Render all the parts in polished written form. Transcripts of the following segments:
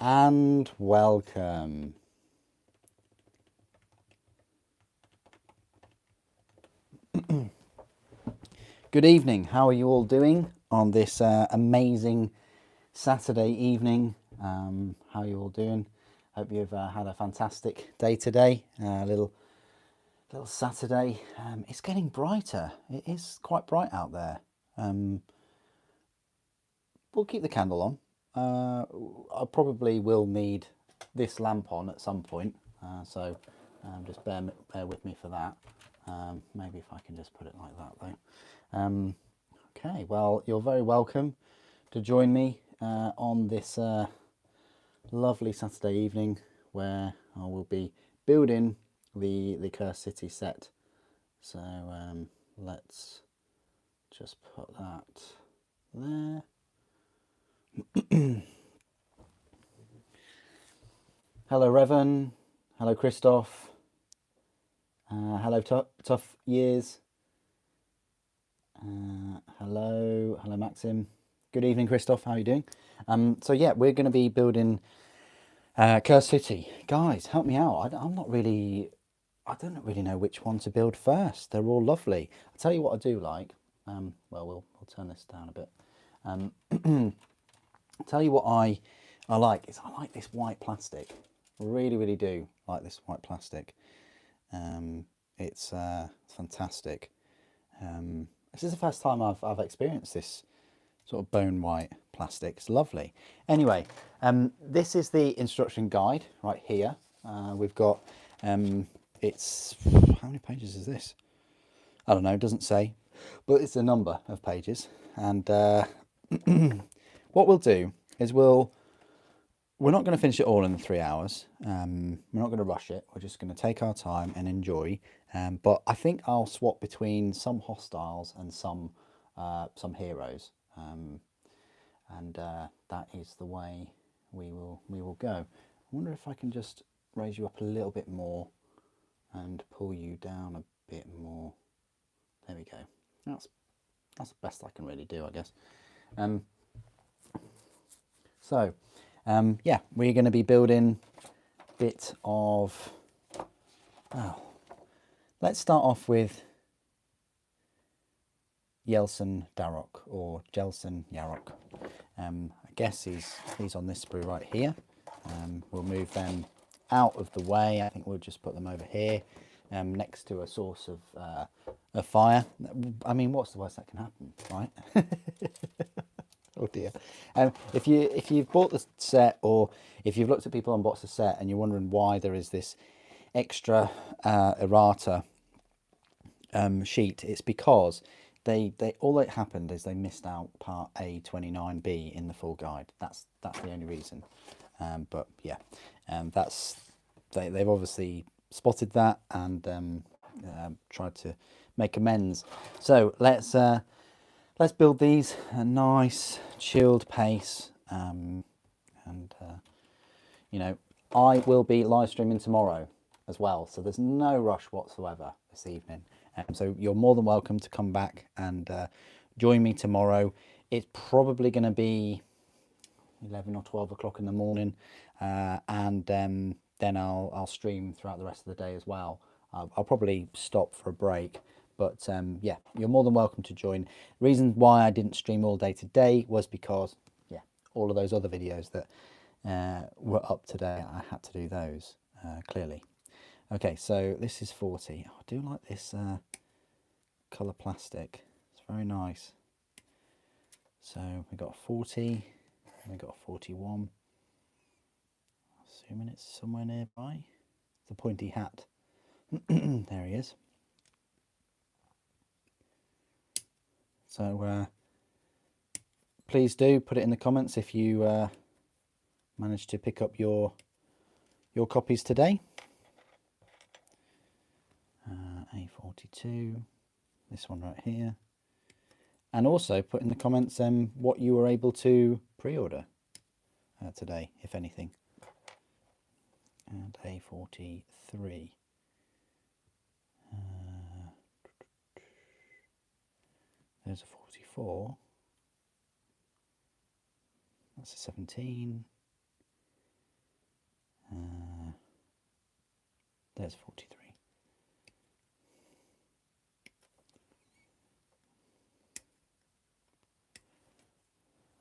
And welcome. Good evening. How are you all doing on this amazing Saturday evening? How are you all doing? Hope you've had a fantastic day today. Little Saturday. It's getting brighter. It is quite bright out there. We'll keep the candle on. I probably will need this lamp on at some point, so just bear with me for that. Maybe if I can just put it like that though. Okay, well, you're very welcome to join me on this lovely Saturday evening where I will be building the Cursed City set. So let's just put that there. Hello Revan, hello Christoph, hello Tough Years, hello Maxim. Good evening Christoph, how are you doing? So yeah, we're going to be building Cursed City. Guys, help me out. I don't really know which one to build first. They're all lovely. I'll tell you what I do like. Well, we'll turn this down a bit. I'll tell you what I like is I like this white plastic. Really do like this white plastic. It's fantastic. This is the first time I've experienced this sort of bone white plastic. It's lovely. Anyway, this is the instruction guide right here. We've got it's how many pages is this? I don't know, it doesn't say, but it's a number of pages. And what we'll do is we're not going to finish it all in 3 hours. We're not going to rush it. We're just going to take our time and enjoy. But I think I'll swap between some hostiles and some heroes, and that is the way we will go. I wonder if I can just raise you up a little bit more and pull you down a bit more. There we go. That's the best I can really do, I guess. So yeah, we're going to be building a bit of, let's start off with Yelson Darrock, or Jelson Yarrock. I guess he's on this sprue right here. We'll move them out of the way. I think we'll just put them over here, next to a source of fire. I mean, what's the worst that can happen, right? Oh dear. If you've bought the set, or if you've looked at people unbox the set and you're wondering why there is this extra errata sheet, it's because they all that happened is they missed out part A29B in the full guide. That's the only reason. But yeah, they've obviously spotted that and tried to make amends. So let's build these a nice chilled pace, and you know, I will be live streaming tomorrow as well, so there's no rush whatsoever this evening. So you're more than welcome to come back and join me tomorrow. It's probably going to be 11 or 12 o'clock in the morning, and then I'll stream throughout the rest of the day as well. I'll probably stop for a break, but yeah, you're more than welcome to join. The reason why I didn't stream all day today was because, yeah, all of those other videos that were up today, I had to do those, clearly. Okay, so this is 40. Oh, I do like this colour plastic. It's very nice. So we got 40, and we got 41. Assuming it's somewhere nearby. The pointy hat. There he is. So please do put it in the comments if you managed to pick up your copies today. A42, this one right here, and also put in the comments what you were able to pre-order today, if anything. And A43. There's a 44. That's a 17. says 43.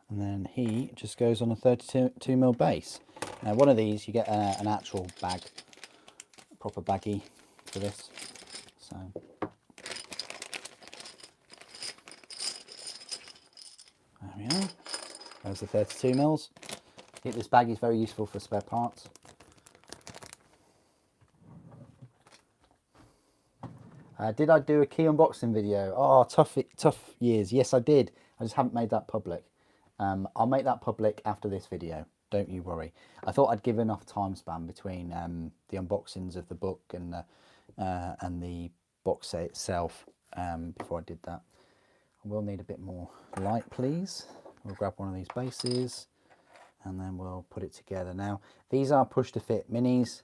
And then he just goes on a 32mm base. Now one of these you get an actual bag, a proper baggie for this. So there we are. There's the 32mm. This bag is very useful for spare parts. Did I do a key unboxing video? Oh, tough years. Yes, I did. I just haven't made that public. I'll make that public after this video. Don't you worry. I thought I'd give enough time span between the unboxings of the book and the box set itself before I did that. I will need a bit more light, please. We'll grab one of these bases and then we'll put it together. Now, these are push to fit minis,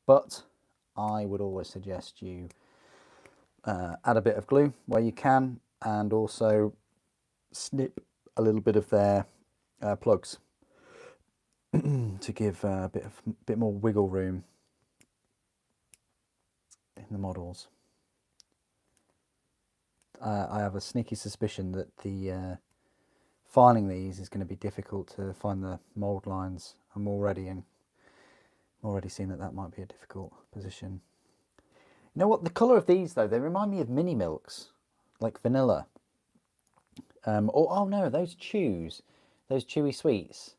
but I would always suggest you add a bit of glue where you can, and also snip a little bit of their plugs to give a bit more wiggle room in the models. I have a sneaky suspicion that the filing these is going to be difficult to find the mold lines. I'm already seeing that might be a difficult position. You know what? The colour of these, though, they remind me of mini milks, like vanilla. Oh no, those chews, those chewy sweets.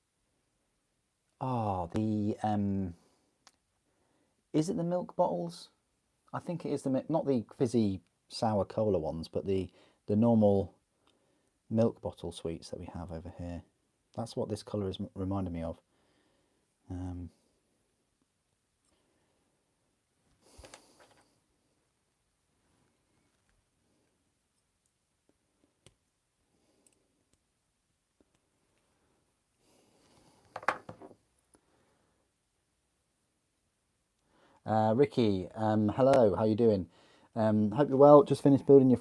Oh, is it the milk bottles? I think it is not the fizzy sour cola ones, but the normal milk bottle sweets that we have over here. That's what this colour is reminding me of. Ricky, hello, how you doing? Hope you're well. Just finished building your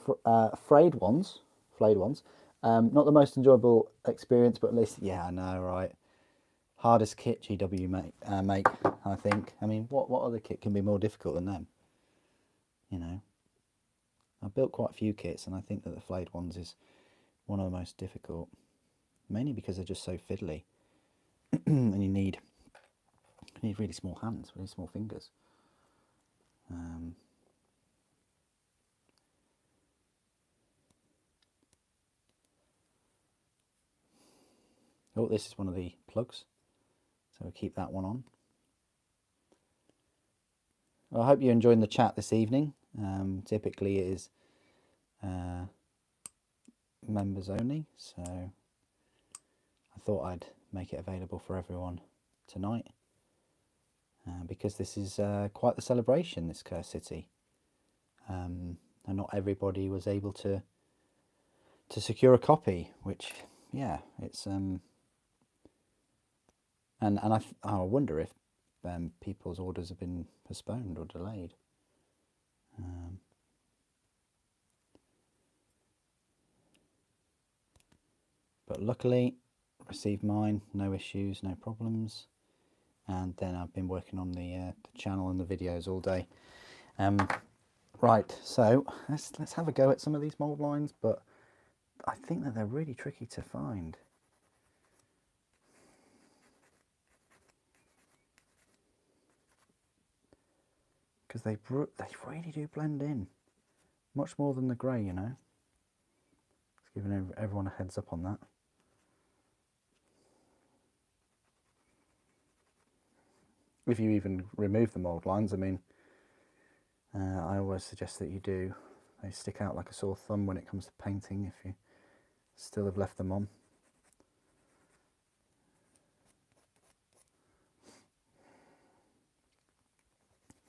frayed ones. Not the most enjoyable experience, but at least, yeah, I know, right? Hardest kit GW make, I think. I mean, what other kit can be more difficult than them? You know, I've built quite a few kits, and I think that the flayed ones is one of the most difficult, mainly because they're just so fiddly, and you need really small hands, really small fingers. Oh, this is one of the plugs, so we'll keep that one on. Well, I hope you're enjoying the chat this evening. Typically it is members only, so I thought I'd make it available for everyone tonight, because this is quite the celebration, this Cursed City, and not everybody was able to secure a copy, which, yeah, it's and I wonder if people's orders have been postponed or delayed. But luckily received mine, no issues, no problems, and then I've been working on the channel and the videos all day. Right, so let's have a go at some of these mold lines, but I think that they're really tricky to find. Because they really do blend in, much more than the grey, you know. Just giving everyone a heads up on that. If you even remove the mould lines, I mean, I always suggest that you do. They stick out like a sore thumb when it comes to painting if you still have left them on.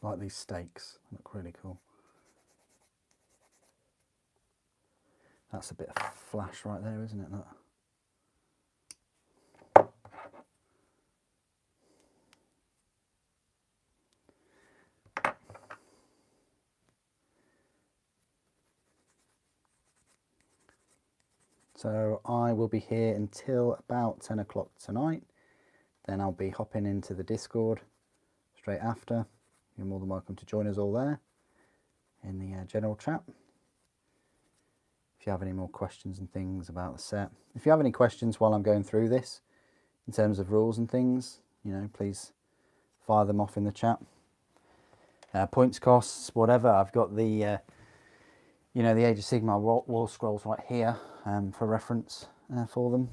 Like these stakes, look really cool. That's a bit of flash right there, isn't it? That. So I will be here until about 10 o'clock tonight. Then I'll be hopping into the Discord straight after. you're more than welcome to join us all there in the general chat. If you have any more questions and things about the set. If you have any questions while I'm going through this, in terms of rules and things, you know, please fire them off in the chat. Points, costs, whatever. I've got the, you know, the Age of Sigmar wall scrolls right here for reference for them.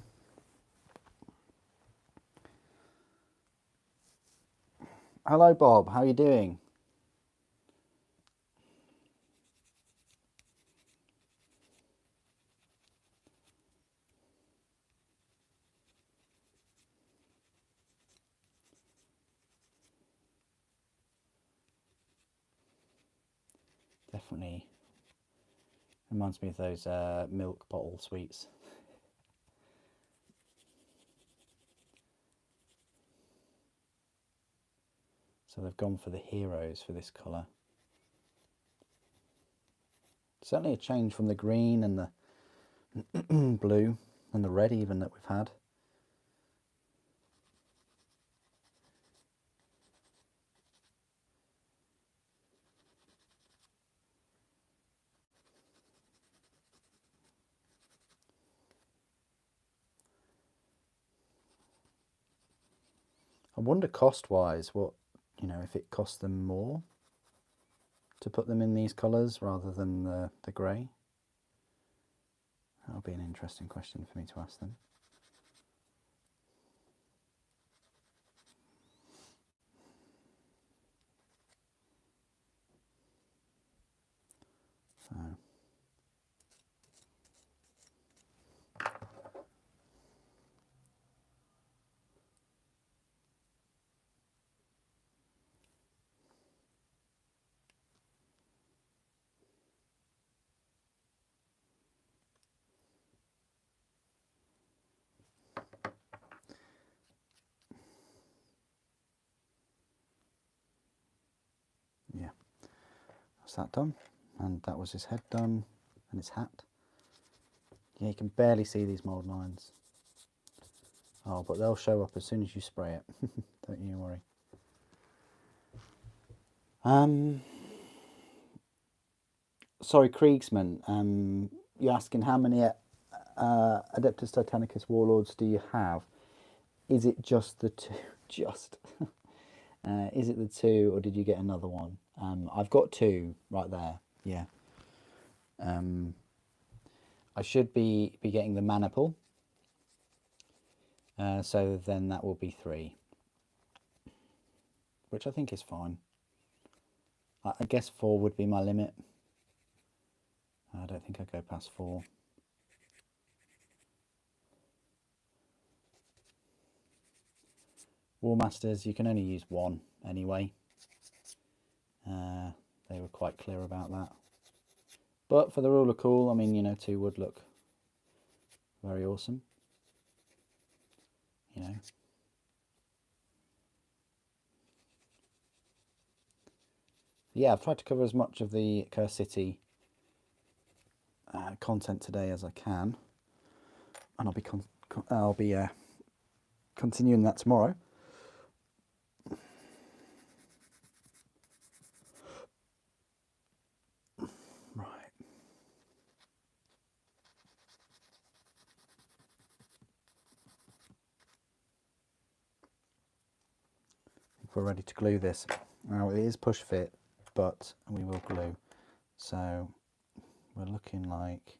Hello, Bob. How are you doing? Definitely reminds me of those milk bottle sweets. So they've gone for the heroes for this colour. Certainly a change from the green and the blue and the red even that we've had. I wonder cost-wise what, you know, if it costs them more to put them in these colours rather than the grey. That'll be an interesting question for me to ask them. So. Yeah, that's that done, and that was his head done, and his hat. Yeah, you can barely see these mould lines. Oh, but they'll show up as soon as you spray it. Don't you worry. Sorry, Kriegsman. You're asking how many Adeptus Titanicus warlords do you have? Is it just the two? Just. Is it the two, or did you get another one? I've got two right there. Yeah. I should be getting the Maniple. So then that will be 3, which I think is fine. I guess 4 would be my limit. I don't think I'd go past 4. War Masters, you can only use 1 anyway. They were quite clear about that. But for the rule of cool, I mean, you know, 2 would look very awesome. You know. Yeah, I've tried to cover as much of the Curse City content today as I can, and I'll be continuing that tomorrow. Right. We're ready to glue this. Now it is push fit, but we will glue. So we're looking like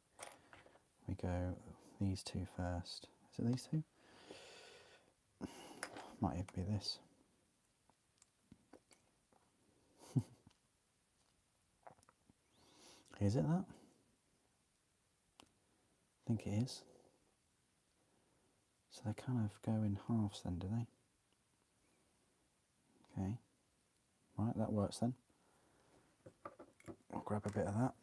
we go these 2 first. Is it these 2? Might even be this. Is it that? I think it is. So they kind of go in halves then, do they? Okay. Right, that works then. I'll grab a bit of that.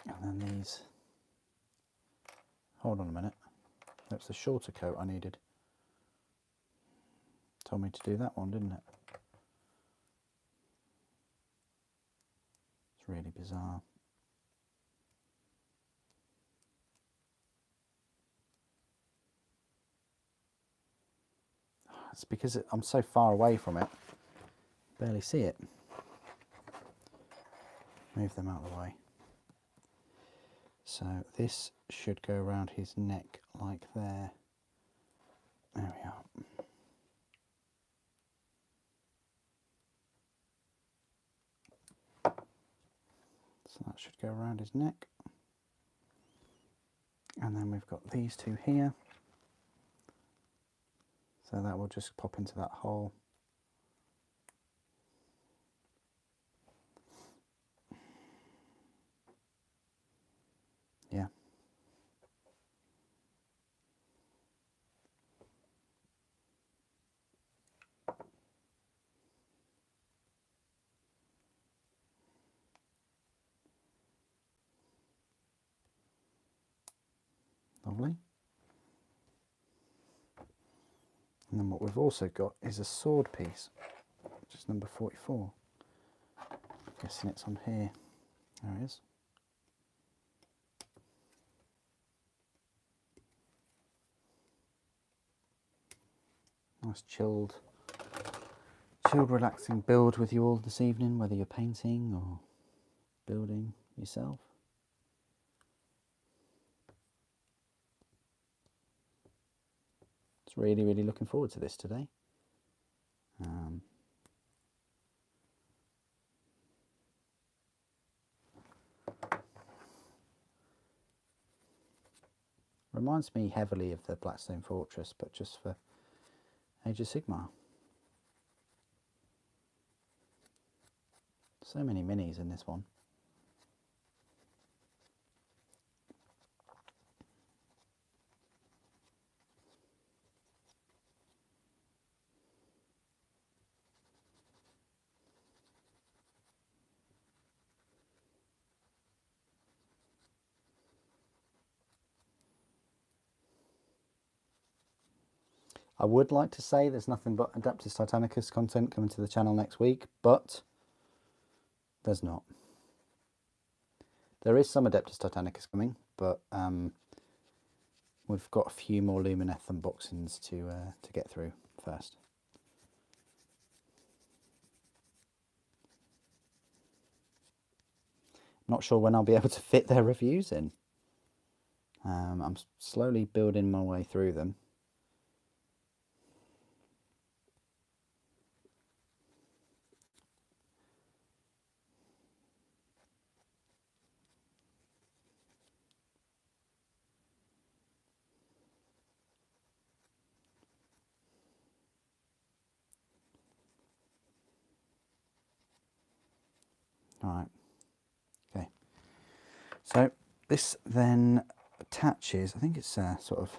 And then these, hold on a minute, that's the shorter coat I needed. Told me to do that one, didn't it? It's really bizarre. It's because I'm so far away from it, barely see it. Move them out of the way. So this should go around his neck like there. There we are. So that should go around his neck. And then we've got these two here. So that will just pop into that hole. Yeah. Lovely. And then what we've also got is a sword piece, which is number 44. I'm guessing it's on here. There it is. Nice chilled, relaxing build with you all this evening, whether you're painting or building yourself. It's really looking forward to this today. Reminds me heavily of the Blackstone Fortress, but just for Age of Sigmar. So many minis in this one. I would like to say there's nothing but Adeptus Titanicus content coming to the channel next week, but there's not. There is some Adeptus Titanicus coming, but we've got a few more Lumineth unboxings to get through first. Not sure when I'll be able to fit their reviews in. I'm slowly building my way through them. Alright, okay. So this then attaches, I think it's sort of,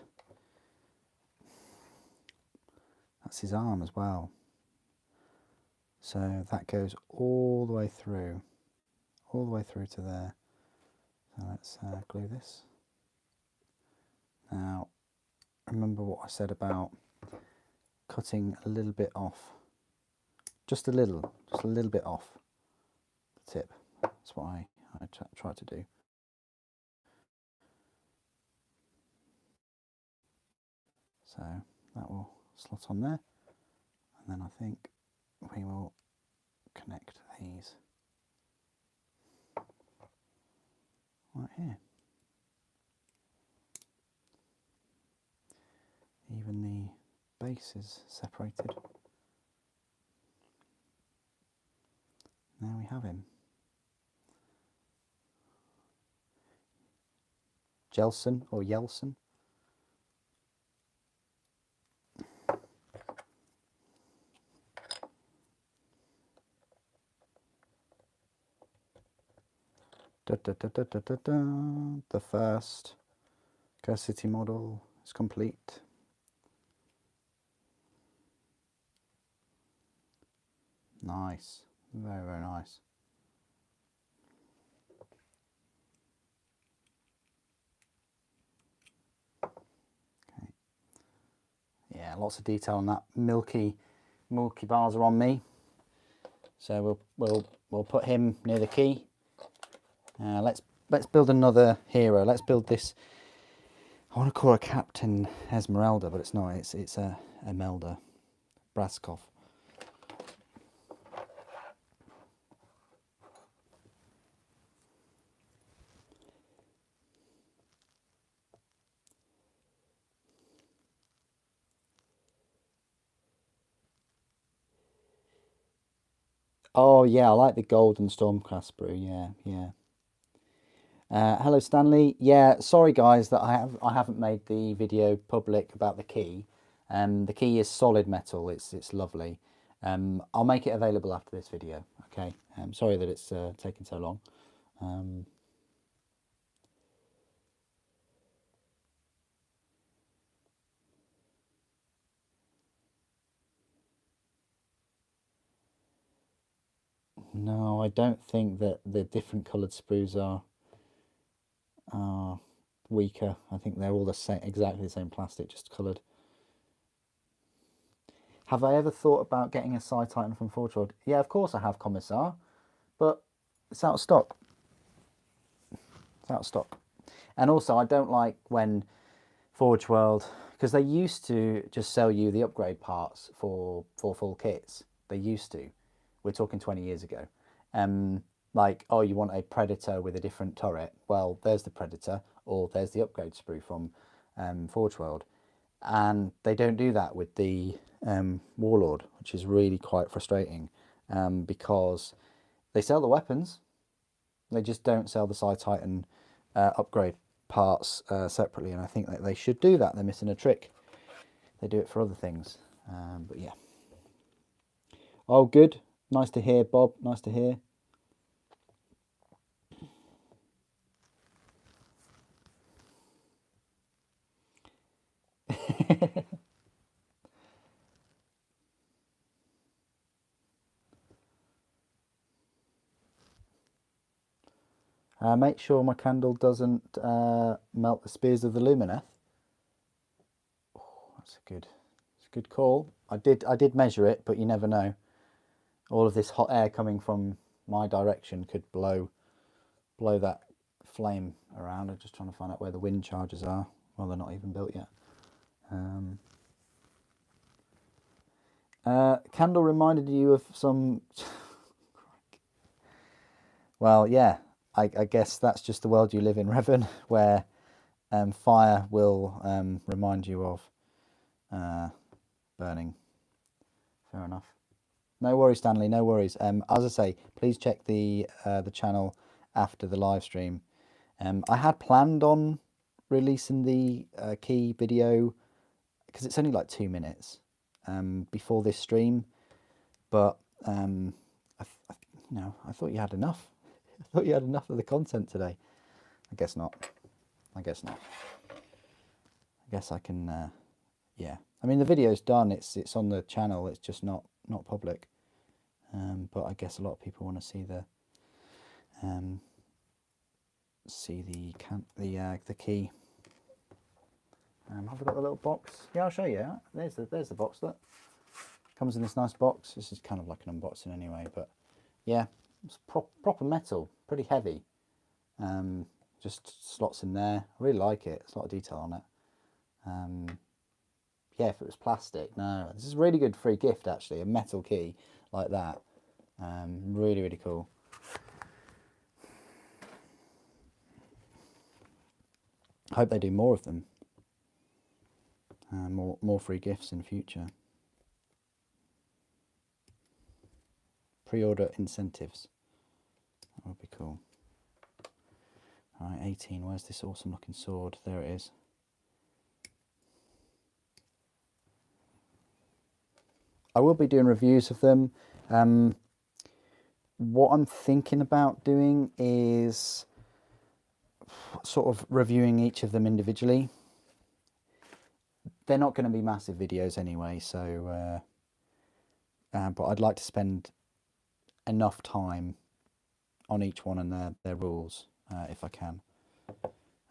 that's his arm as well. So that goes all the way through to there. So let's glue this. Now, remember what I said about cutting a little bit off, just a little bit off the tip. That's what I try to do. So that will slot on there, and then I think we will connect these right here. Even the base is separated. Now we have him. Jelson or Yelson. The first Curse City model is complete. Nice, very nice. Okay. Yeah, lots of detail on that. Milky bars are on me. So we'll put him near the key. Let's build another hero. Let's build this. I want to call her Captain Esmeralda, but it's not. It's a Imelda Braskov. Oh yeah, I like the golden Stormcast brew. Yeah, yeah. Hello Stanley. Yeah, sorry guys that I haven't made the video public about the key. The key is solid metal. It's lovely. I'll make it available after this video. Okay. Sorry that it's taken so long. No, I don't think that the different coloured sprues are weaker. I think they're all the same, exactly the same plastic, just coloured. Have I ever thought about getting a Psi Titan from Forge World? Yeah, of course I have, Commissar, but it's out of stock. It's out of stock. And also, I don't like when Forge World, because they used to just sell you the upgrade parts for full kits. They used to. We're talking 20 years ago. Like, oh, you want a Predator with a different turret? Well, there's the Predator, or there's the upgrade sprue from Forge World. And they don't do that with the Warlord, which is really quite frustrating because they sell the weapons, they just don't sell the Psi Titan upgrade parts separately, and I think that they should do that. They're missing a trick. They do it for other things, but yeah. Oh, good. Nice to hear, Bob. Nice to hear. Make sure my candle doesn't melt the spears of the Lumineth. Oh, that's a good call. I did measure it, but you never know. All of this hot air coming from my direction could blow that flame around. I'm just trying to find out where the wind charges are. Well, they're not even built yet. Candle reminded you of some. Well, yeah, I guess that's just the world you live in, Revan, where fire will remind you of burning. Fair enough. No worries, Stanley. No worries. As I say, please check the channel after the live stream. I had planned on releasing the key video because it's only like 2 minutes before this stream, but I thought you had enough. I thought you had enough of the content today. I guess not. I guess not. I guess I can. Yeah. I mean, the video's done. It's on the channel. It's just not public. But I guess a lot of people want to see the key. Have I got the little box? Yeah, I'll show you. There's the box. Look, comes in this nice box. This is kind of like an unboxing anyway, but yeah, it's proper metal, pretty heavy. Just slots in there. I really like it. There's a lot of detail on it. Yeah, if it was plastic, no. This is a really good free gift actually. A metal key like that. Really, really cool. I hope they do more of them. More free gifts in future. Pre-order incentives. That would be cool. Alright, 18. Where's this awesome looking sword? There it is. I will be doing reviews of them. What I'm thinking about doing is sort of reviewing each of them individually. They're not going to be massive videos anyway, so but I'd like to spend enough time on each one and their rules if I can.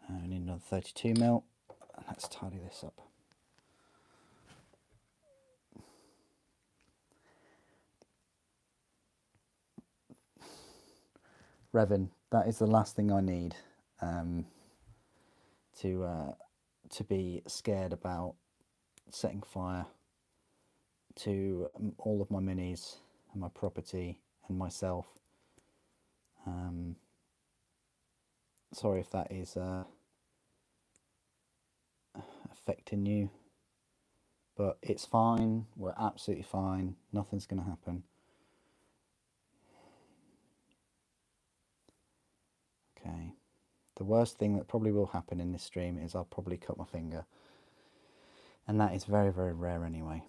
I need another 32mm. Let's tidy this up. Revan, That is the last thing I need, to be scared about setting fire to all of my minis and my property and myself. Sorry if that is affecting you, but it's fine. We're absolutely fine. Nothing's going to happen. Okay. The worst thing that probably will happen in this stream is I'll probably cut my finger. And that is very, very rare anyway.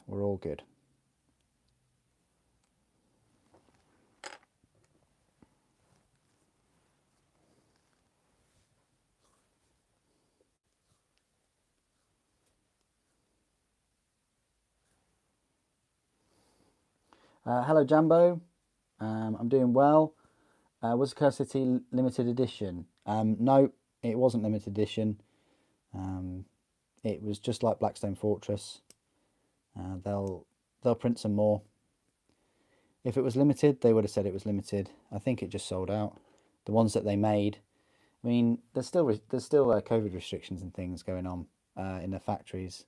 We're all good. Hello, Jambo. I'm doing well. Was Curse City limited edition? No, it wasn't limited edition. It was just like Blackstone Fortress. They'll print some more. If it was limited, they would have said it was limited. I think it just sold out. The ones that they made, I mean, there's still COVID restrictions and things going on in the factories,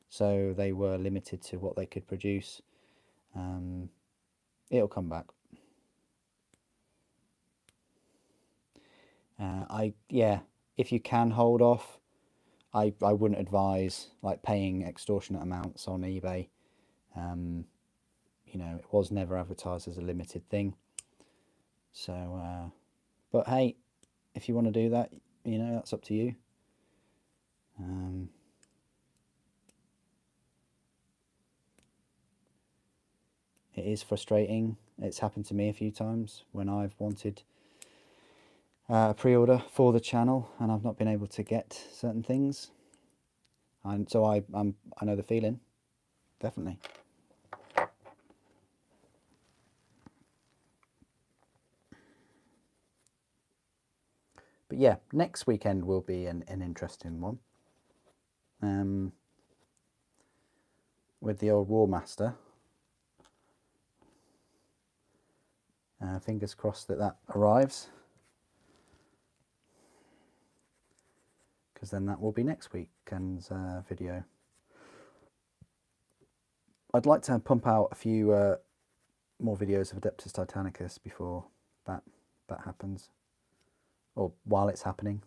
so they were limited to what they could produce. It'll come back. Yeah, if you can hold off, I wouldn't advise like paying extortionate amounts on eBay. You know, it was never advertised as a limited thing. So, but hey, if you want to do that, you know, that's up to you. It is frustrating. It's happened to me a few times when I've wanted a pre-order for the channel and I've not been able to get certain things. And so I know the feeling, definitely. But yeah, next weekend will be an interesting one. With the old War Master. Fingers crossed that arrives. Because then that will be next weekend's video. I'd like to pump out a few more videos of Adeptus Titanicus before that happens. Or while it's happening.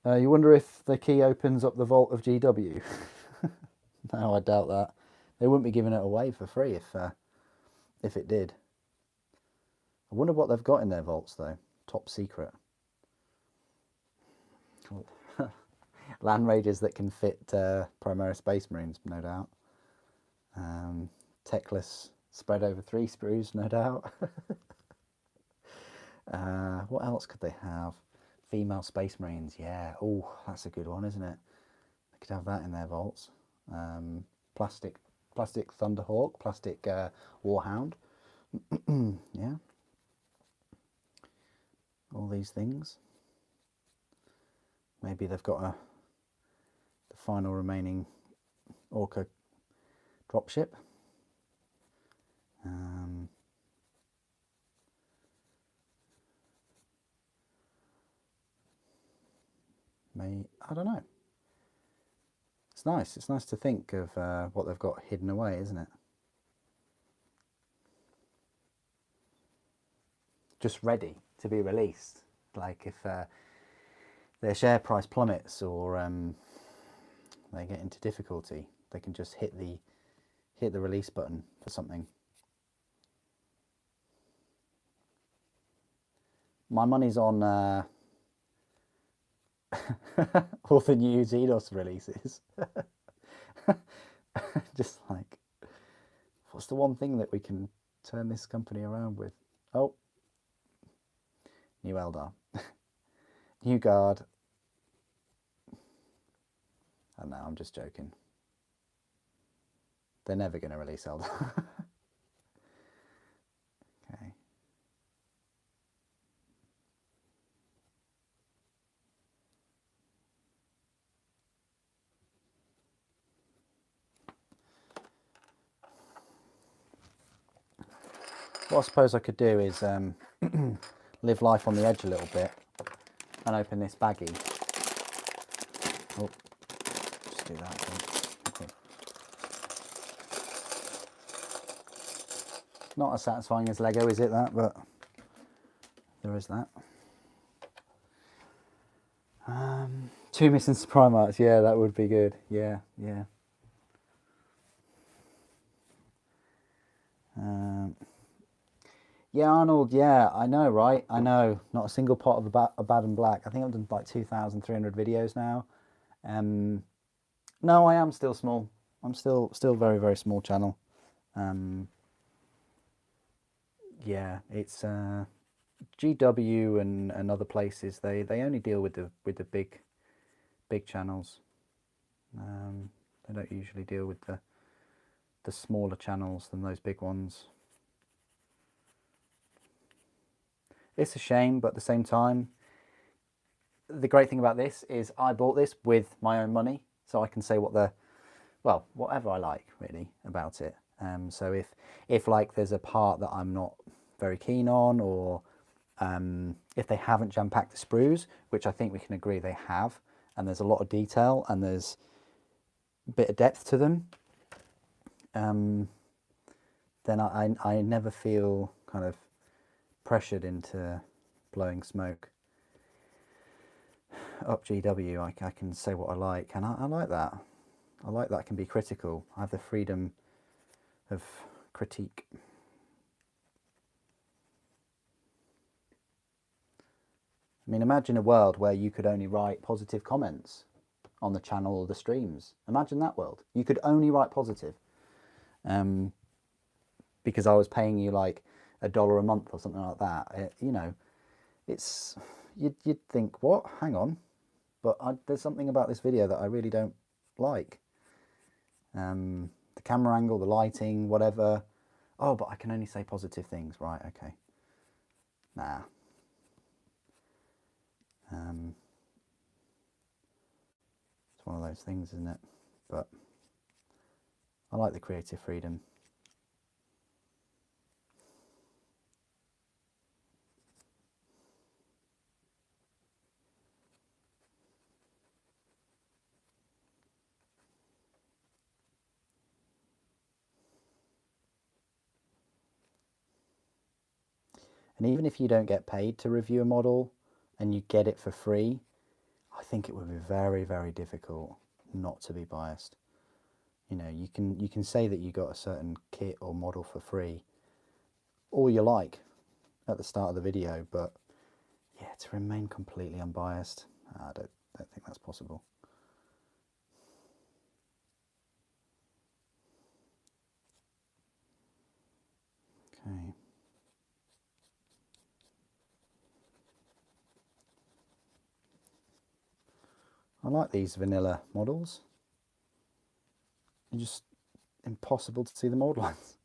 You wonder if the key opens up the vault of GW? No, I doubt that. They wouldn't be giving it away for free if it did. I wonder what they've got in their vaults though. Top secret. Land Raiders that can fit Primaris Space Marines, no doubt. Techless spread over 3 sprues, no doubt. What else could they have? Female Space Marines, yeah. Oh, that's a good one, isn't it? They could have that in their vaults. Plastic Thunderhawk, plastic Warhound. Yeah. All these things. Maybe they've got the final remaining Orca dropship. I don't know. It's nice. It's nice to think of what they've got hidden away, isn't it? Just ready to be released. Like if their share price plummets or they get into difficulty, they can just hit the release button for something. My money's on all the new Xenos releases. Just like, what's the one thing that we can turn this company around with? Oh, new Eldar, new Guard. Oh no, I'm just joking. They're never going to release Eldar. Okay. what I suppose I could do is live life on the edge a little bit and open this baggie. Oh, just do that. Okay. Not as satisfying as Lego, is it, that? But there is that. 2 missing Primarchs. Yeah, that would be good. Yeah, yeah. Yeah, Arnold, yeah, I know, right? I know. Not a single pot of a bad and black. I think I've done like 2,300 videos now. No, I am still small. I'm still very, very small channel. Yeah, it's GW and other places. They only deal with the big channels. They don't usually deal with the smaller channels than those big ones. It's a shame, but at the same time, the great thing about this is I bought this with my own money, so I can say whatever I like really about it. So if like there's a part that I'm not very keen on, or if they haven't jam-packed the sprues, which I think we can agree they have, and there's a lot of detail and there's a bit of depth to them, then I never feel kind of pressured into blowing smoke up GW. I can say what I like, and I like that. I like that I can be critical. I have the freedom of critique. I mean, imagine a world where you could only write positive comments on the channel or the streams. Imagine that world. You could only write positive. Because I was paying you like $1 a month or something like that. You know, it's you'd think, what? Hang on, but there's something about this video that I really don't like. The camera angle, the lighting, whatever. Oh, but I can only say positive things, right? Okay. Nah. It's one of those things, isn't it? But I like the creative freedom. And even if you don't get paid to review a model and you get it for free, I think it would be very, very difficult not to be biased. You know, you can say that you got a certain kit or model for free all you like at the start of the video, but yeah, to remain completely unbiased, I don't think that's possible. Okay. I like these vanilla models. They're just impossible to see the mold lines.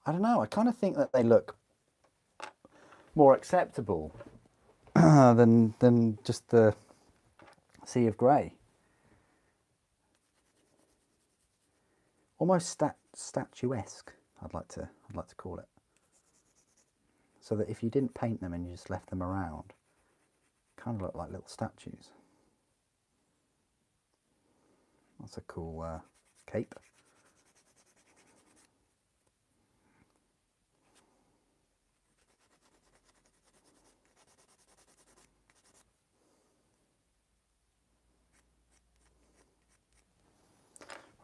I don't know, I kind of think that they look more acceptable than just the sea of grey. Almost statuesque, I'd like to call it. So that if you didn't paint them and you just left them around, kind of look like little statues. That's a cool cape.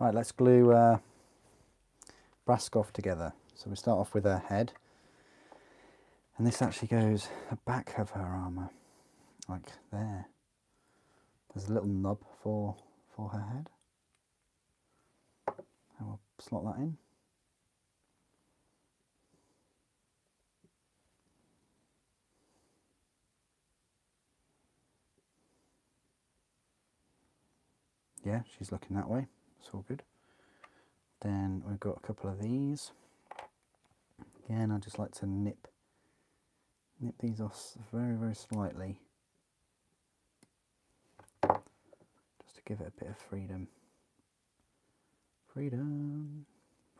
Right, let's glue Braskov together. So we start off with her head, and this actually goes the back of her armour, like there. There's a little nub for her head, and we'll slot that in. Yeah, she's looking that way, it's all good. Then we've got a couple of these. Again, I just like to nip these off very, very slightly, just to give it a bit of freedom. Freedom,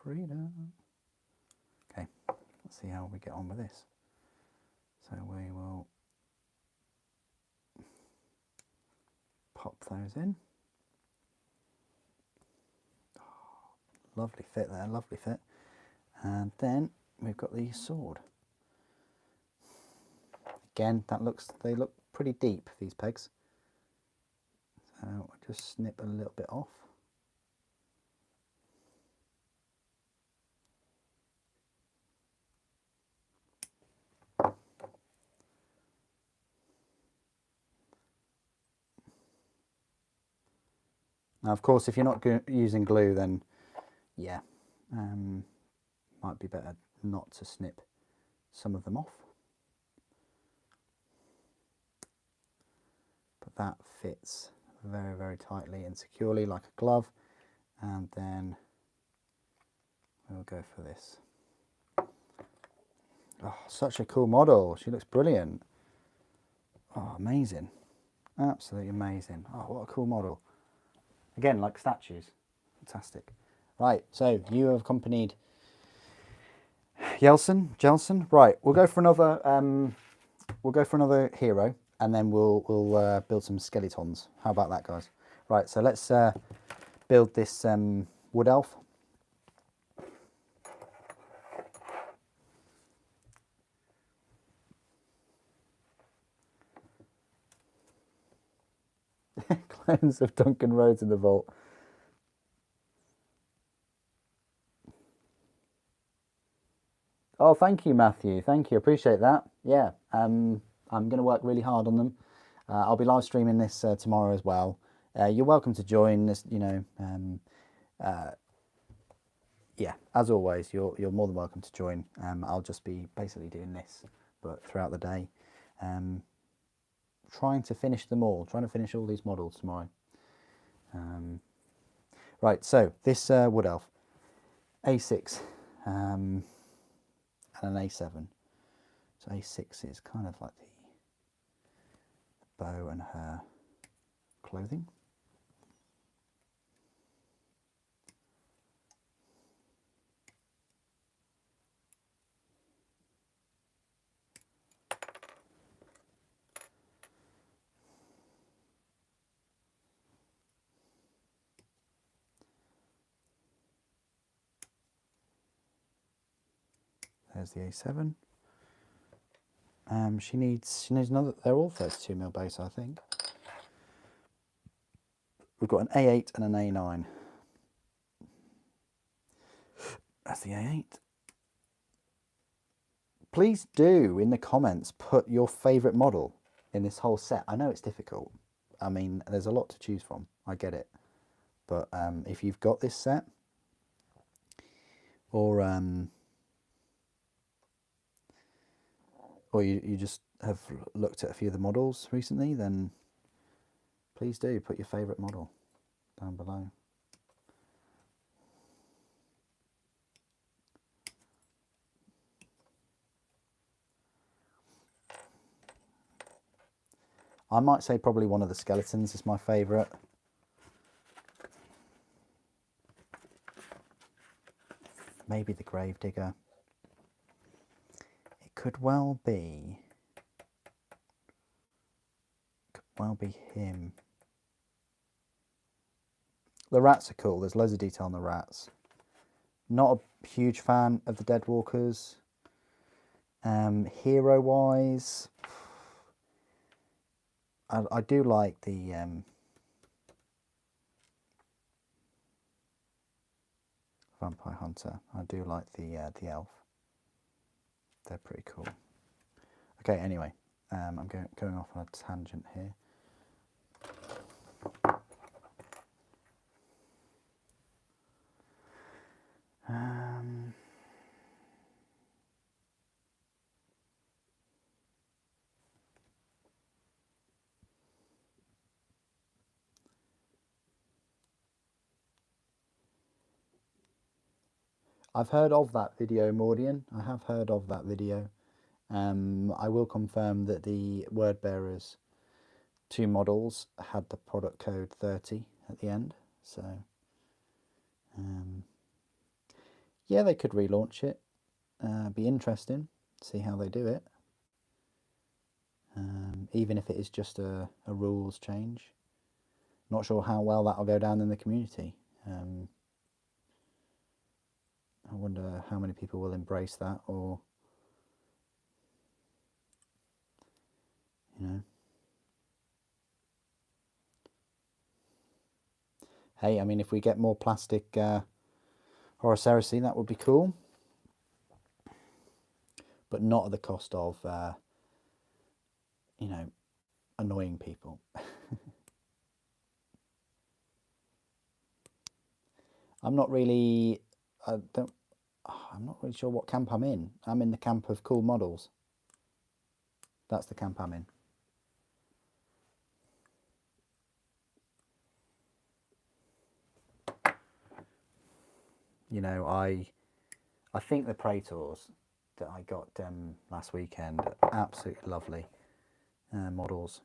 freedom. Okay, let's see how we get on with this. So we will pop those in. Oh, lovely fit there, lovely fit. And then we've got the sword. Again, they look pretty deep, these pegs. So I'll just snip a little bit off. Now, of course, if you're not using glue, then yeah, might be better not to snip some of them off. But that fits very, very tightly and securely like a glove. And then we'll go for this. Oh, such a cool model. She looks brilliant. Oh, amazing. Absolutely amazing. Oh, what a cool model. Again, like statues. Fantastic. Right, so you have accompanied Jelson. Right, we'll go for another hero, and then we'll build some skeletons. How about that, guys? Right, so let's build this wood elf. Clones of Duncan Rhodes in the vault. Oh, thank you, Matthew. Thank you. Appreciate that. Yeah, I'm going to work really hard on them. I'll be live streaming this tomorrow as well. You're welcome to join this. You know, yeah. As always, you're more than welcome to join. I'll just be basically doing this, but throughout the day, trying to finish them all. Trying to finish all these models tomorrow. Right. So this wood elf, A6. And an A7. So A6 is kind of like the bow and her clothing. There's the A7. She needs another. They're all 32mm base, I think. We've got an A8 and an A9. That's the A8. Please do in the comments put your favourite model in this whole set. I know it's difficult. I mean, there's a lot to choose from. I get it. But if you've got this set, or you just have looked at a few of the models recently, then please do put your favourite model down below. I might say probably one of the skeletons is my favourite. Maybe the Gravedigger. It could well be him. The rats are cool. There's loads of detail on the rats. Not a huge fan of the Deadwalkers. Hero wise, I do like the Vampire Hunter. I do like the elf. They're pretty cool. Okay, anyway, I'm going off on a tangent here. I've heard of that video, Mordian. I have heard of that video. I will confirm that the Word Bearers 2 models had the product code 30 at the end. So Yeah, they could relaunch it. Be interesting to see how they do it. Even if it is just a rules change. Not sure how well that'll go down in the community. I wonder how many people will embrace that, or, you know. Hey, I mean, if we get more plastic Horus Heresy, that would be cool. But not at the cost of, you know, annoying people. I'm not really sure what camp I'm in. I'm in the camp of cool models. That's the camp I'm in. You know, I think the Praetors that I got last weekend are absolutely lovely models.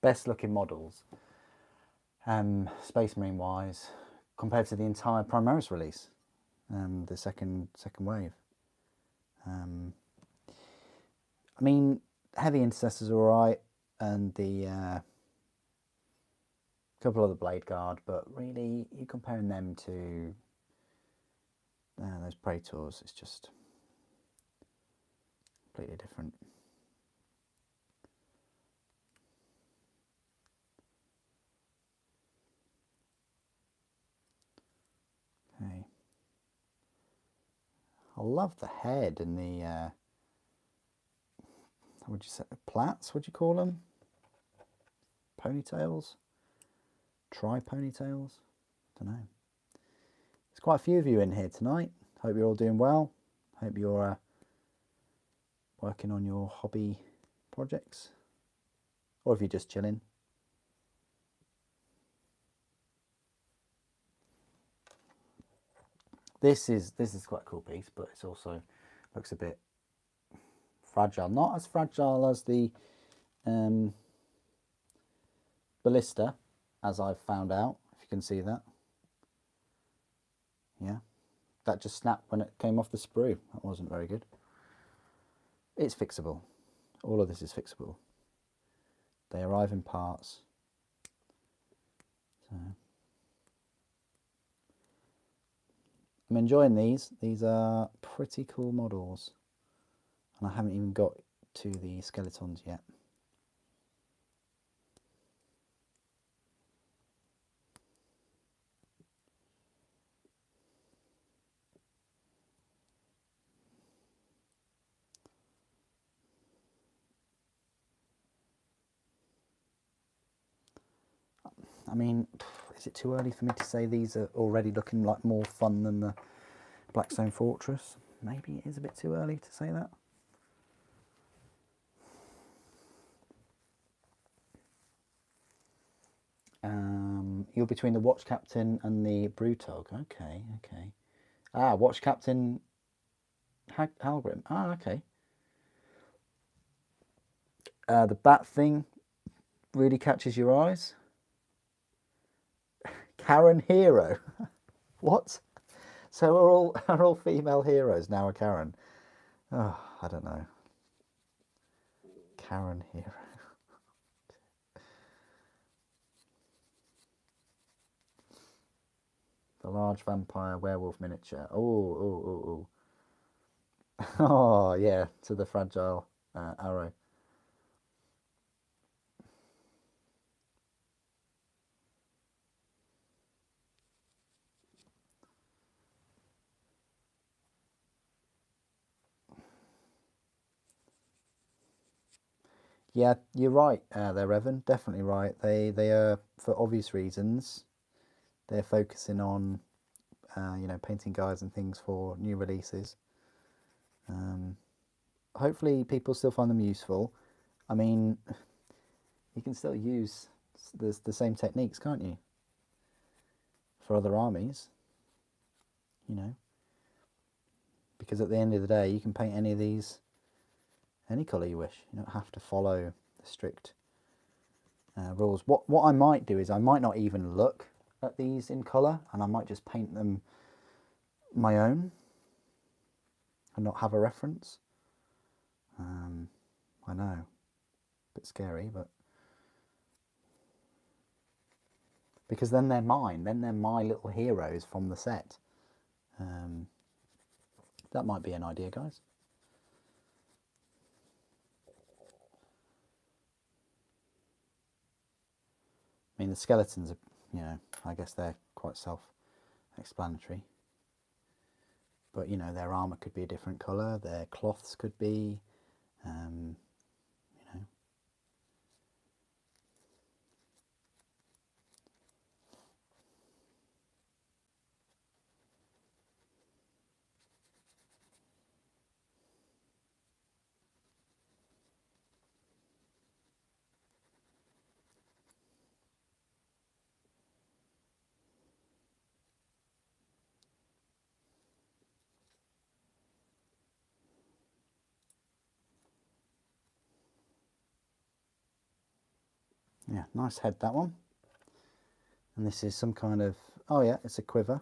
Best looking models, Space Marine wise, compared to the entire Primaris release, the second wave. I mean, Heavy Intercessors are alright, and the couple of the Blade Guard, but really, you're comparing them to those Praetors, it's just completely different. Okay. I love the head and the, what would you say, plaits, would you call them? Ponytails? Tri-ponytails? I don't know. There's quite a few of you in here tonight. Hope you're all doing well. Hope you're working on your hobby projects. Or if you're just chilling. This is quite a cool piece, but it's also looks a bit fragile. Not as fragile as the ballista, as I've found out, if you can see that. Yeah, that just snapped when it came off the sprue. That wasn't very good. It's fixable. All of this is fixable. They arrive in parts. So I'm enjoying these. These are pretty cool models. And I haven't even got to the skeletons yet. I mean, is it too early for me to say these are already looking like more fun than the Blackstone Fortress? Maybe it is a bit too early to say that. You're between the Watch Captain and the Brewtog. Okay, okay. Ah, Watch Captain Halgrim. Ah, okay. The bat thing really catches your eyes. Karen Hero. What? So are all female heroes now a Karen? Oh, I don't know. Karen Hero. The large vampire werewolf miniature. Oh. Oh, yeah, to the fragile arrow. Yeah, you're right there, Evan. Definitely right. They are, for obvious reasons, they're focusing on, you know, painting guides and things for new releases. Hopefully people still find them useful. I mean, you can still use the same techniques, can't you? For other armies, you know. Because at the end of the day, you can paint any of these any colour you wish. You don't have to follow the strict rules. What I might do is I might not even look at these in colour, and I might just paint them my own and not have a reference. I know, a bit scary, but because then they're mine, then they're my little heroes from the set. That might be an idea, guys. I mean, the skeletons are, you know, I guess they're quite self-explanatory. But, you know, their armour could be a different colour, their cloths could be, you know. Yeah, nice head, that one. And this is some kind of, oh yeah, it's a quiver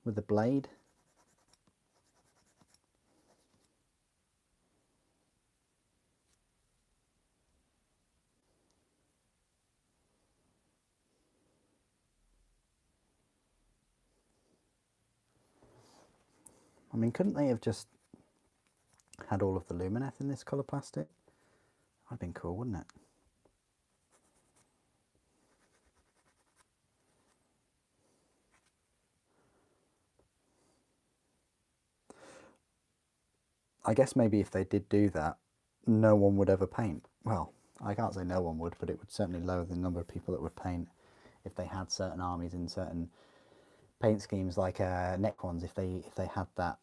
with a blade. I mean, couldn't they have just had all of the lumineth in this colour plastic? That'd have been cool, wouldn't it? I guess maybe if they did do that, no one would ever paint. Well, I can't say no one would, but it would certainly lower the number of people that would paint if they had certain armies in certain paint schemes, like Necrons, if they had that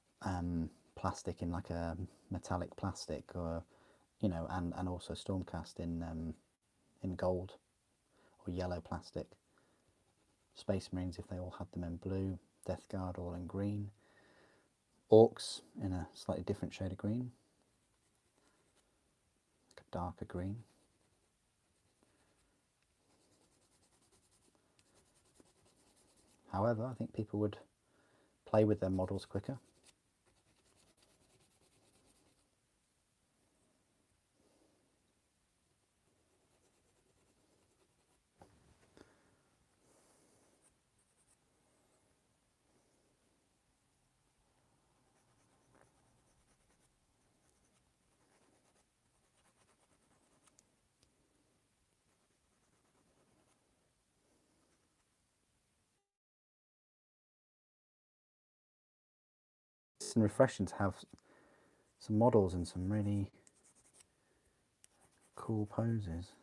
plastic in like a metallic plastic, or you know, and also Stormcast in gold or yellow plastic. Space Marines, if they all had them in blue. Death Guard all in green. Orcs in a slightly different shade of green, like a darker green. However, I think people would play with their models quicker. It's refreshing to have some models and some really cool poses.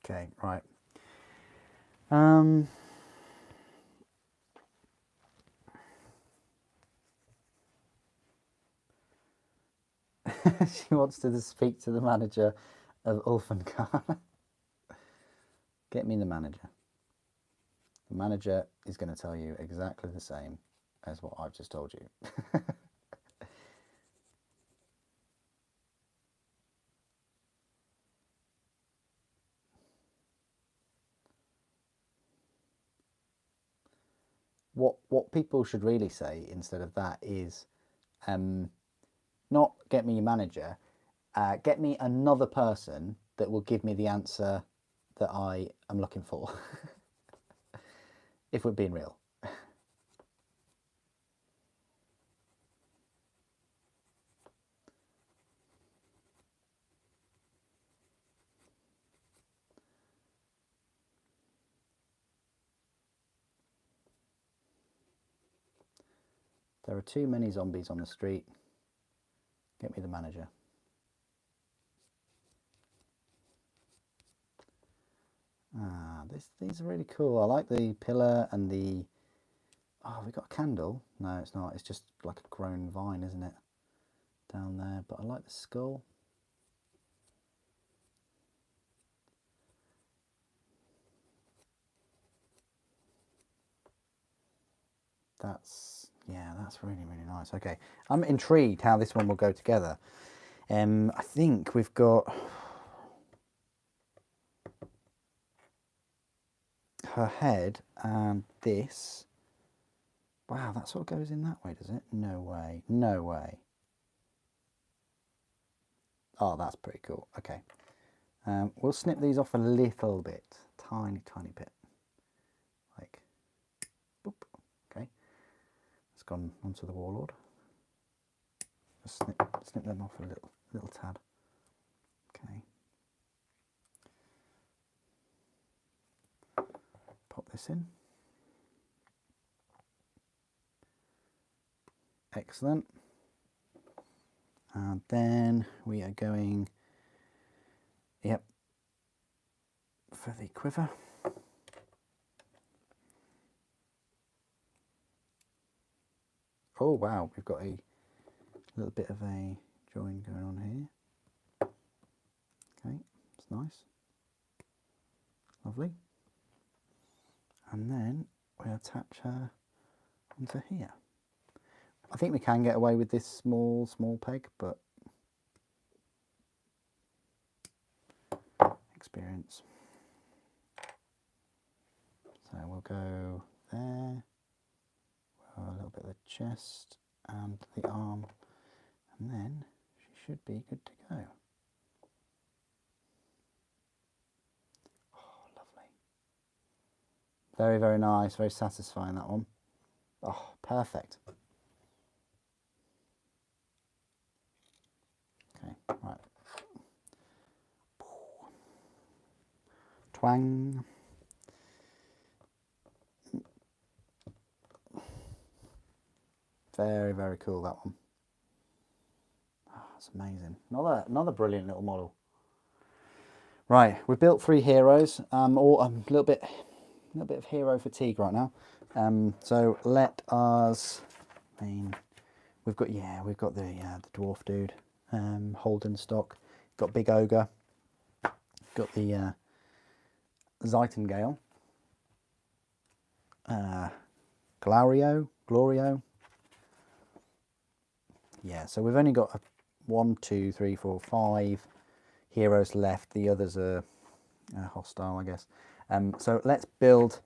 Okay, right. She wants to speak to the manager of Ulfengar. Get me the manager. The manager is going to tell you exactly the same as what I've just told you. What people should really say instead of that is, not get me your manager, get me another person that will give me the answer that I am looking for. If we're being real. There are too many zombies on the street. Get me the manager. Ah, these are really cool. I like the pillar and the... Oh, we got a candle. No, it's not. It's just like a grown vine, isn't it? Down there. But I like the skull. yeah, that's really, really nice. Okay, I'm intrigued how this one will go together. I think we've got her head and this. Wow, that sort of goes in that way, does it? No way, no way. Oh, that's pretty cool. Okay, we'll snip these off a little bit, tiny bit, like, boop. Okay, it's gone onto the warlord. Just snip them off a little tad. Okay. Pop this in. Excellent. And then we are going, yep, for the quiver. Oh wow, we've got a little bit of a join going on here. Okay, it's nice. Lovely. And then we attach her onto here. I think we can get away with this small peg, but experience. So we'll go there, a little bit of the chest and the arm, and then she should be good to go. Oh, lovely. Very, very nice, very satisfying, that one. Oh, perfect. Okay, right. Twang. Very, very cool, that one. Oh, that's amazing. Another brilliant little model. Right, we've built 3 heroes. Or a little bit of hero fatigue right now. So let us. I mean, we've got the dwarf dude, Holden stock. Got big ogre. Got the Zeitengale. Glorio. Yeah, so we've only got 1, 2, 3, 4, 5 heroes left. The others are hostile, I guess. So let's build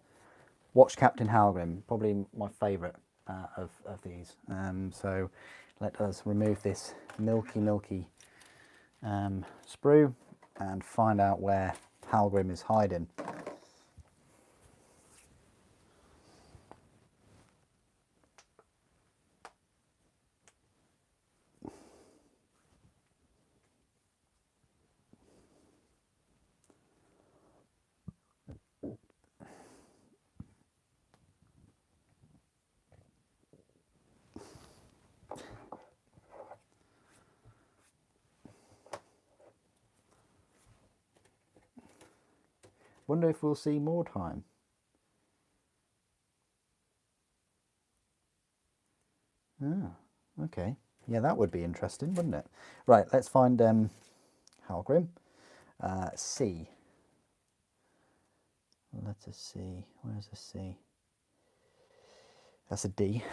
Watch Captain Halgrim, probably my favourite of these. So let us remove this milky sprue and find out where Halgrim is hiding. Wonder if we'll see more time. Ah, okay. Yeah, that would be interesting, wouldn't it? Right, let's find Halgrim. C. Letter C. Where's the C? That's a D.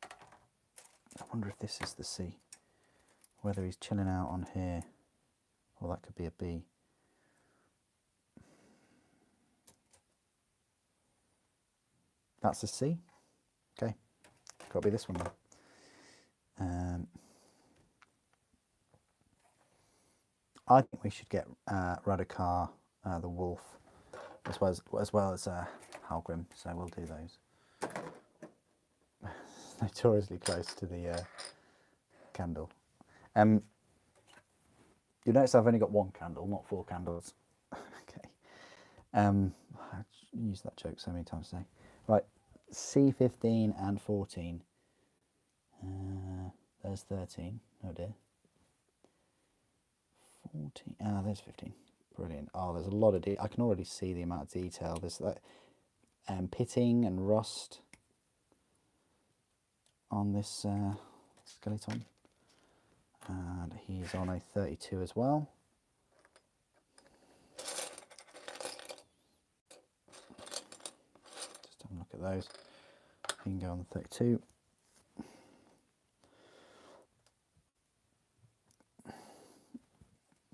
I wonder if this is the C. Whether he's chilling out on here. Or that could be a B. That's a C. Okay. Got to be this one then. I think we should get Radukar, the wolf, as well as Halgrim. So we'll do those. Notoriously close to the candle. You notice I've only got 1 candle, not 4 candles. Okay. I've used that joke so many times today. Right, C15 and 14. There's 13. Oh dear. 14. Ah, there's 15. Brilliant. Oh, there's a lot of I can already see the amount of detail. There's that pitting and rust on this skeleton. And he's on a 32 as well. Just have a look look at those. You can go on the 32.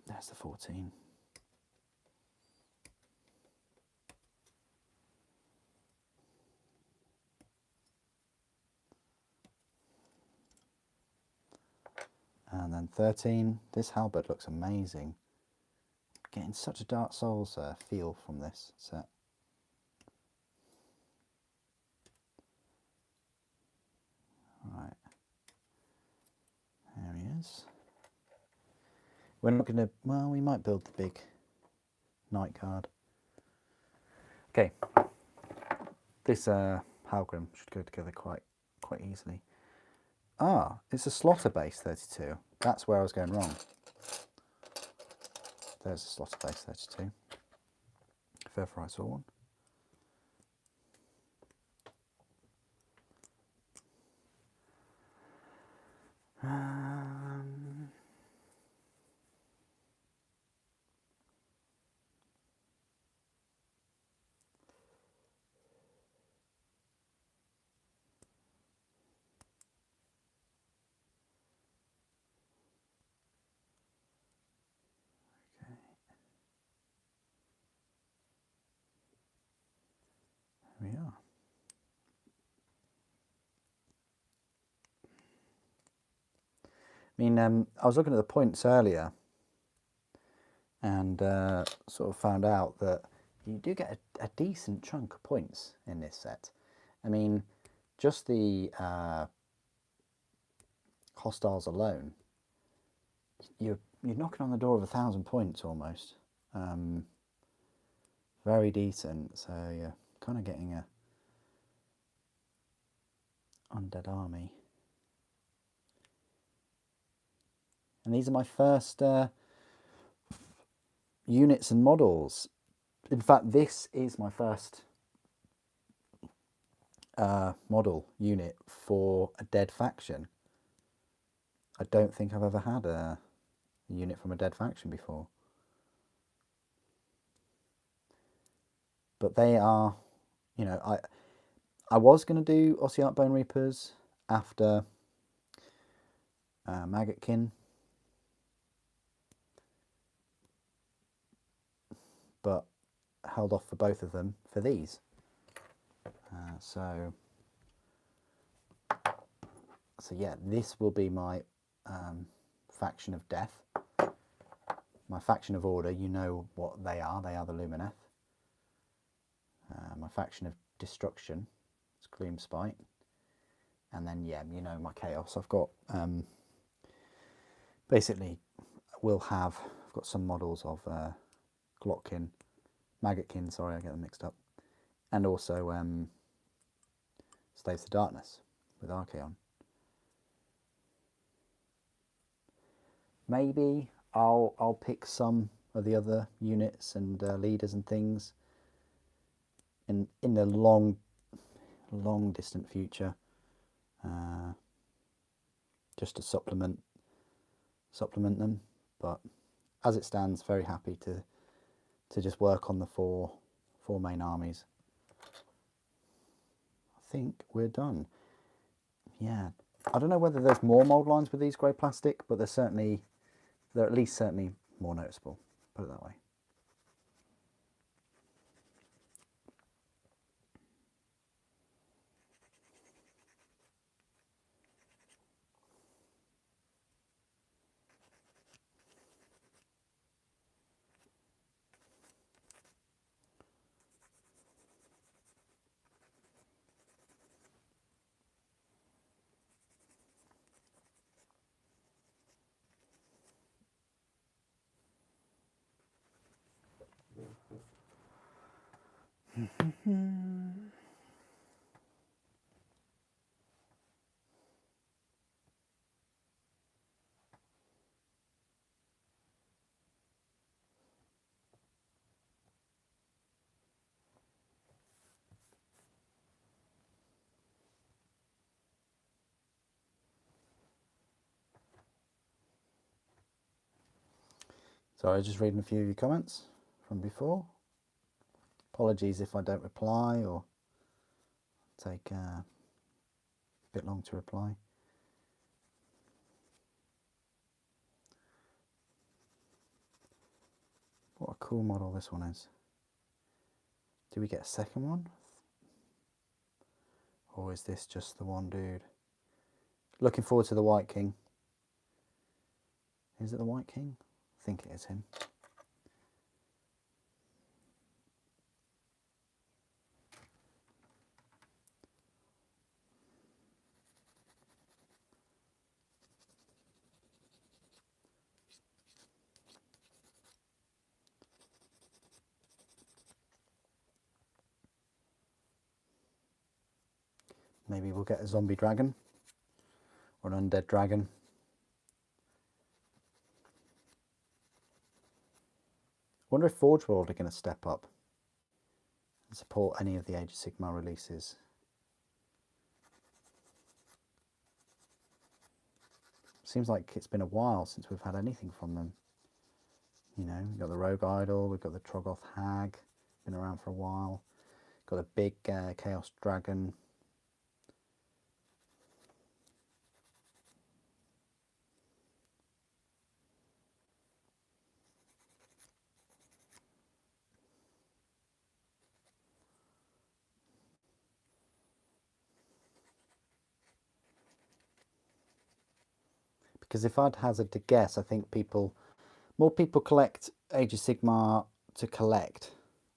There's the 14. And then 13. This halberd looks amazing. Getting such a Dark Souls feel from this set. Right. There he is. We're not going to, well, we might build the big knight card. Okay. This Halgrim should go together quite easily. Ah, it's a Slaughter base 32. That's where I was going wrong. There's a Slaughter base 32. If ever I saw one. There we are. I mean, I was looking at the points earlier and sort of found out that you do get a decent chunk of points in this set. I mean, just the hostiles alone, you're knocking on the door of 1,000 points almost. Very decent. So you're kind of getting a undead army. And these are my first units and models. In fact, this is my first model unit for a dead faction. I don't think I've ever had a unit from a dead faction before. But they are, you know, I was going to do Ossiarch Bone Reapers after Maggotkin, but held off for both of them for these. So yeah, this will be my faction of death. My faction of order, you know what they are. They are the Lumineth. My faction of destruction, it's Gloomspite. And then, yeah, you know my chaos. I've got, basically, I've got some models of Maggotkin, sorry, I get them mixed up. And also Slaves to Darkness with Archaon. Maybe I'll pick some of the other units and leaders and things in the long distant future, just to supplement them. But as it stands, very happy to just work on the four main armies. I think we're done. Yeah, I don't know whether there's more mold lines with these grey plastic, but they're at least certainly more noticeable, put it that way. Sorry, just reading a few of your comments from before. Apologies if I don't reply or take a bit long to reply. What a cool model this one is. Do we get a second one? Or is this just the one dude? Looking forward to the White King. Is it the White King? I think it is him. Maybe we'll get a zombie dragon or an undead dragon. I wonder if Forge World are going to step up and support any of the Age of Sigmar releases. Seems like it's been a while since we've had anything from them. You know, we've got the Rogue Idol, we've got the Troggoth Hag, been around for a while. Got a big Chaos Dragon. Because if I'd hazard to guess, I think more people collect Age of Sigmar to collect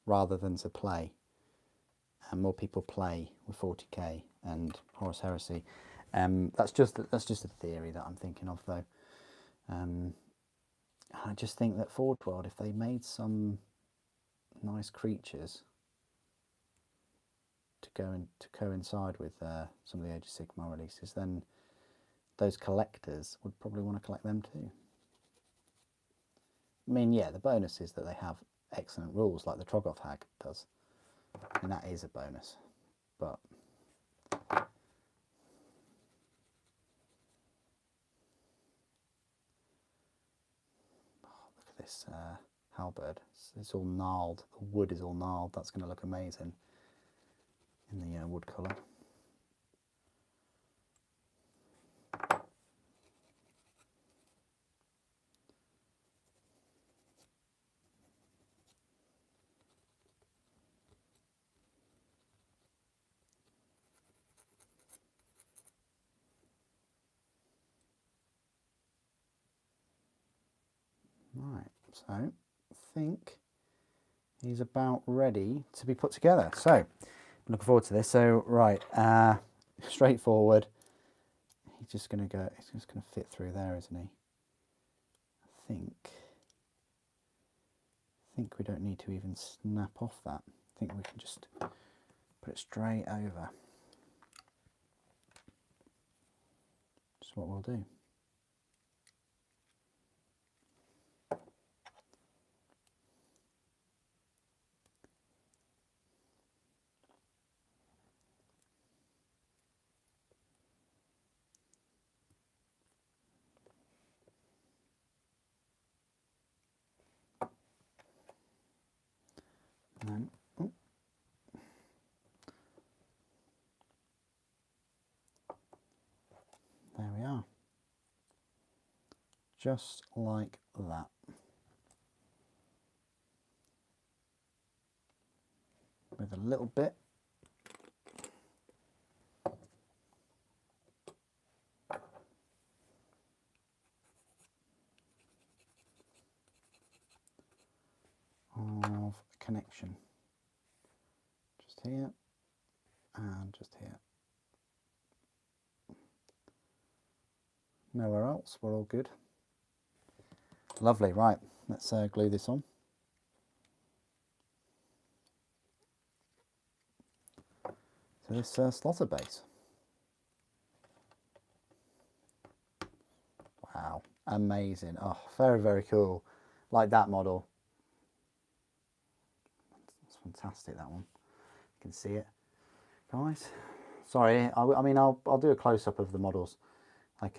rather than to play. And more people play with 40k and Horus Heresy. That's just a theory that I'm thinking of, though. I just think that Forge World, if they made some nice creatures to go and to coincide with some of the Age of Sigmar releases, then those collectors would probably want to collect them too. I mean, yeah, the bonus is that they have excellent rules, like the Troggoth Hag does, and that is a bonus. But oh, look at this halberd. It's all gnarled. The wood is all gnarled. That's going to look amazing in the wood colour. Right, so I think he's about ready to be put together. So I'm looking forward to this. So right, straightforward. He's just going to fit through there, isn't he? I think we don't need to even snap off that. I think we can just put it straight over. Just what we'll do. And then, oh. There we are. Just like that. With a little bit of connection. Just here and just here. Nowhere else, we're all good. Lovely, right, let's glue this on. So this slaughter base. Wow, amazing. Oh, very, very cool. Like that model. It's fantastic, that one. You can see it, guys. Sorry, I mean, I'll do a close-up of the models, like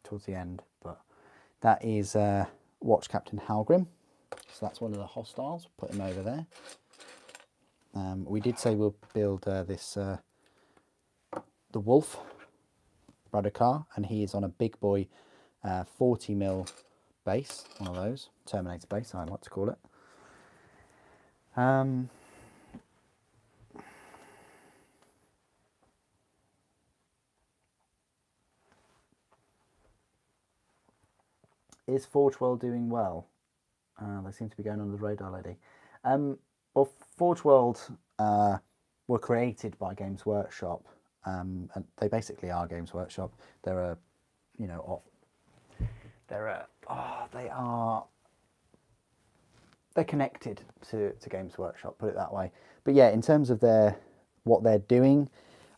towards the end, but that is Watch Captain Halgrim. So that's one of the hostiles. Put him over there. We did say we'll build the Wolf Radar, and he is on a big boy 40mm base, one of those, Terminator base I like to call it. Is Forge World doing well? They seem to be going under the radar, lady. Well, Forge World were created by Games Workshop, and they basically are Games Workshop. They're a, you know, they're connected to Games Workshop, put it that way. But yeah, in terms of what they're doing,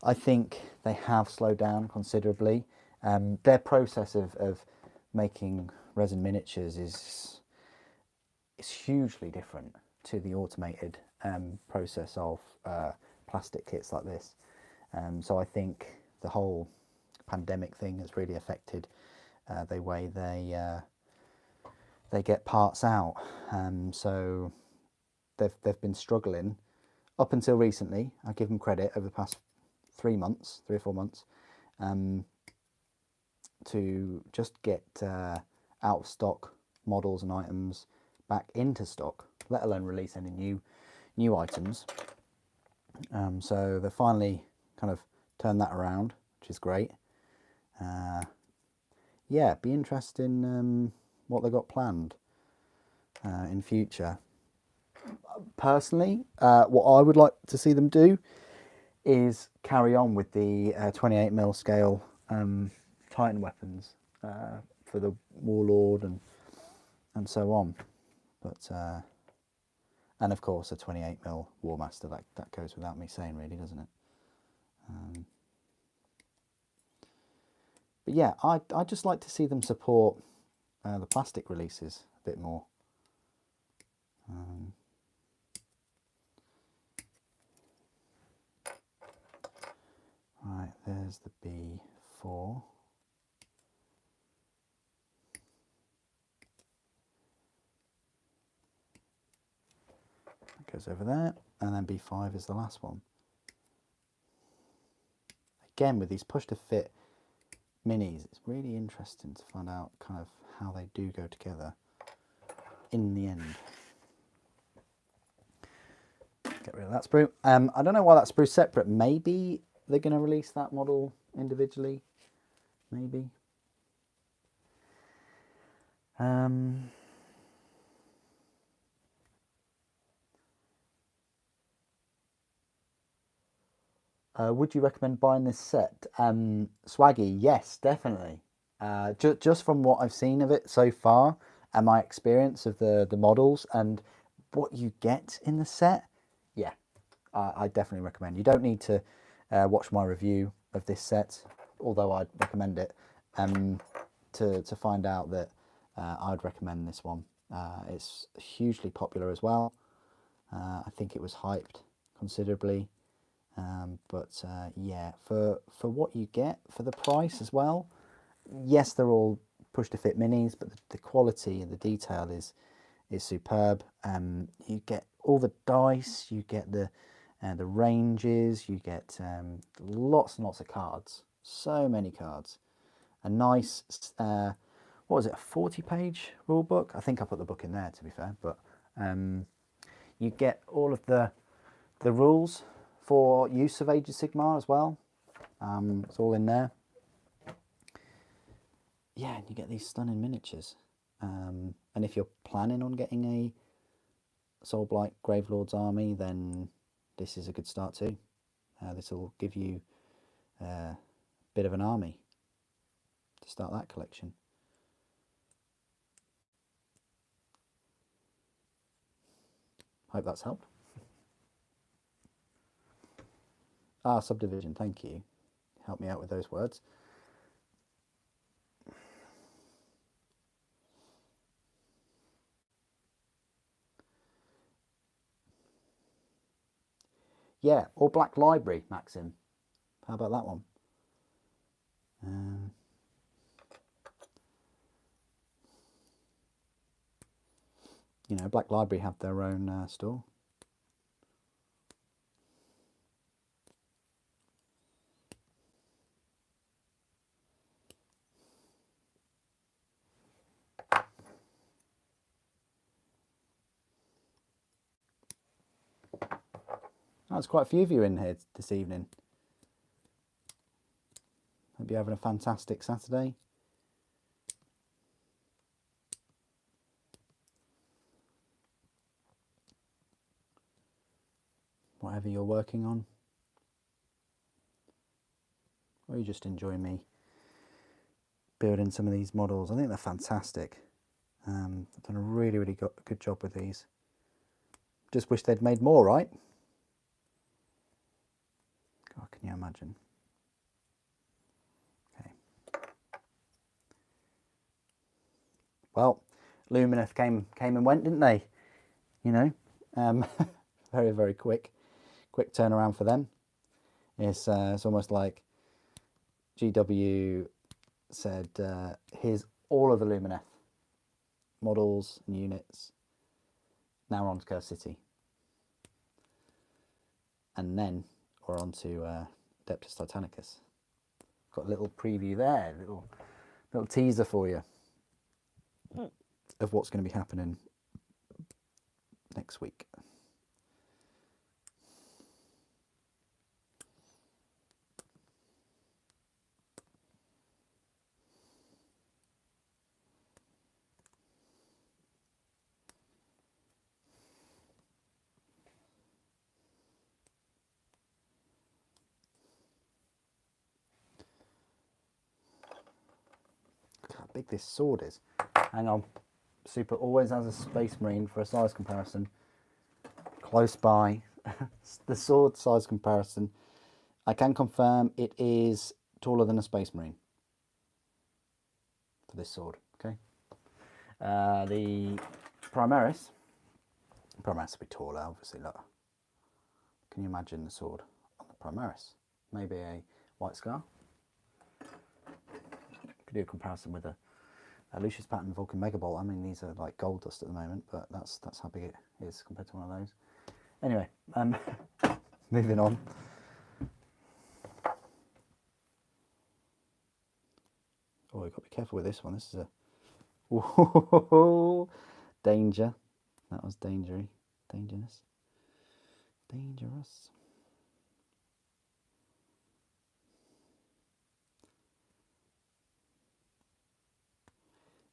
I think they have slowed down considerably. Their process of making resin miniatures is hugely different to the automated process of plastic kits like this. So I think the whole pandemic thing has really affected the way they get parts out. So they've been struggling up until recently. I give them credit over the past 3 or 4 months, to just get out of stock models and items back into stock, let alone release any new items. So they finally kind of turned that around, which is great. Yeah, be interested in what they got planned in future. Personally, what I would like to see them do is carry on with the 28mm scale Titan weapons for the Warlord and so on. But and of course a 28mm Warmaster, that goes without me saying, really, doesn't it? But yeah, I'd just like to see them support the plastic releases a bit more. Right, there's the B4. That goes over there, and then B5 is the last one. Again, with these push to fit minis, it's really interesting to find out kind of how they do go together in the end. Get rid of that sprue. I don't know why that sprue's separate. Maybe they're going to release that model individually. Maybe. Would you recommend buying this set? Swaggy, yes, definitely. Just from what I've seen of it so far, and my experience of the models and what you get in the set, yeah, I definitely recommend. You don't need to watch my review of this set, although I'd recommend it, to find out that I'd recommend this one. It's hugely popular as well. I think it was hyped considerably. But yeah, for what you get for the price as well, yes, they're all push to fit minis, but the quality and the detail is superb. You get all the dice, you get the ranges, you get lots and lots of cards, so many cards. A nice what was it, a 40-page rule book? I think I put the book in there, to be fair, but you get all of the rules for use of Age of Sigmar as well. It's all in there. Yeah, and you get these stunning miniatures. And if you're planning on getting a Soulblight Gravelord's army, then this is a good start too. This will give you a bit of an army to start that collection. Hope that's helped. Subdivision, thank you. Help me out with those words. Yeah, or Black Library, Maxim. How about that one? You know, Black Library have their own store. There's quite a few of you in here this evening. Hope you're having a fantastic Saturday. Whatever you're working on. Or you just enjoy me building some of these models. I think they're fantastic. I've done a really, really good job with these. Just wish they'd made more, right? God, can you imagine? Okay. Well, Lumineth came and went, didn't they? You know, very, very quick turnaround for them. It's almost like GW said, here's all of the Lumineth models and units. Now we're on to Curse City. And then we're on to Adeptus Titanicus. Got a little preview there, little teaser for you of what's going to be happening next week. Look how big this sword is. Hang on. Super always has a Space Marine for a size comparison. Close by. The sword size comparison. I can confirm it is taller than a Space Marine for this sword. Okay. The Primaris will be taller, obviously. Look. Can you imagine the sword on the Primaris? Maybe a White Scar. Could do a comparison with a Lucius Pattern Vulcan Megabolt. I mean, these are like gold dust at the moment, but that's how big it is compared to one of those. Anyway, moving on. Oh, you've got to be careful with this one. This is a whoa, danger. That was dangerous. Dangerous.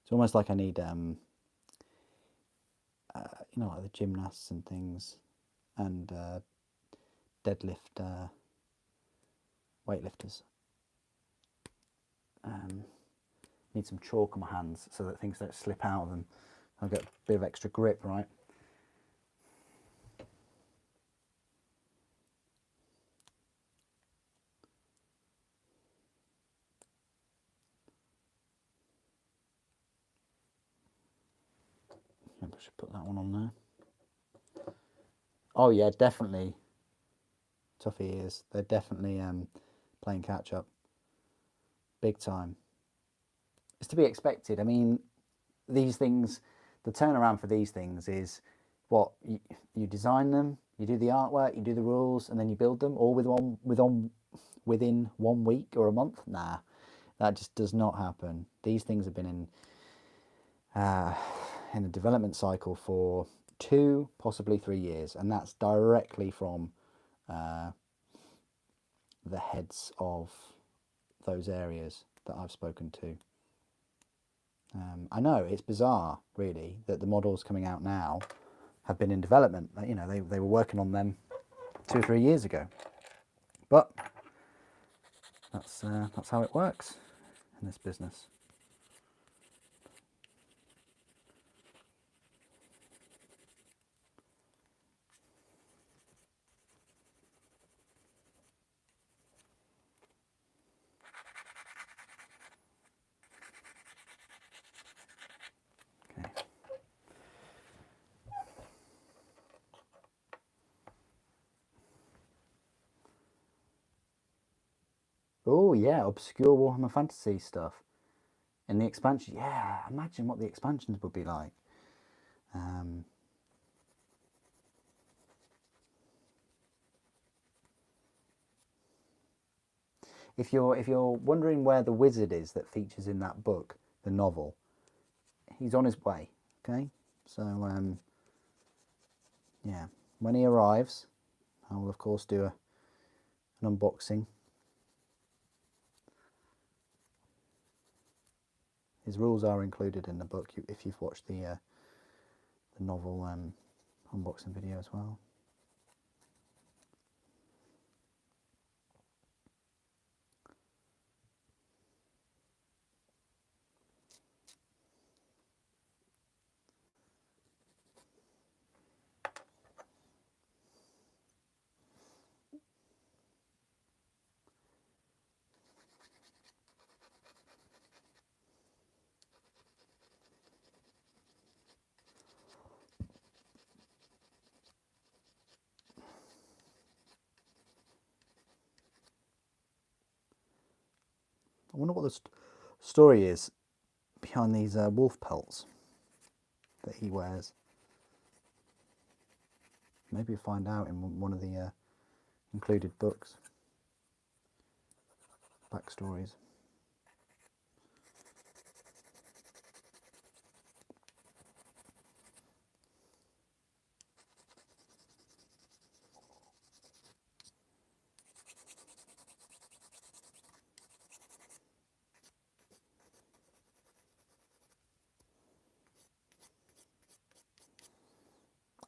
It's almost like I need, you know, like the gymnasts and things, and deadlift weightlifters. Need some chalk on my hands so that things don't slip out of them. I'll get a bit of extra grip, right? Maybe I should put that one on there. Oh yeah, definitely. Toughy ears. They're definitely playing catch up. Big time. It's to be expected. I mean, these things, the turnaround for these things is what you design them, you do the artwork, you do the rules, and then you build them all within 1 week or a month. Nah, that just does not happen. These things have been in a development cycle for 2, possibly 3 years, and that's directly from the heads of those areas that I've spoken to. I know it's bizarre, really, that the models coming out now have been in development. You know, they were working on them 2 or 3 years ago, but that's how it works in this business. Oh yeah, obscure Warhammer Fantasy stuff. In the expansion, yeah, imagine what the expansions would be like. If you're wondering where the wizard is that features in that book, the novel, he's on his way. Okay, so yeah, when he arrives, I will of course do an unboxing. His rules are included in the book if you've watched the novel unboxing video as well. I wonder what the story is behind these wolf pelts that he wears. Maybe you'll find out in one of the included books. Backstories.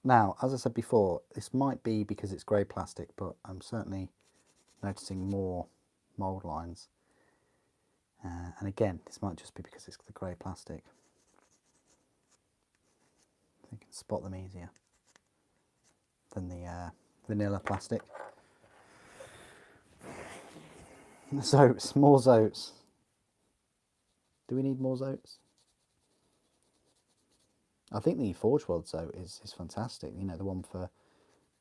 Now, as I said before, this might be because it's grey plastic, but I'm certainly noticing more mould lines. And again, this might just be because it's the grey plastic. You can spot them easier than the vanilla plastic. Zoats, more zoats. Do we need more zoats? I think the Forge World Zoat is fantastic. You know, the one for,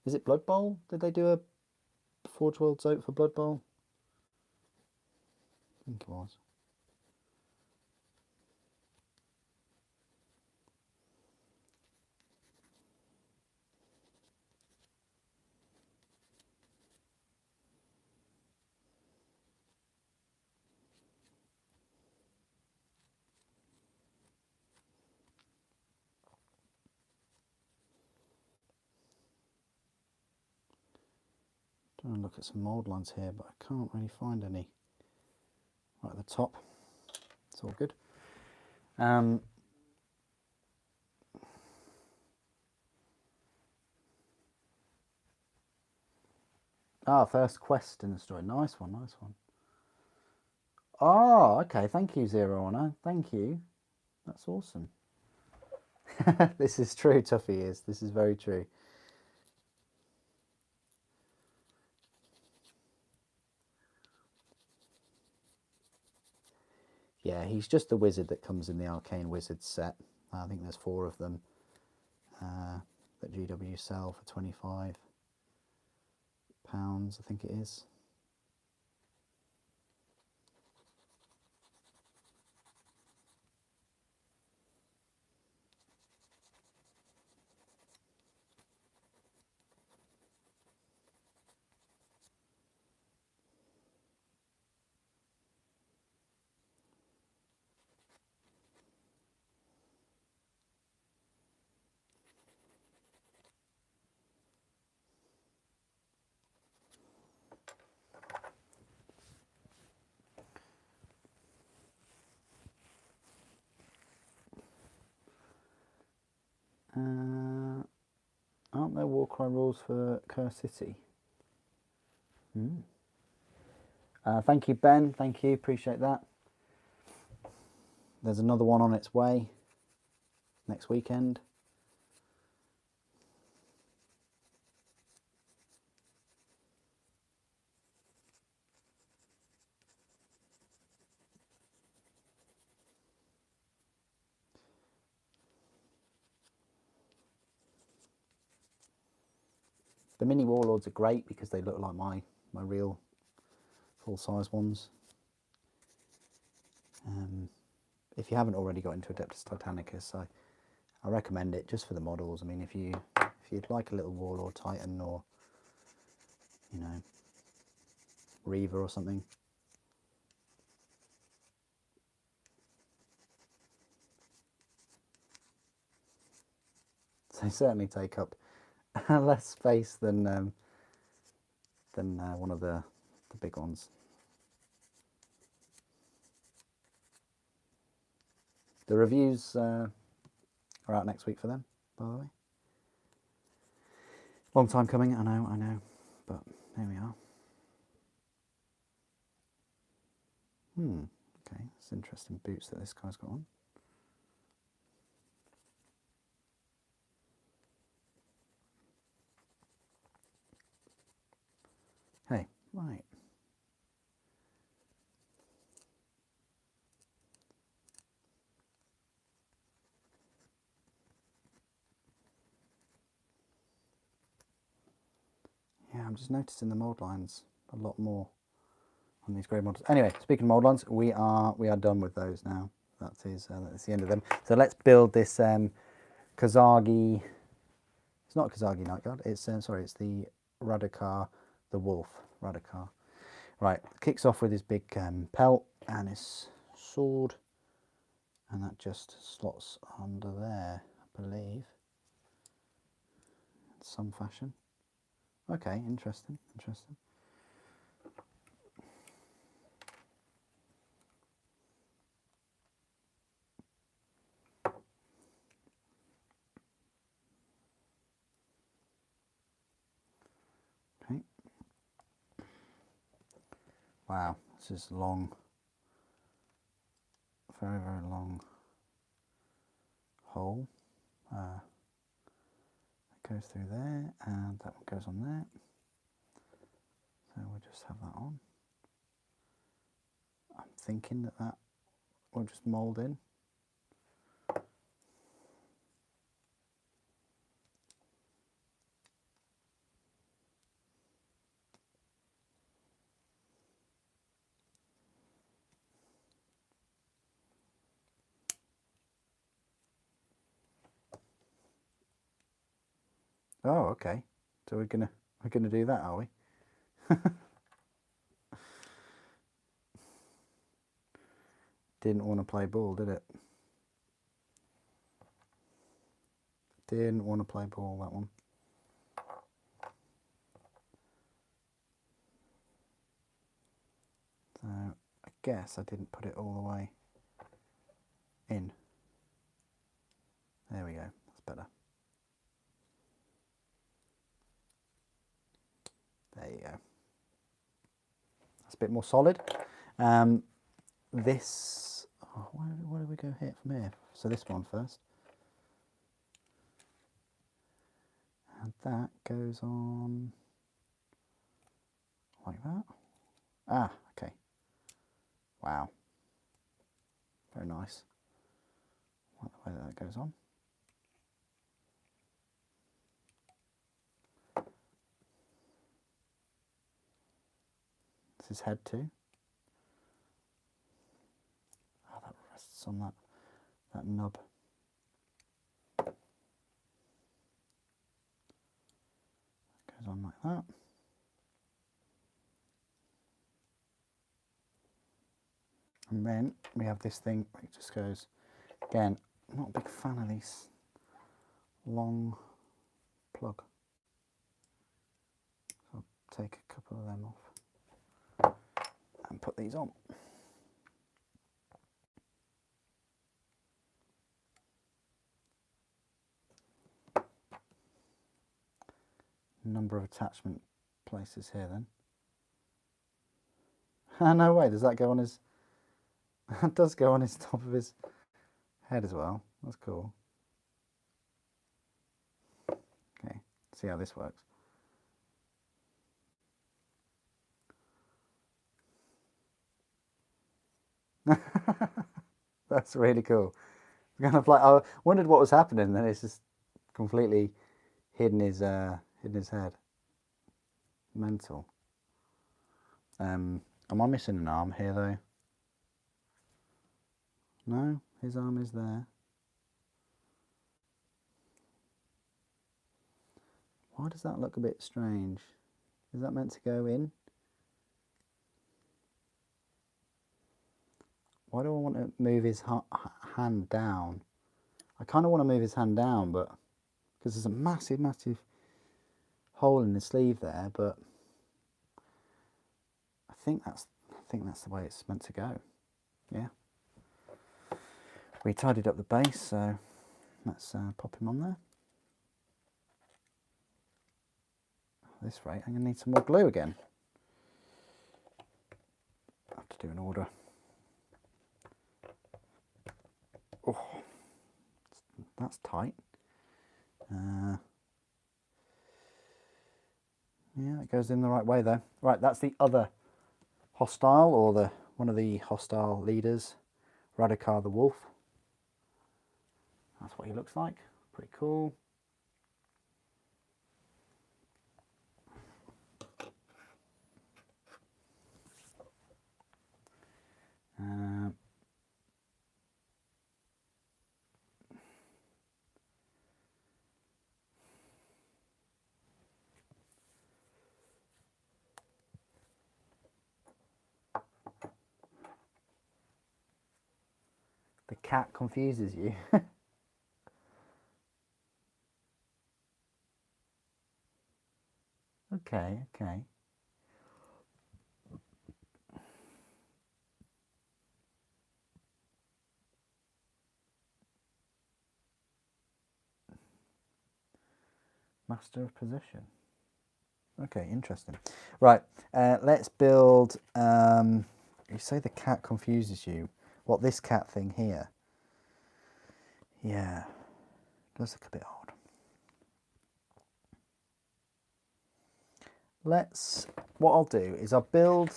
is it Blood Bowl? Did they do a Forge World Zoat for Blood Bowl? I think it was. I'm trying to look at some mould lines here, but I can't really find any. Right at the top, it's all good. First quest in the story. Nice one, nice one. Oh, okay. Thank you, Zero Honor. Thank you. That's awesome. This is true, Tuffy is. This is very true. Yeah, he's just the wizard that comes in the Arcane Wizards set. I think there's 4 of them that GW sell for £25, I think it is. Aren't there Warcry rules for Curse City? Thank you, Ben. Thank you. Appreciate that. There's another one on its way next weekend. The mini warlords are great because they look like my real full-size ones. If you haven't already got into Adeptus Titanicus, I recommend it just for the models. I mean, if you'd like a little warlord titan or, you know, Reaver or something. They certainly take up less space than than one of the big ones. The reviews are out next week for them, by the way. Long time coming, I know, but here we are. Okay, it's interesting boots that this guy's got on. Hey, right. Yeah, I'm just noticing the mould lines a lot more on these grey models. Anyway, speaking of mould lines, we are done with those now. That's the end of them. So let's build this Kazagi. It's not Kazagi Night Guard. It's sorry, it's the Radakar, the Wolf Radakar. Right, kicks off with his big pelt and his sword, and that just slots under there, I believe, in some fashion. Okay, interesting. Okay. Wow, this is long, very, very long hole. It goes through there, and that one goes on there. So we'll just have that on. I'm thinking that will just mould in. Oh, okay. So we're gonna do that, are we? Didn't want to play ball, did it? Didn't want to play ball, that one. So I guess I didn't put it all the way in. There we go. That's better. There you go. That's a bit more solid. This, where do we go here from here? So this one first. And that goes on like that. Ah, okay. Wow. Very nice. I like the way that goes on. This is head too. Oh, that rests on that nub. Goes on like that. And then we have this thing, it just goes, again, I'm not a big fan of these long plug. So I'll take a couple of them off and put these on. Number of attachment places here then. Ah, no way, does that go on his, that does go on his top of his head as well. That's cool. Okay, see how this works. That's really cool. Kind of like, I wondered what was happening, then it's just completely hidden his head. Mental. Am I missing an arm here though? No, his arm is there. Why does that look a bit strange? Is that meant to go in? Why do I want to move his hand down? I kind of want to move his hand down, but because there's a massive, massive hole in the sleeve there, but think that's the way it's meant to go. Yeah. We tidied up the base, so let's pop him on there. At this rate, I'm going to need some more glue again. I have to do an order. Oh, that's tight. Yeah, it goes in the right way though. Right, that's the other hostile, or one of the hostile leaders, Radikar the Wolf. That's what he looks like. Pretty cool. The cat confuses you. Okay, okay. Master of Position. Okay, interesting. Right, let's build... you say the cat confuses you. What, this cat thing here? Yeah, does look a bit odd. What I'll do is I'll build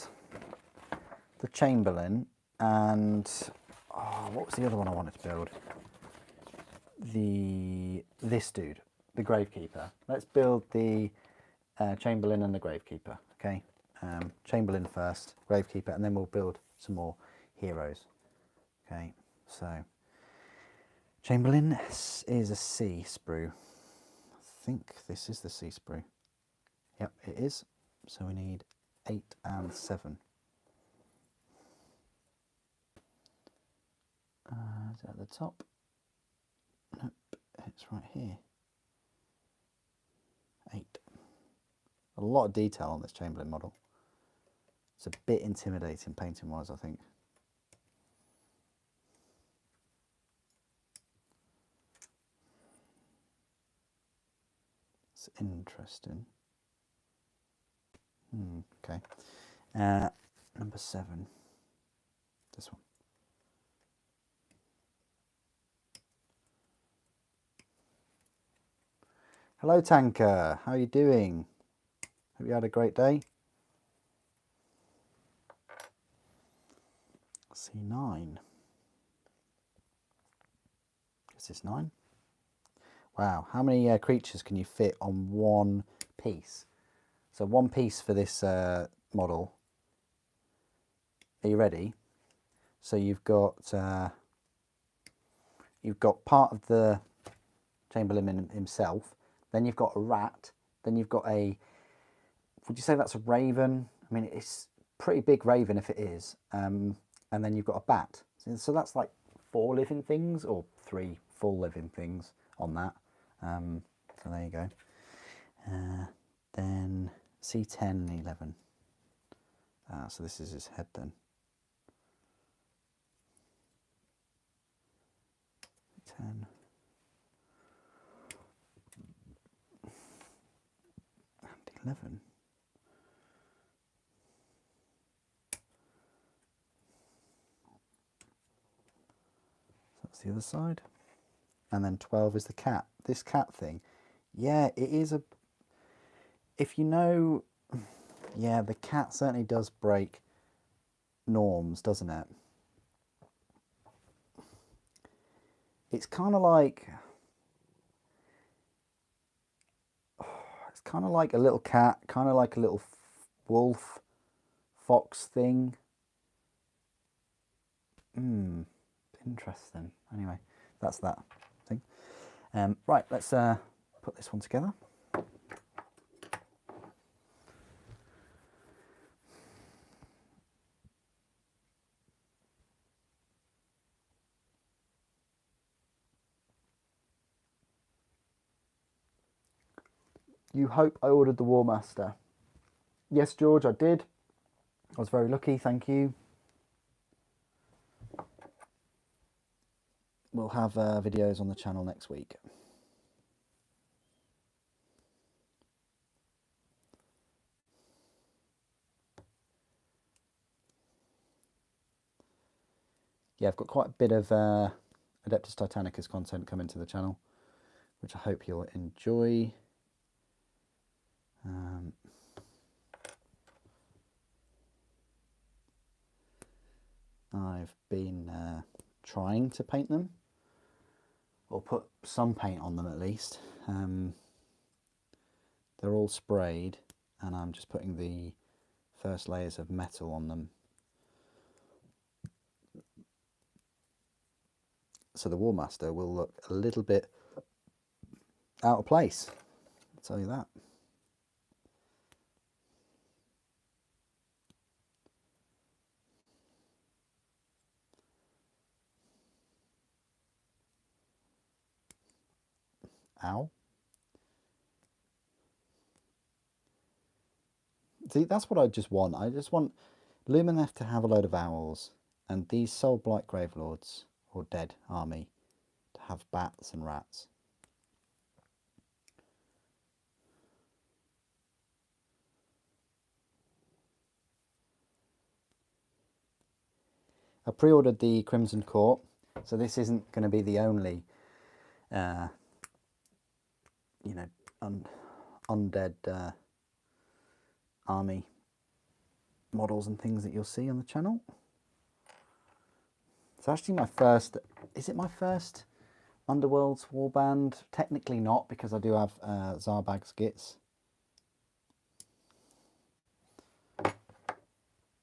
the Chamberlain and... Oh, what was the other one I wanted to build? This dude, the Gravekeeper. Let's build the Chamberlain and the Gravekeeper, okay? Chamberlain first, Gravekeeper, and then we'll build some more heroes. Okay, so Chamberlain is a C sprue. I think this is the C sprue. Yep, it is. So we need 8 and 7. Is it at the top? Nope, it's right here. 8. A lot of detail on this Chamberlain model. It's a bit intimidating painting wise, I think. It's interesting. Okay. Number 7. This one. Hello Tanker, how are you doing? Hope you had a great day. C9. Is this 9? Wow, how many creatures can you fit on one piece? So one piece for this model. Are you ready? So you've got part of the Chamberlain himself. Then you've got a rat. Then you've got a... Would you say that's a raven? I mean, it's a pretty big raven if it is. And then you've got a bat. So that's like 4 living things, or 3 full living things on that. So there you go. Then C10 and 11. So this is his head then. 10. And 11. So that's the other side. And then 12 is the cat. This cat thing, yeah, it is a... If you know... Yeah, the cat certainly does break norms, doesn't it? It's kind of like... It's kind of like a little cat, kind of like a little wolf, fox thing. Interesting. Anyway, that's that thing. Right, let's put this one together. You hope I ordered the War Master. Yes, George, I did. I was very lucky, thank you. We'll have videos on the channel next week. Yeah, I've got quite a bit of Adeptus Titanicus content coming to the channel, which I hope you'll enjoy. I've been trying to paint them, or put some paint on them at least. They're all sprayed, and I'm just putting the first layers of metal on them. So the War Master will look a little bit out of place, I'll tell you that. Ow. See, that's what I just want. I just want Lumineth to have a load of owls, and these Soul Blight Gravelords, or Dead Army, to have bats and rats. I pre-ordered the Crimson Court, so this isn't going to be the only, you know, undead army models and things that you'll see on the channel. It's actually my first, is it my first Underworld's warband? Technically not, because I do have Zarbag's Gits.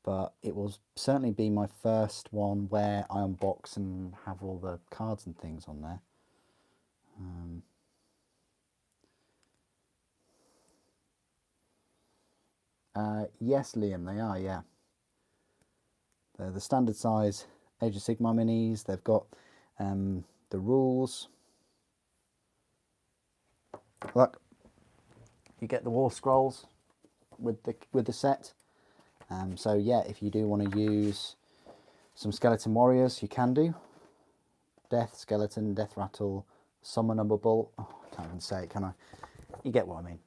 But it will certainly be my first one where I unbox and have all the cards and things on there. Yes, Liam, they are, yeah. They're the standard size Age of Sigmar minis. They've got the rules. Look, you get the war scrolls with the set. So yeah, if you do want to use some skeleton warriors, you can do. Death skeleton, death rattle, summonable. Oh, I can't even say it, can I? You get what I mean.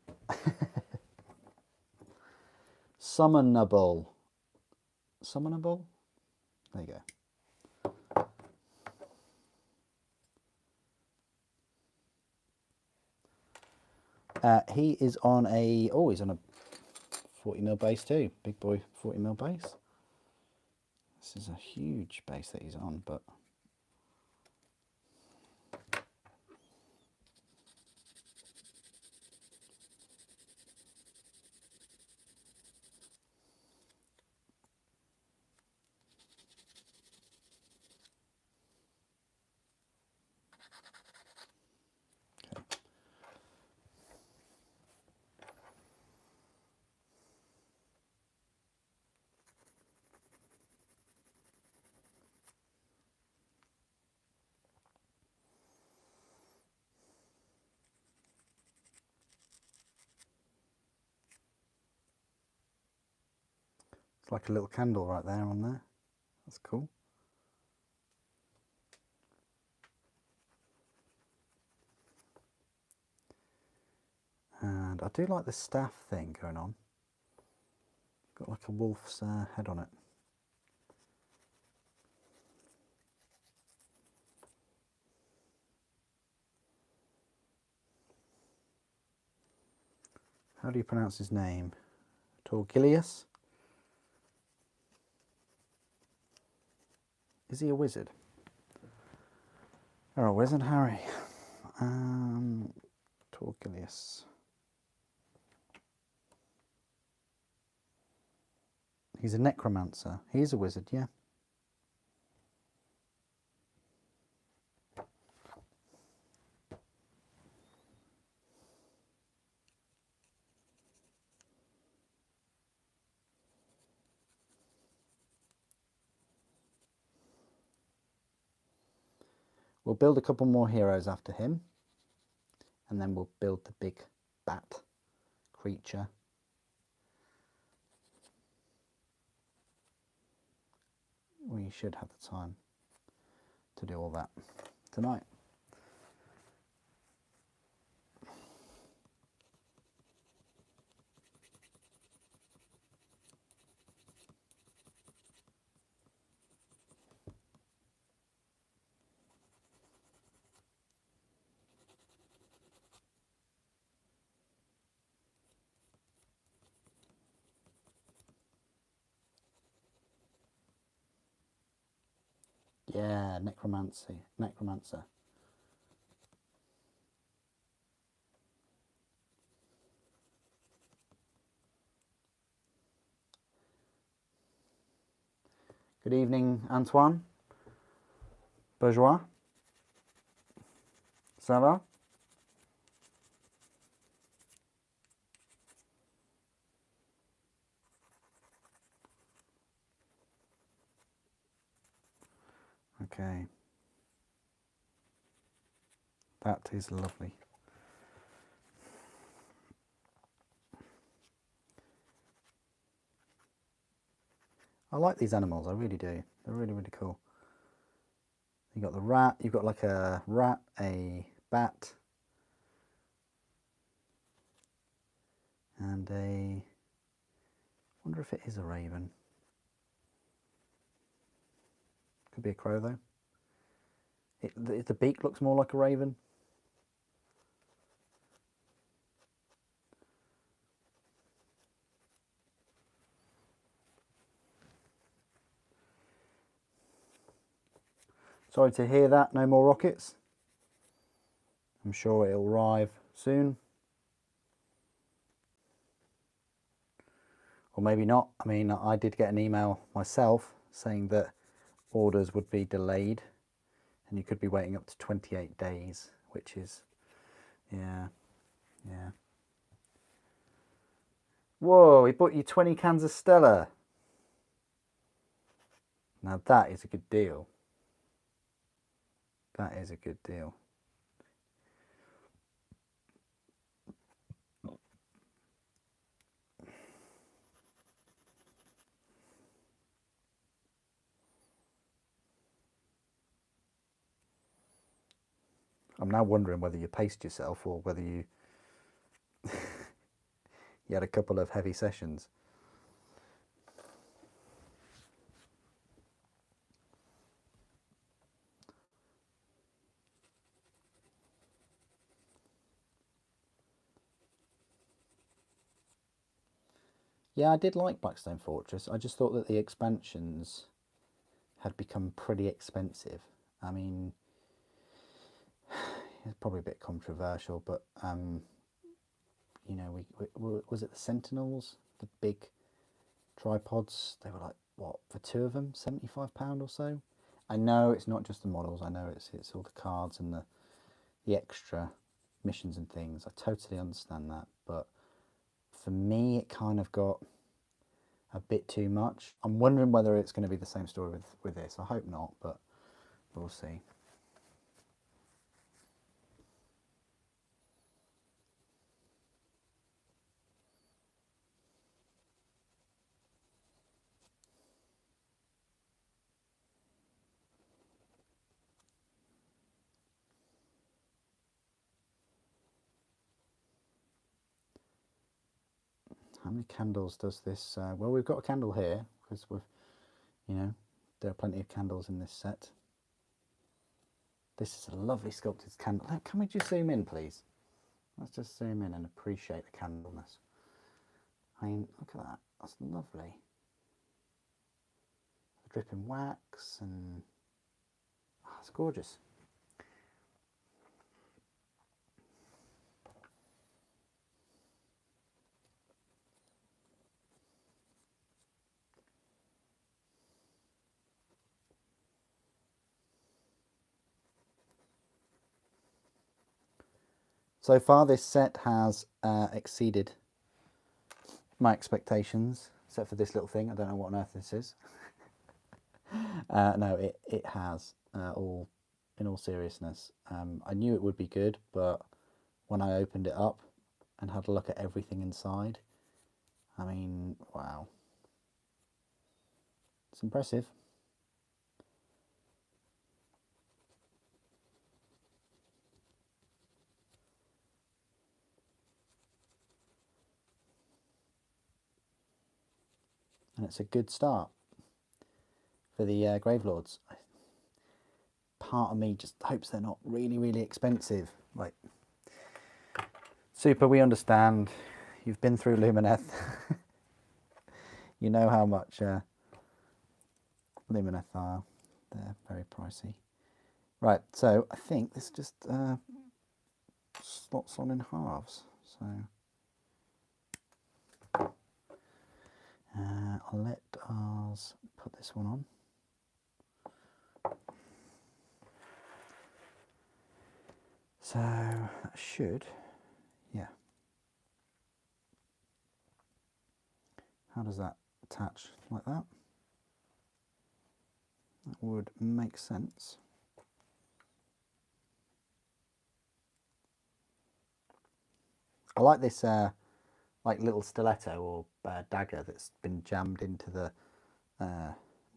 Summonable. Summonable? There you go. He is on a, oh, he's on a 40mm base too. Big boy 40mm base. This is a huge base that he's on, but it's like a little candle right there on there. That's cool. And I do like the staff thing going on. Got like a wolf's head on it. How do you pronounce his name? Torgilius? Is he a wizard? Or a wizard, Harry? Torgilius. He's a necromancer. He's a wizard, yeah. We'll build a couple more heroes after him, and then we'll build the big bat creature. we should have the time to do all that tonight. Yeah, Necromancer. Good evening, Antoine. Bourgeois. Ça va? Okay. That is lovely. I like these animals, I really do. They're really, really cool. You got the rat, you've got like a rat, a bat, and a, wonder if it is a raven. Could be a crow though. The beak looks more like a raven. Sorry to hear that, no more rockets. I'm sure it'll arrive soon. Or maybe not. I mean, I did get an email myself saying that orders would be delayed and you could be waiting up to 28 days, which is, yeah. Whoa, he bought you 20 cans of Stella. Now that is a good deal. That is a good deal. I'm now wondering whether you paced yourself or whether you you had a couple of heavy sessions. Yeah, I did like Blackstone Fortress. I just thought that the expansions had become pretty expensive. I mean, it's probably a bit controversial, but you know, was it the Sentinels, the big tripods? They were like, what, for two of them, £75 or so? I know it's not just the models. I know it's all the cards and the extra missions and things. I totally understand that, but for me, it kind of got a bit too much. I'm wondering whether it's going to be the same story with this. I hope not, but we'll see. How many candles does this? Well, we've got a candle here because you know, there are plenty of candles in this set. This is a lovely sculpted candle. Can we just zoom in, please? Let's just zoom in and appreciate the candleness. I mean, look at that. That's lovely. The dripping wax and it's gorgeous. So far, this set has exceeded my expectations, except for this little thing. I don't know what on earth this is. No, it has, in all seriousness. I knew it would be good, but when I opened it up and had a look at everything inside, I mean, wow. It's impressive. and it's a good start for the Gravelords. Part of me just hopes they're not really, really expensive. Like, Super, we understand. You've been through Lumineth. You know how much Lumineth are. They're very pricey. Right, so I think this just slots on in halves. So I'll let ours put this one on. So that should, yeah. How does that attach? Like that? That would make sense. I like this like little stiletto or dagger that's been jammed into the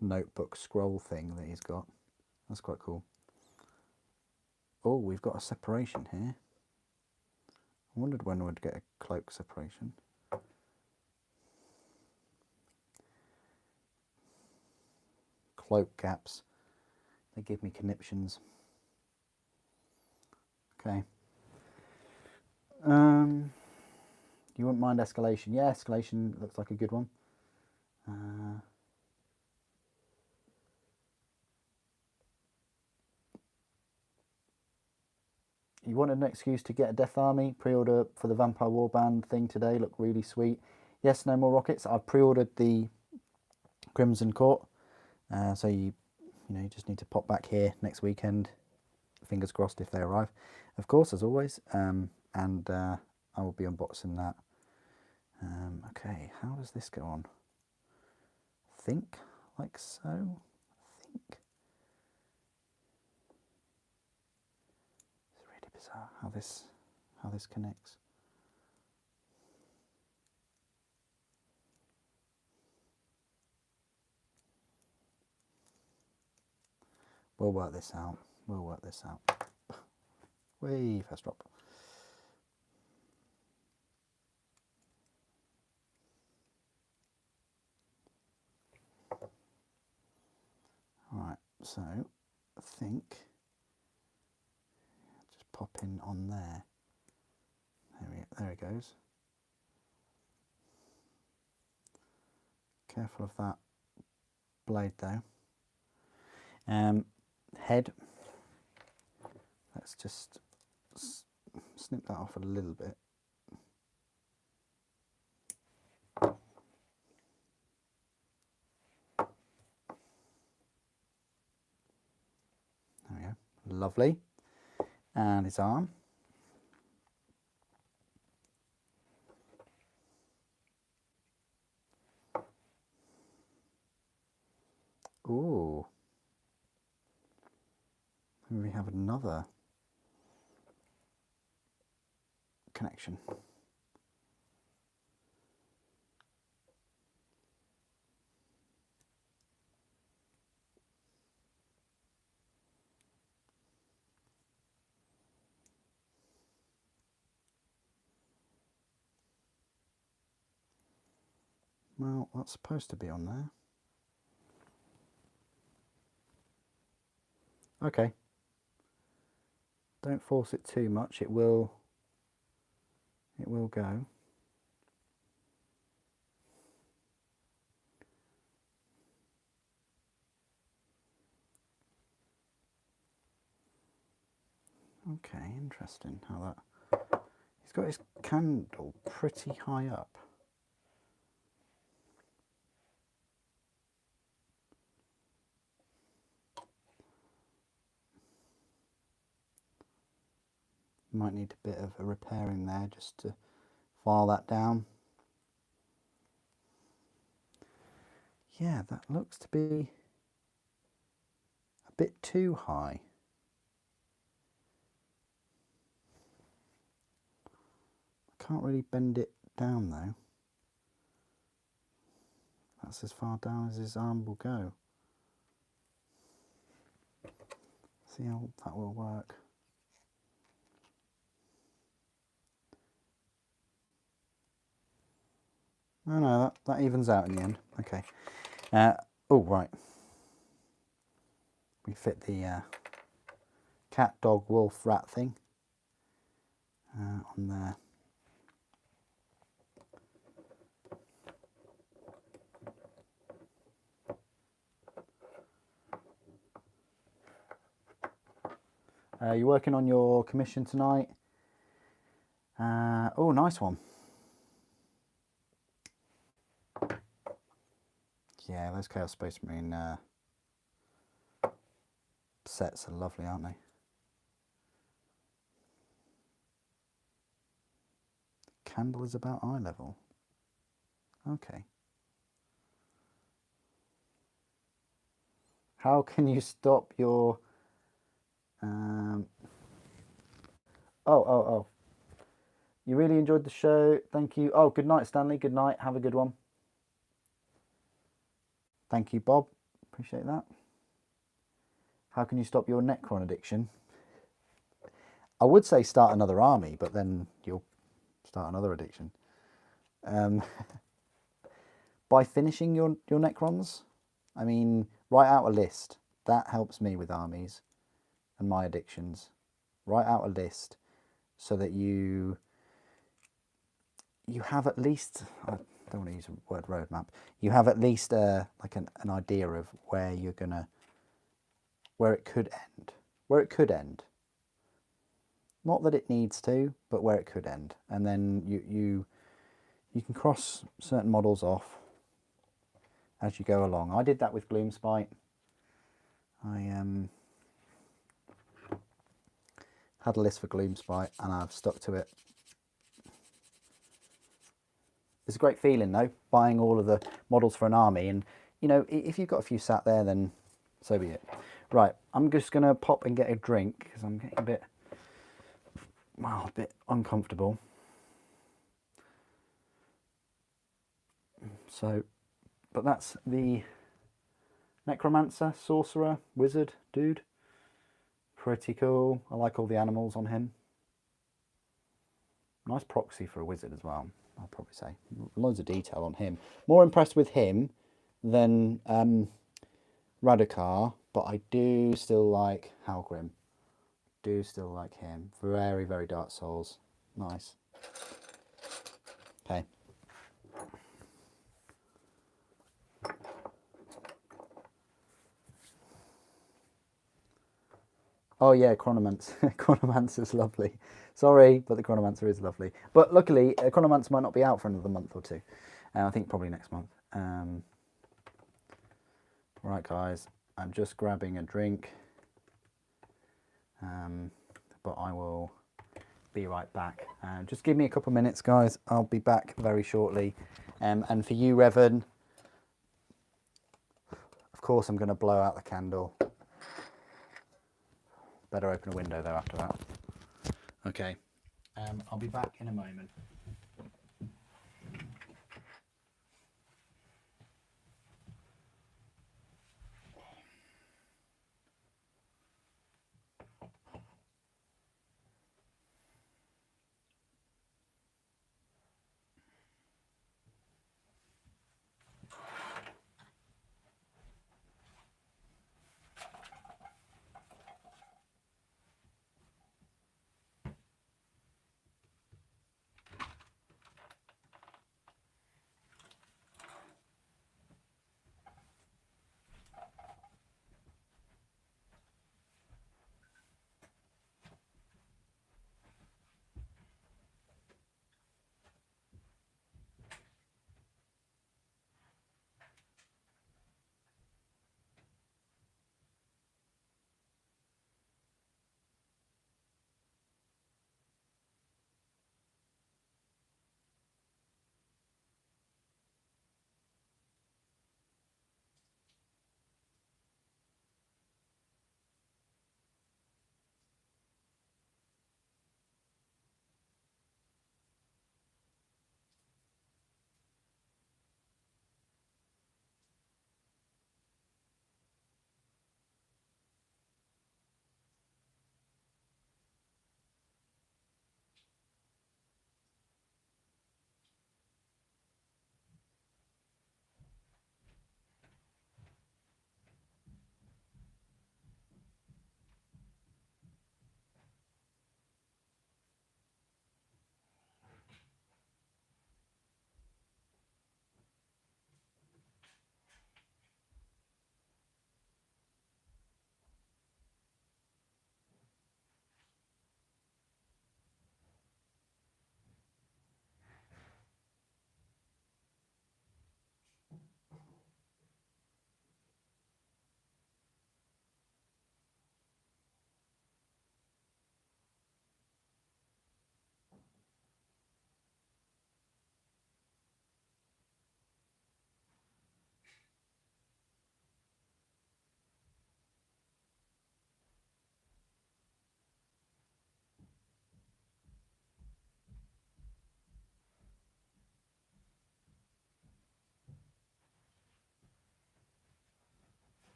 notebook scroll thing that he's got. That's quite cool. Oh, we've got a separation here. I wondered when we'd get a cloak separation. Cloak gaps. They give me conniptions. Okay. You wouldn't mind escalation? Yeah, escalation looks like a good one. You wanted an excuse to get a Death Army? Pre-order for the Vampire Warband thing today. Looked really sweet. Yes, no more rockets. I've pre-ordered the Crimson Court. So you just need to pop back here next weekend. Fingers crossed if they arrive. Of course, as always. And I will be unboxing that. Okay, how does this go on? Think like so. Think. It's really bizarre how this connects. We'll work this out. We'll work this out. Whee, first drop. Alright, so I think just pop in on there. There it goes. Careful of that blade though. Head. Let's just snip that off a little bit. There we go. Lovely. And his arm. Ooh. We have another connection. Well, that's supposed to be on there. Okay. Don't force it too much, it will go. Okay, interesting how that... He's got his candle pretty high up. Might need a bit of a repairing there just to file that down. Yeah, that looks to be a bit too high. I can't really bend it down though. That's as far down as his arm will go. See how that will work. Oh no, that evens out in the end. Okay. Oh, right. We fit the cat, dog, wolf, rat thing on there. You're working on your commission tonight. Oh, nice one. Yeah, those Chaos Space Marine sets are lovely, aren't they? Candle is about eye level. Okay. How can you stop your... Oh. You really enjoyed the show. Thank you. Oh, good night, Stanley. Good night. Have a good one. Thank you, Bob. Appreciate that. How can you stop your Necron addiction? I would say start another army, but then you'll start another addiction. By finishing your Necrons. I mean, write out a list. That helps me with armies and my addictions. Write out a list so that you have at least, I don't want to use the word roadmap, you have at least like an idea of where you're gonna, where it could end. Not that it needs to, but where it could end. And then you can cross certain models off as you go along. I did that with Gloomspite. I had a list for Gloomspite and I've stuck to it. It's a great feeling though, buying all of the models for an army, and you know, if you've got a few sat there, then so be it. Right, I'm just gonna pop and get a drink because I'm getting a bit uncomfortable. So, but that's the Necromancer, Sorcerer, Wizard dude. Pretty cool. I like all the animals on him. Nice proxy for a wizard as well, I'll probably say. Loads of detail on him. More impressed with him than Radukar, but I do still like Halgrim. Do still like him. Very, very Dark Souls. Nice. Okay. Oh yeah, Chronomancer. Chronomancer's lovely. Sorry, but the Chronomancer is lovely. But luckily, Chronomancer might not be out for another month or two. I think probably next month. Right, guys, I'm just grabbing a drink. But I will be right back. Just give me a couple of minutes, guys. I'll be back very shortly. And for you, Revan, of course, I'm going to blow out the candle. Better open a window, though, after that. Okay. I'll be back in a moment.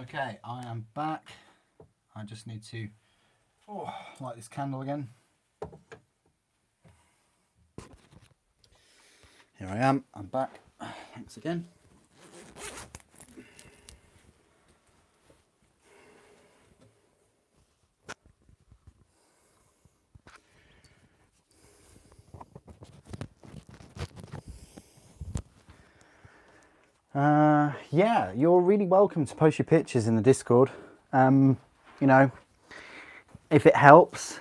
Okay, I am back. I just need to light this candle again. Here I am, I'm back. Thanks again. Yeah, you're really welcome to post your pictures in the Discord. You know, if it helps,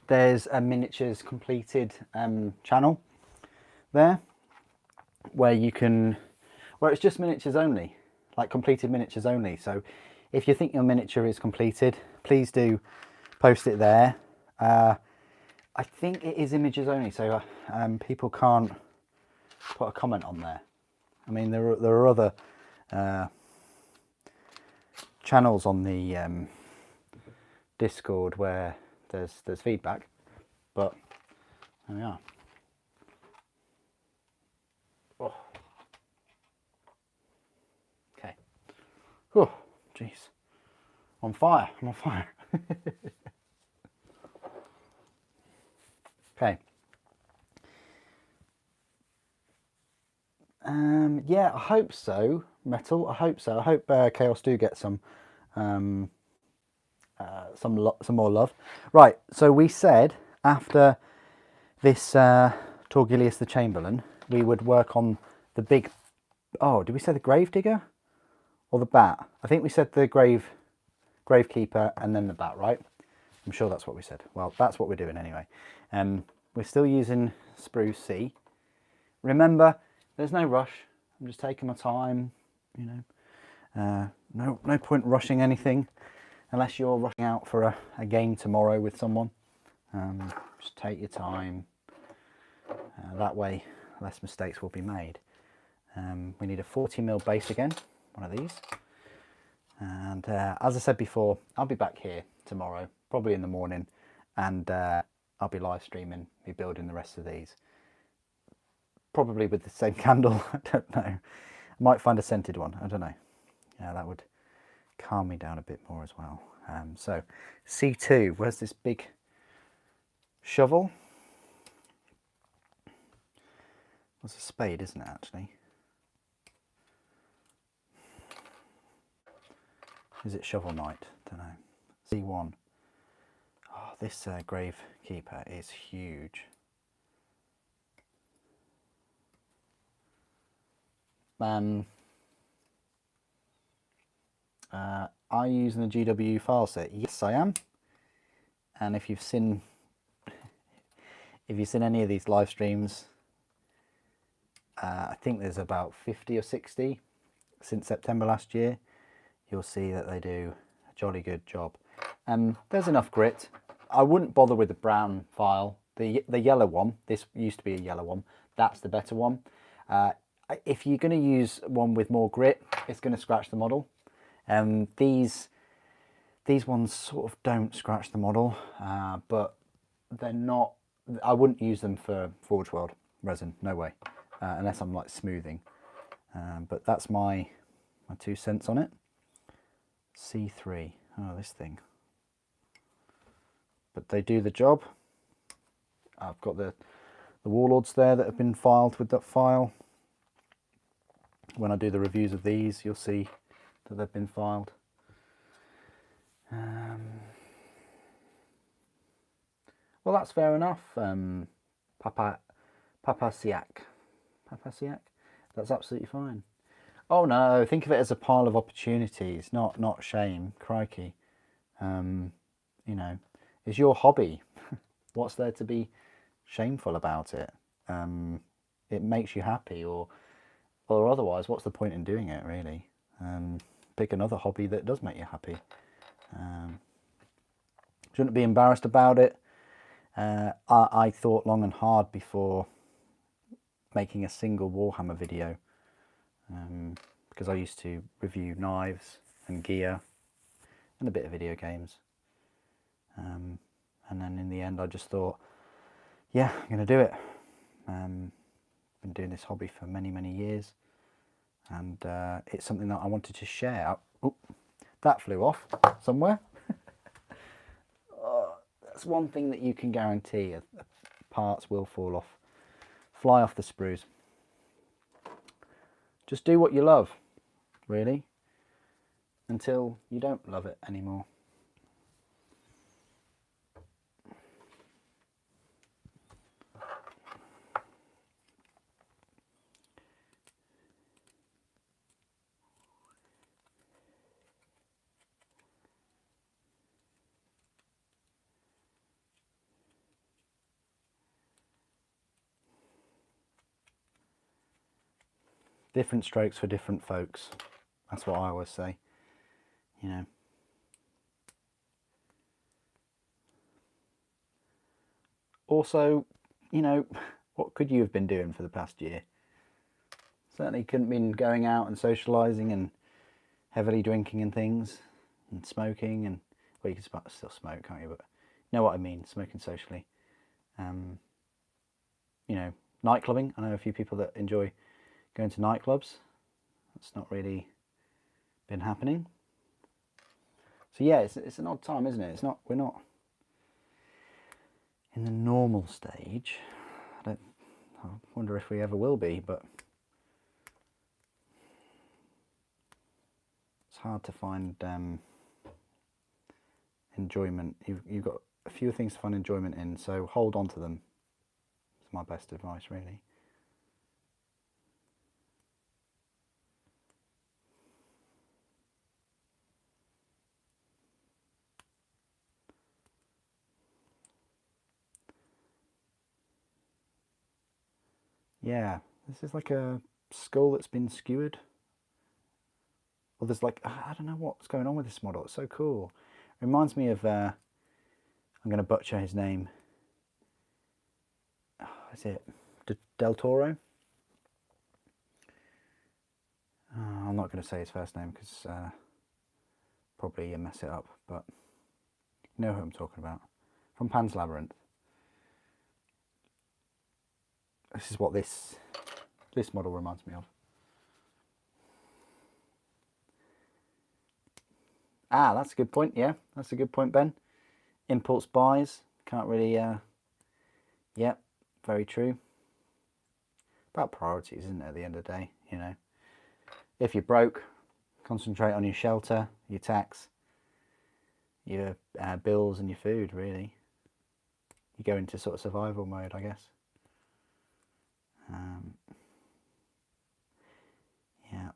there's a miniatures completed channel there where you can, where it's just miniatures only, like completed miniatures only. So if you think your miniature is completed, please do post it there. I think it is images only, so people can't put a comment on there. I mean, there are other channels on the Discord where there's feedback, but there we are. Oh. Okay. Oh, jeez. On fire. I'm on fire. Okay. Yeah, I hope so, Metal. I hope so. I hope Chaos do get some more love. Right. So we said after this Torgilius the Chamberlain, we would work on the big. Oh, did we say the Gravedigger or the Bat? I think we said the Gravekeeper and then the Bat, right? I'm sure that's what we said. Well, that's what we're doing anyway. We're still using Spruce C. Remember, there's no rush. I'm just taking my time, you know. No point rushing anything unless you're rushing out for a game tomorrow with someone. Just take your time. That way, less mistakes will be made. We need a 40mm base again, one of these. And as I said before, I'll be back here tomorrow, probably in the morning, and I'll be live streaming me building the rest of these. Probably with the same candle, I don't know. I might find a scented one, I don't know. Yeah, that would calm me down a bit more as well. So, C2, where's this big shovel? It's a spade, isn't it, actually? Is it Shovel Knight? Don't know. C1. Oh, this Gravekeeper is huge. Are you using the GW file set? Yes, I am. And if you've seen any of these live streams, I think there's about 50 or 60 since September last year. You'll see that they do a jolly good job. There's enough grit. I wouldn't bother with the brown file. The yellow one, this used to be a yellow one, that's the better one. If you're going to use one with more grit, it's going to scratch the model. These ones sort of don't scratch the model, but they're not. I wouldn't use them for Forge World resin, no way, unless I'm like smoothing. But that's my 2 cents on it. C3. Oh, this thing. But they do the job. I've got the warlords there that have been filed with that file. When I do the reviews of these, you'll see that they've been filed. Well, that's fair enough. Papasiak. That's absolutely fine. Oh no, think of it as a pile of opportunities, not shame. Crikey. You know, it's your hobby. What's there to be shameful about it? It makes you happy, or otherwise, what's the point in doing it, really? Pick another hobby that does make you happy. Shouldn't be embarrassed about it. I thought long and hard before making a single Warhammer video, because I used to review knives and gear and a bit of video games. And then in the end I just thought, yeah, I'm going to do it. Been doing this hobby for many years, and it's something that I wanted to share. that flew off somewhere. That's one thing that you can guarantee, parts will fall off, fly off the sprues. Just do what you love, really, until you don't love it anymore. Different strokes for different folks. That's what I always say, you know. Also, you know, what could you have been doing for the past year? Certainly couldn't have been going out and socialising and heavily drinking and things and smoking and, well, you can still smoke, can't you? But you know what I mean, smoking socially. You know, night clubbing. I know a few people that enjoy going to nightclubs. That's not really been happening. So yeah, it's an odd time, isn't it? We're not in the normal stage. I wonder if we ever will be, but it's hard to find enjoyment. You've got a few things to find enjoyment in, so hold on to them. It's my best advice, really. Yeah, this is like a skull that's been skewered. Well, there's like, I don't know what's going on with this model. It's so cool. It reminds me of, I'm going to butcher his name. Is it Del Toro? I'm not going to say his first name because probably mess it up, but you know who I'm talking about. From Pan's Labyrinth. This is what this model reminds me of. Ah, that's a good point. Yeah, that's a good point, Ben. Impulse buys. Can't really... yeah, very true. About priorities, isn't it, at the end of the day, you know. If you're broke, concentrate on your shelter, your tax, your bills and your food, really. You go into sort of survival mode, I guess. Yeah.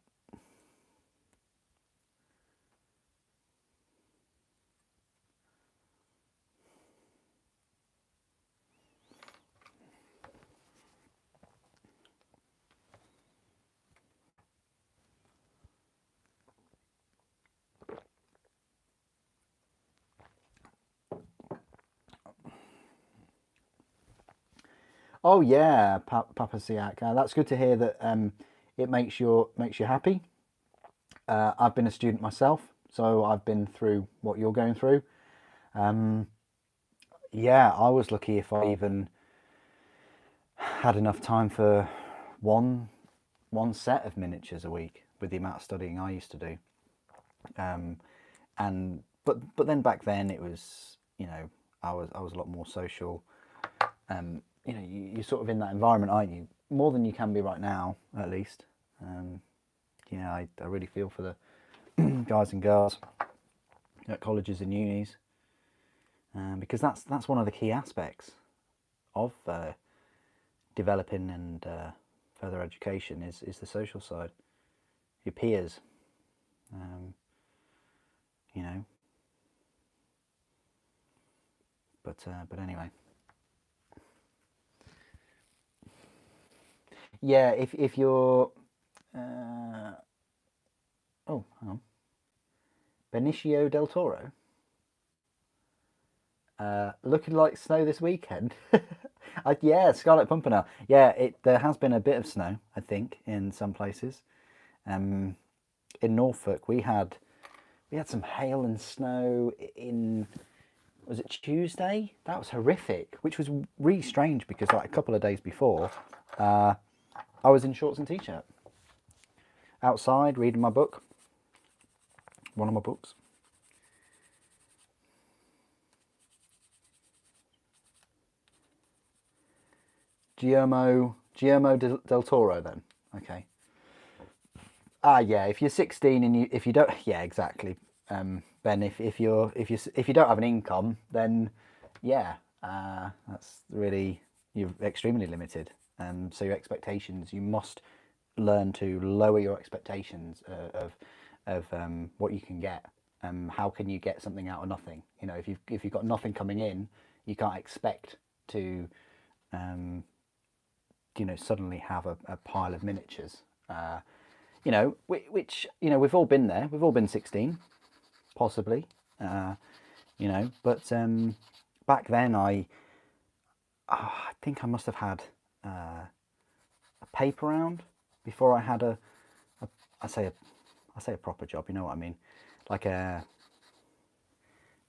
Oh yeah, Papa Siak. That's good to hear that it makes you happy. I've been a student myself, so I've been through what you're going through. Yeah, I was lucky if I even had enough time for one set of miniatures a week with the amount of studying I used to do. But then back then it was, you know, I was a lot more social. You know, you're sort of in that environment, aren't you? More than you can be right now, at least. You know, I really feel for the guys and girls at colleges and unis, because that's one of the key aspects of developing and further education is the social side, your peers. You know, but anyway. Yeah, if you're, oh, hang on, Benicio del Toro, looking like snow this weekend. Yeah, Scarlet Pimpernel. Yeah, there has been a bit of snow, I think, in some places. In Norfolk, we had some hail and snow in, was it Tuesday? That was horrific, which was really strange because like a couple of days before, I was in shorts and t-shirt outside reading my book one of my books. Guillermo del Toro then. Okay. Yeah, if you're 16 and if you don't, yeah, exactly. Ben, if you don't have an income, then yeah, that's really, you're extremely limited. So your expectations, you must learn to lower your expectations of what you can get. How can you get something out of nothing? You know, if you've got nothing coming in, you can't expect to you know, suddenly have a pile of miniatures. You know, which, you know, we've all been there. We've all been 16, possibly. You know, but back then I think I must have had a paper round before I had I say a proper job. You know what I mean? Like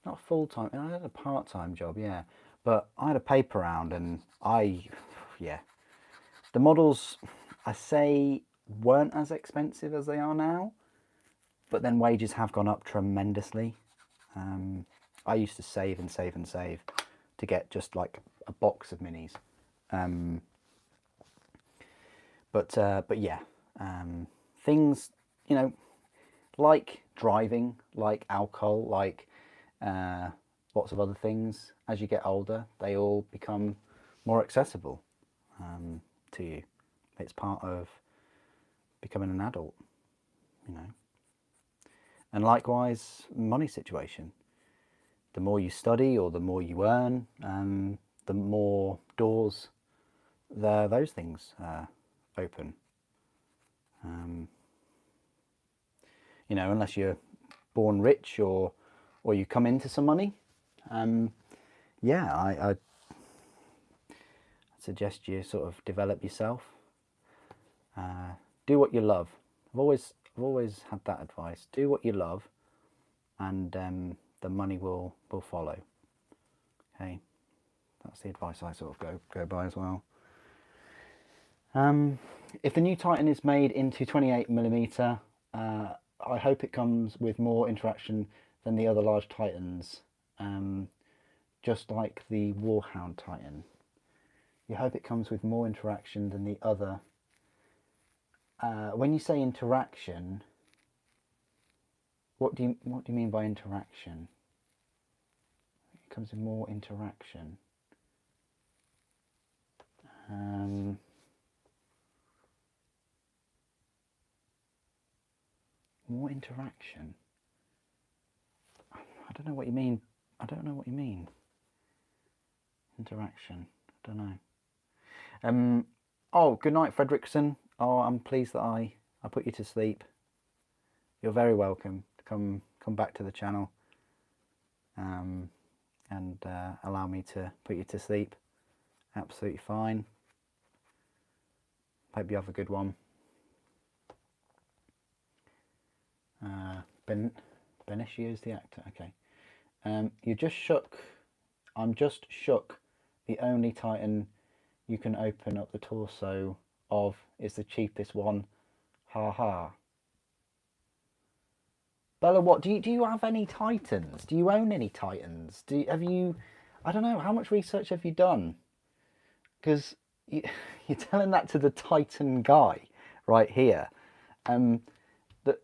not full-time. I had a part-time job, yeah. But I had a paper round, and yeah. The models, I say, weren't as expensive as they are now, but then wages have gone up tremendously. I used to save and save and save to get just like a box of minis. But yeah, things, you know, like driving, like alcohol, like lots of other things, as you get older, they all become more accessible to you. It's part of becoming an adult, you know. And likewise, money situation. The more you study or the more you earn, the more doors those things open. You know, unless you're born rich or you come into some money, yeah, I suggest you sort of develop yourself. Do what you love. I've always had that advice. Do what you love, and the money will follow. Okay, that's the advice I sort of go by as well. If the new Titan is made into 28mm, I hope it comes with more interaction than the other large Titans, just like the Warhound Titan. You hope it comes with more interaction than the other. When you say interaction, what do you mean by interaction? It comes with more interaction. More interaction. I don't know what you mean. I don't know what you mean. Interaction. I don't know. Oh, good night, Fredrickson. Oh, I'm pleased that I put you to sleep. You're very welcome to come back to the channel and allow me to put you to sleep. Absolutely fine. Hope you have a good one. Benicio is the actor. Okay. You just shook. I'm just shook. The only Titan you can open up the torso of is the cheapest one. Ha ha. Bella, what do you have any Titans? Do you own any Titans? Have you? I don't know. How much research have you done? Because you're telling that to the Titan guy right here.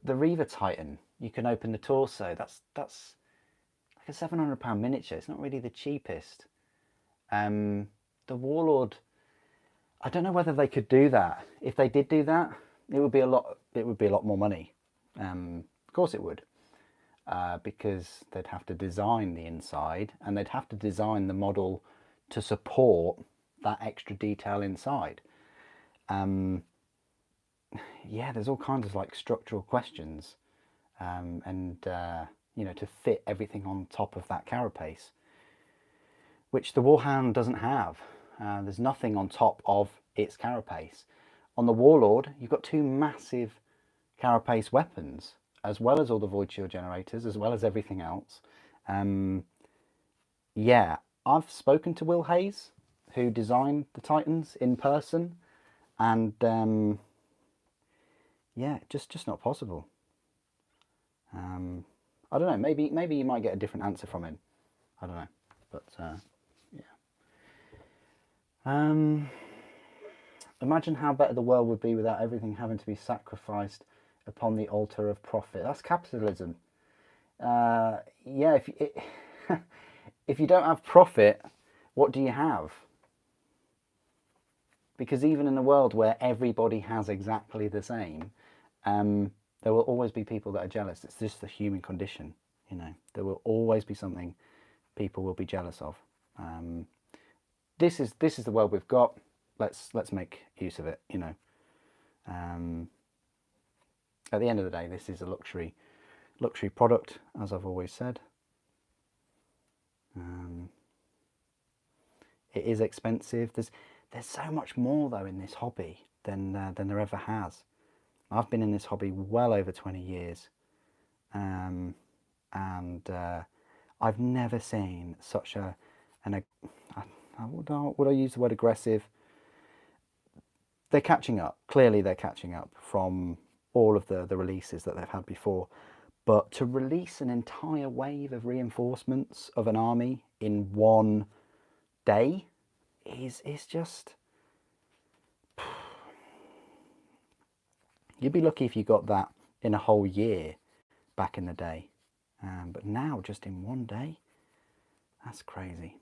The Reaver Titan, you can open the torso. That's like a £700 miniature. It's not really the cheapest. The Warlord, I don't know whether they could do that. If they did do that, it would be a lot. It would be a lot more money. Of course it would, because they'd have to design the inside and they'd have to design the model to support that extra detail inside. Yeah, there's all kinds of like structural questions, and you know, to fit everything on top of that carapace, which the Warhound doesn't have. There's nothing on top of its carapace. On the Warlord, you've got two massive carapace weapons, as well as all the void shield generators, as well as everything else. Yeah, I've spoken to Will Hayes, who designed the Titans, in person, and yeah, just not possible. I don't know, maybe you might get a different answer from him. I don't know, but yeah. Imagine how better the world would be without everything having to be sacrificed upon the altar of profit. That's capitalism. Yeah, if you don't have profit, what do you have? Because even in a world where everybody has exactly the same, there will always be people that are jealous. It's just the human condition, you know. There will always be something people will be jealous of. This is the world we've got. Let's make use of it, you know. At the end of the day, this is a luxury product, as I've always said. It is expensive. There's so much more though in this hobby than there ever has. I've been in this hobby well over 20 years, and I've never seen such would I use the word aggressive? They're catching up. Clearly they're catching up from all of the releases that they've had before. But to release an entire wave of reinforcements of an army in one day is just... You'd be lucky if you got that in a whole year back in the day. But now, just in one day, that's crazy.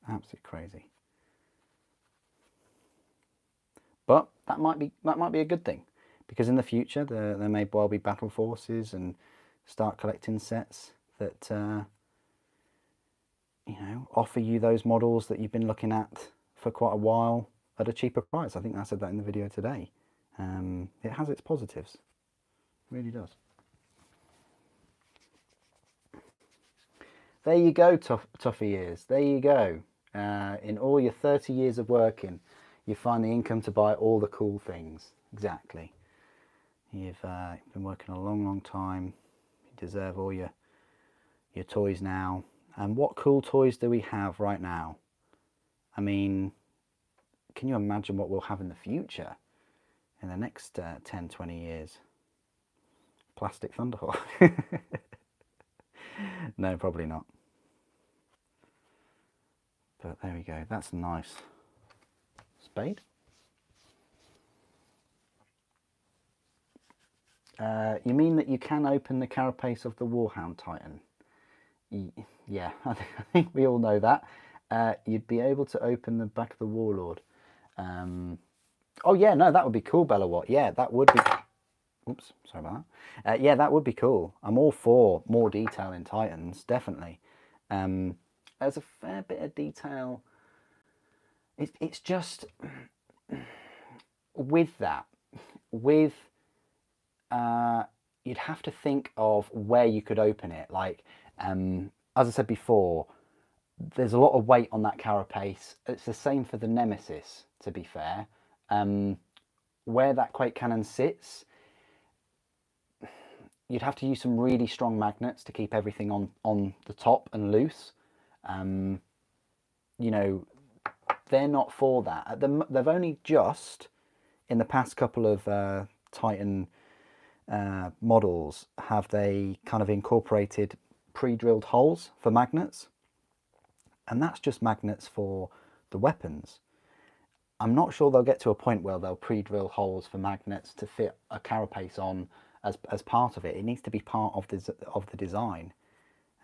Absolutely crazy. But that might be a good thing, because in the future there may well be battle forces, and start collecting sets that you know, offer you those models that you've been looking at for quite a while at a cheaper price. I think I said that in the video today. It has its positives. It really does. There you go, toughy ears. There you go. In all your 30 years of working, you find the income to buy all the cool things. Exactly. You've been working a long time. You deserve all your toys now. And what cool toys do we have right now? I mean, can you imagine what we'll have in the future, in the next 10, 20 years? Plastic Thunderhawk. No, probably not. But there we go. That's nice. Spade. You mean that you can open the carapace of the Warhound Titan? Yeah, I think we all know that. You'd be able to open the back of the Warlord. Oh yeah, no, that would be cool, Bellawatt. Yeah, that would be... Oops, sorry about that. Yeah, that would be cool. I'm all for more detail in Titans, definitely. There's a fair bit of detail. It's just... with that, you'd have to think of where you could open it. Like, as I said before, there's a lot of weight on that carapace. It's the same for the Nemesis, to be fair. Where that Quake Cannon sits, you'd have to use some really strong magnets to keep everything on the top and loose. You know, they're not for that. They've only just, in the past couple of Titan models, have they kind of incorporated pre-drilled holes for magnets, and that's just magnets for the weapons. I'm not sure they'll get to a point where they'll pre-drill holes for magnets to fit a carapace on as part of it. It needs to be part of the design.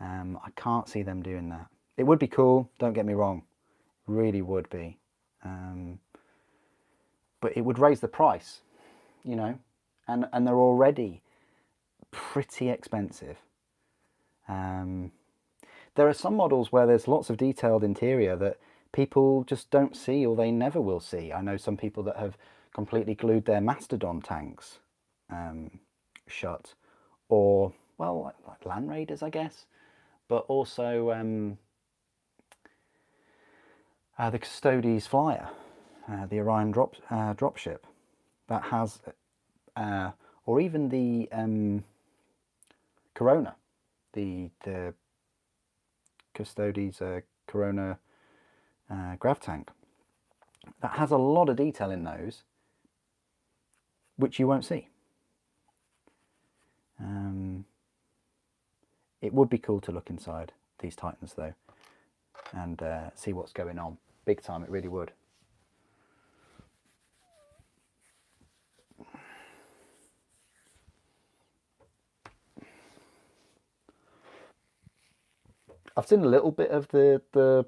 I can't see them doing that. It would be cool, don't get me wrong, really would be, but it would raise the price, you know, and they're already pretty expensive. There are some models where there's lots of detailed interior that people just don't see, or they never will see. I know some people that have completely glued their Mastodon tanks shut, or, well, like Land Raiders, I guess, but also the Custodes Flyer, the Orion dropship, that has, or even the Corona, the Custodes Corona grav tank, that has a lot of detail in those which you won't see. It would be cool to look inside these Titans though, and see what's going on. Big time, it really would. I've seen a little bit of the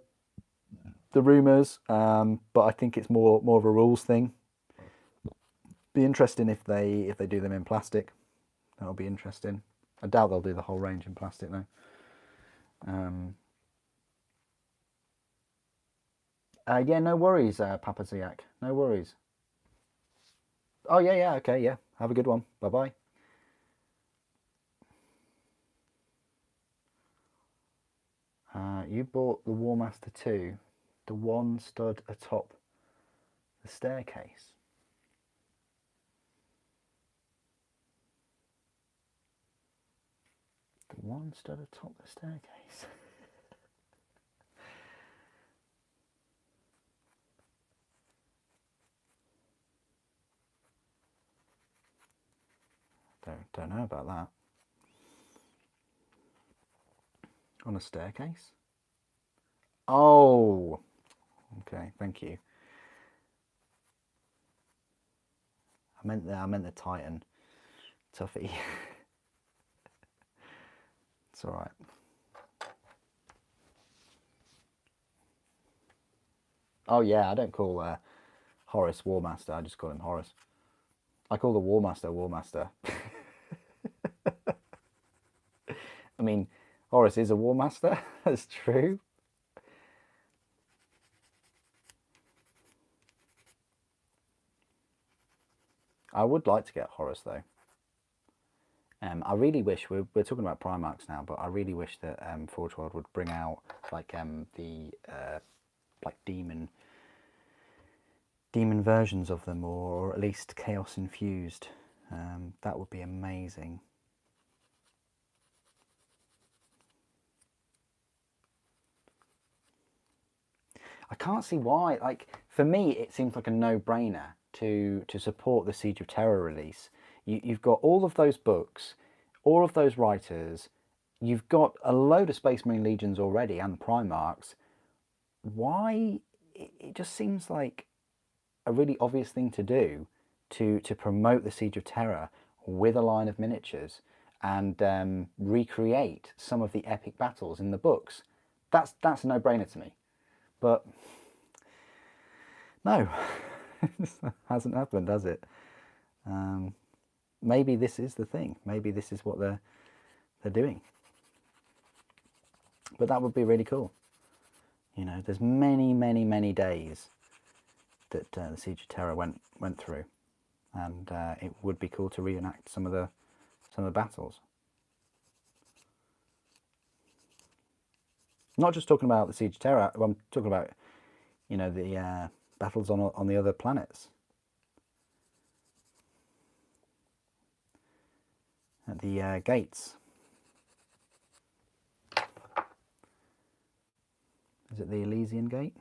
rumours, but I think it's more of a rules thing. Be interesting if they do them in plastic. That'll be interesting. I doubt they'll do the whole range in plastic though. Yeah, no worries, Papa Ziak. No worries. Oh yeah, okay, yeah. Have a good one. Bye bye. You bought the War Master 2, the one stood atop the staircase. The one stood atop the staircase. Don't know about that. On a staircase? Oh, okay, thank you. I meant the Titan. Tuffy. It's all right. Oh yeah, I don't call Horus War Master. I just call him Horus. I call the War Master War Master. I mean, Horus is a War Master. That's true. I would like to get Horus though. I really wish we're talking about Primarchs now, but I really wish that Forge World would bring out like the like demon versions of them, or at least chaos infused. That would be amazing. I can't see why. Like, for me, it seems like a no-brainer to support the Siege of Terror release. You've got all of those books, all of those writers. You've got a load of Space Marine Legions already and Primarchs. Why? It just seems like a really obvious thing to do to promote the Siege of Terror with a line of miniatures and recreate some of the epic battles in the books. That's a no-brainer to me. But no, it hasn't happened, has it? Maybe this is the thing. Maybe this is what they're doing. But that would be really cool. You know, there's many days that the Siege of Terror went through, and it would be cool to reenact some of the battles. Not just talking about the Siege of Terror. I'm talking about, you know, the battles on the other planets. At the gates. Is it the Elysian Gate?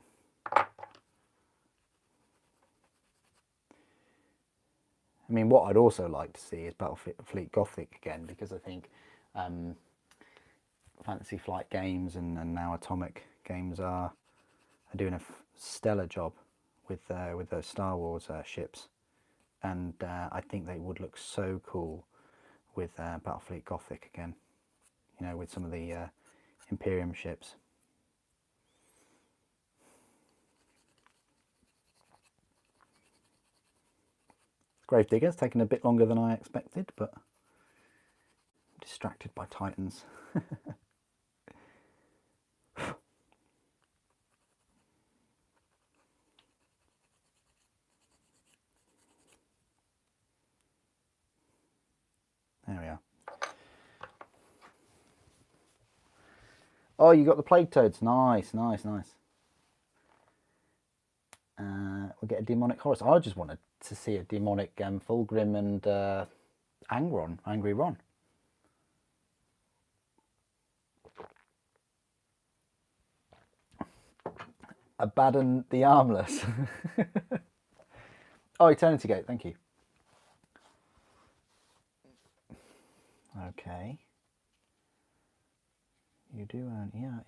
I mean, what I'd also like to see is Battlefleet Gothic again, because I think Fantasy Flight Games and now Atomic Games are doing a stellar job with those Star Wars ships, and I think they would look so cool with Battlefleet Gothic again, you know, with some of the Imperium ships. Gravedigger's taken a bit longer than I expected, but I'm distracted by Titans. There we are. Oh, you got the Plague Toads. Nice. We'll get a demonic Horus. I just wanted to see a demonic Fulgrim and Angry Ron. Abaddon the Armless. Oh, Eternity Gate, thank you. Okay. You do own, yeah.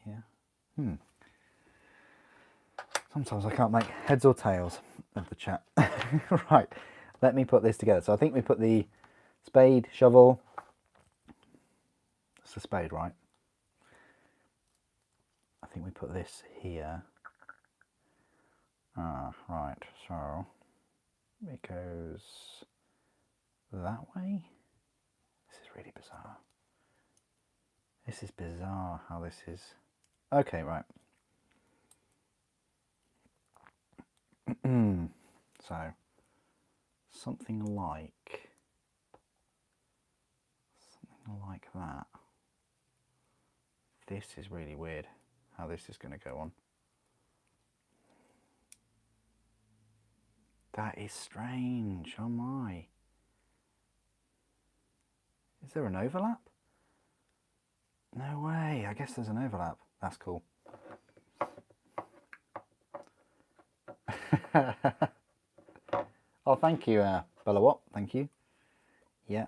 Sometimes I can't make heads or tails of the chat. Right, let me put this together. So I think we put the spade, shovel. It's the spade, right? I think we put this here. Right, so it goes that way. This is really bizarre. This is bizarre how this is. Okay, right. So something like that. This is really weird how this is going to go on. That is strange. Oh my. Is there an overlap? No way. I guess there's an overlap. That's cool. Oh, thank you, Bellawop. Thank you. Yeah.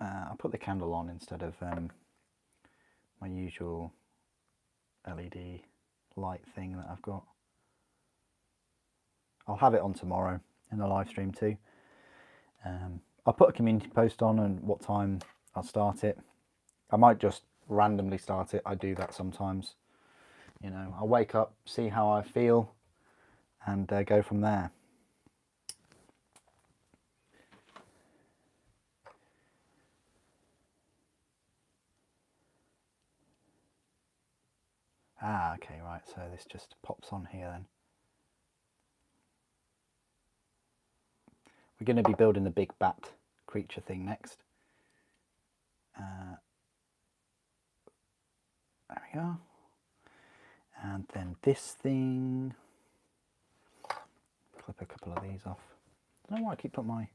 I'll put the candle on instead of my usual LED light thing that I've got. I'll have it on tomorrow in the live stream too. I'll put a community post on and what time I'll start it. I might just randomly start it. I do that sometimes. You know, I'll wake up, see how I feel, and go from there. Ah, okay, right. So this just pops on here then. We're going to be building the big bat creature thing next. There we go. And then this thing. Clip a couple of these off. I don't know why I keep putting my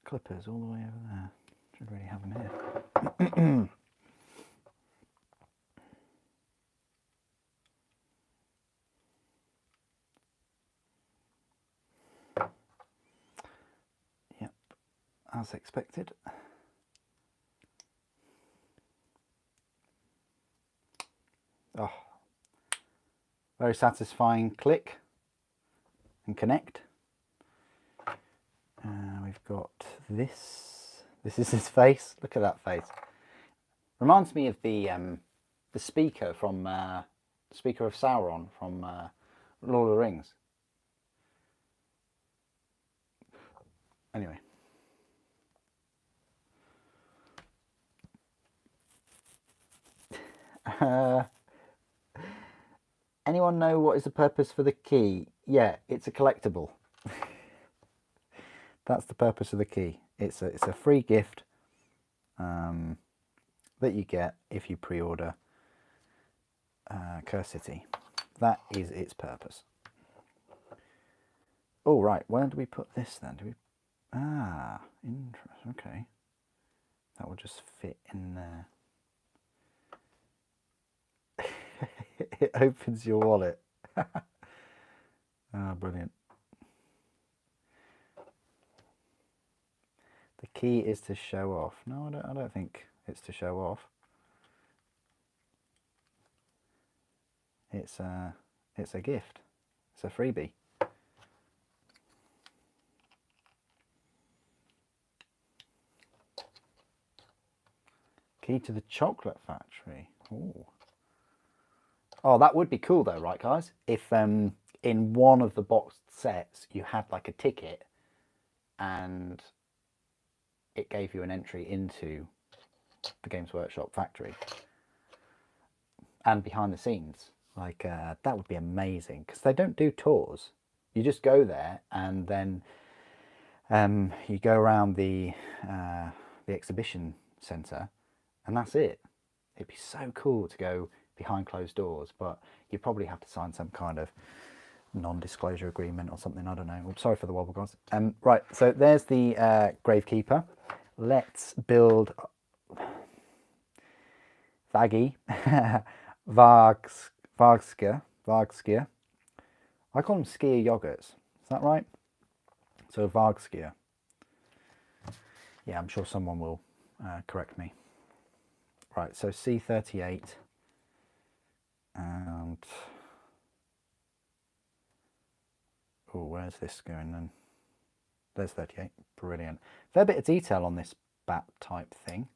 clippers all the way over there. Should really have them here. Yep, as expected. Oh, very satisfying click and connect. We've got this. This is his face. Look at that face. Reminds me of the speaker from speaker of Sauron from Lord of the Rings. Anyway. Anyone know what is the purpose for the key? Yeah, it's a collectible. That's the purpose of the key. It's a free gift that you get if you pre-order Curse City. That is its purpose. Oh right, where do we put this then? Do we? Ah, interesting. Okay, that will just fit in there. It opens your wallet. Ah, brilliant. The key is to show off. No, I don't think it's to show off. It's a gift. It's a freebie. Key to the chocolate factory. Ooh. Oh, that would be cool though, right guys? If in one of the boxed sets you had like a ticket and it gave you an entry into the Games Workshop factory and behind the scenes. Like that would be amazing because they don't do tours. You just go there and then you go around the exhibition centre and that's it. It'd be so cool to go behind closed doors, but you probably have to sign some kind of non-disclosure agreement or something. I don't know. I'm sorry for the wobble, guys. Right, so there's the Gravekeeper. Let's build Vaggy, Vargskir. I call them skier yogurts. Is that right? So Vargskir. Yeah, I'm sure someone will correct me. Right, so C38 and oh, where's this going then? There's 38. Brilliant. Fair bit of detail on this bat type thing.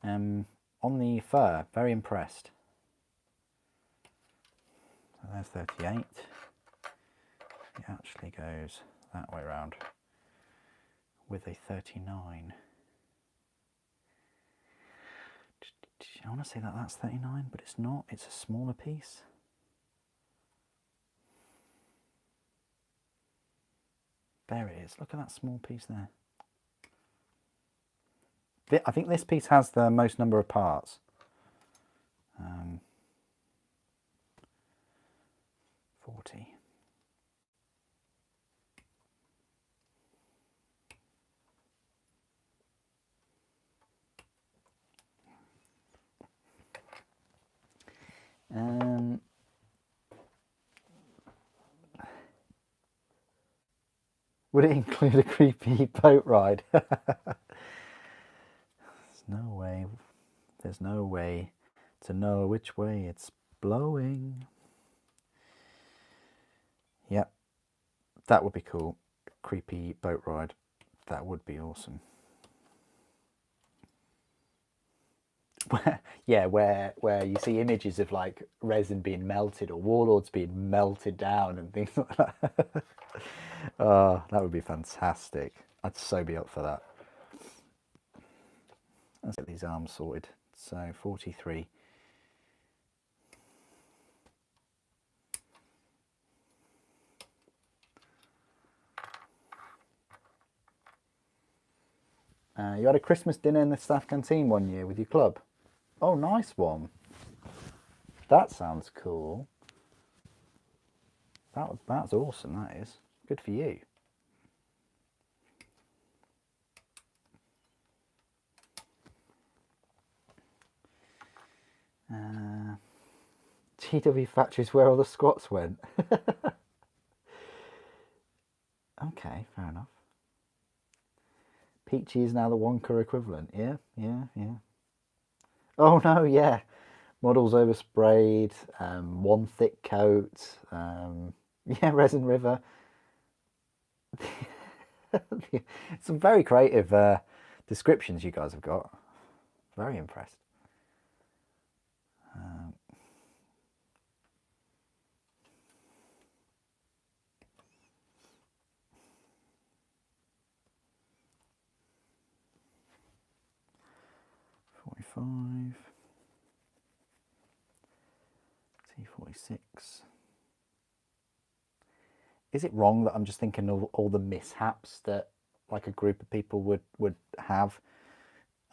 On the fur, very impressed. So there's 38. It actually goes that way around with a 39. I want to say that that's 39, but it's not. It's a smaller piece. There it is. Look at that small piece there. I think this piece has the most number of parts. 40. Would it include a creepy boat ride? There's no way. There's no way to know which way it's blowing. Yep, that would be cool. Creepy boat ride. That would be awesome. Yeah, where you see images of like resin being melted or warlords being melted down and things like that. Oh, that would be fantastic. I'd so be up for that. Let's get these arms sorted. So 43. You had a Christmas dinner in the staff canteen one year with your club. Oh, nice one. That sounds cool. That's awesome, that is. Good for you. GW Factory's where all the squats went. Okay, fair enough. Peachy is now the Wonka equivalent. Yeah. Oh no, yeah. Models oversprayed, one thick coat, yeah, Resin River. Some very creative descriptions you guys have got. Very impressed. 45. T46. Is it wrong that I'm just thinking of all the mishaps that like a group of people would have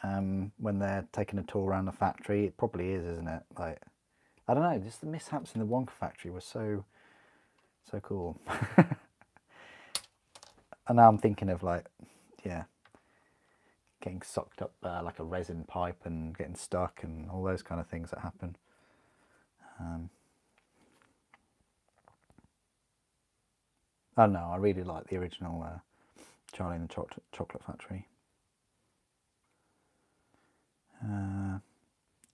when they're taking a tour around the factory? It probably is, isn't it? Like, I don't know, just the mishaps in the Wonka factory were so cool. And now I'm thinking of like, yeah, getting sucked up like a resin pipe and getting stuck and all those kind of things that happen. I don't know, I really like the original Charlie and the Chocolate Factory.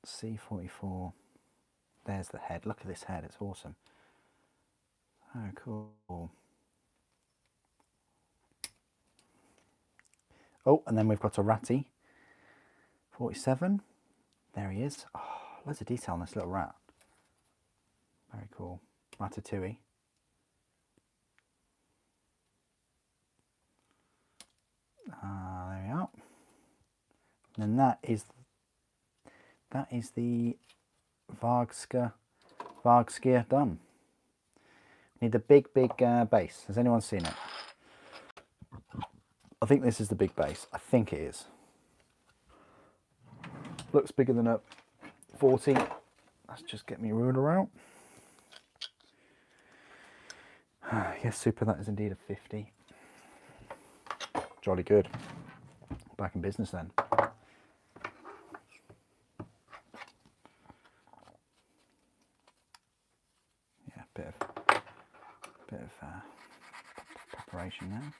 C44. There's the head. Look at this head, it's awesome. Oh, cool. Oh, and then we've got a Ratty. 47. There he is. Oh, loads of detail on this little rat. Very cool. Ratatouille. There we are. And that is the Vargska done. Need the big base. Has anyone seen it? I think this is the big base. I think it is. Looks bigger than a 40. Let's just get me ruler out. Yes, super, that is indeed a 50. Jolly good. Back in business then. Yeah, bit of preparation now.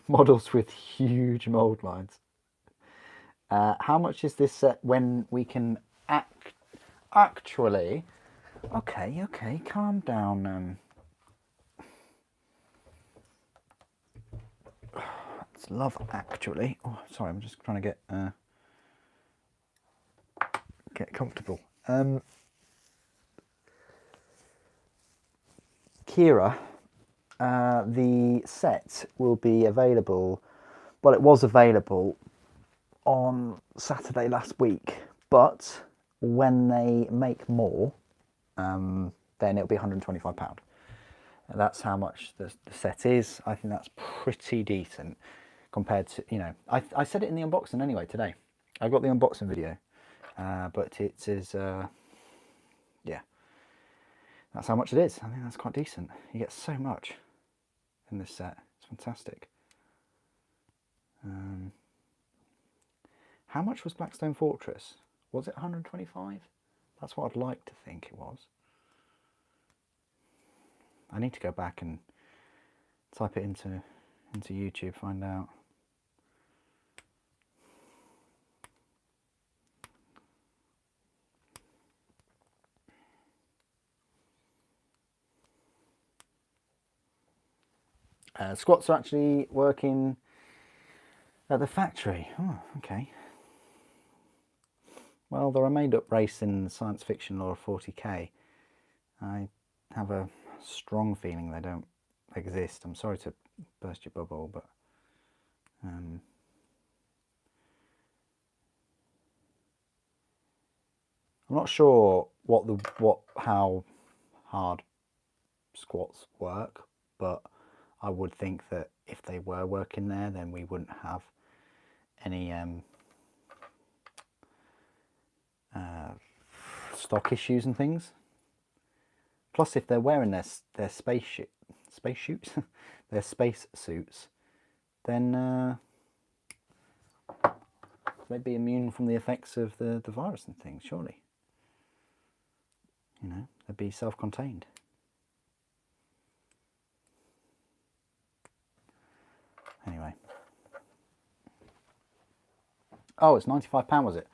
models with huge mold lines. How much is this set when we can actually... Okay, calm down. It's love actually. Oh, sorry, I'm just trying to get comfortable. Kira, the set will be available. Well, it was available on Saturday last week, but when they make more, then it'll be £125. That's how much the set is. I think that's pretty decent compared to, you know, I said it in the unboxing anyway today. I got the unboxing video, but it is, yeah, that's how much it is. I think that's quite decent. You get so much in this set. It's fantastic. How much was Blackstone Fortress? Was it 125? That's what I'd like to think it was. I need to go back and type it into YouTube, find out. Squats are actually working at the factory. Oh, okay. Well, they're a made-up race in science fiction lore of 40k. I have a strong feeling they don't exist. I'm sorry to burst your bubble, but I'm not sure how hard squats work, but I would think that if they were working there, then we wouldn't have any stock issues and things. Plus, if they're wearing their space suits, then they'd be immune from the effects of the virus and things, surely. You know, they'd be self-contained. Anyway. Oh, it's £95, was it?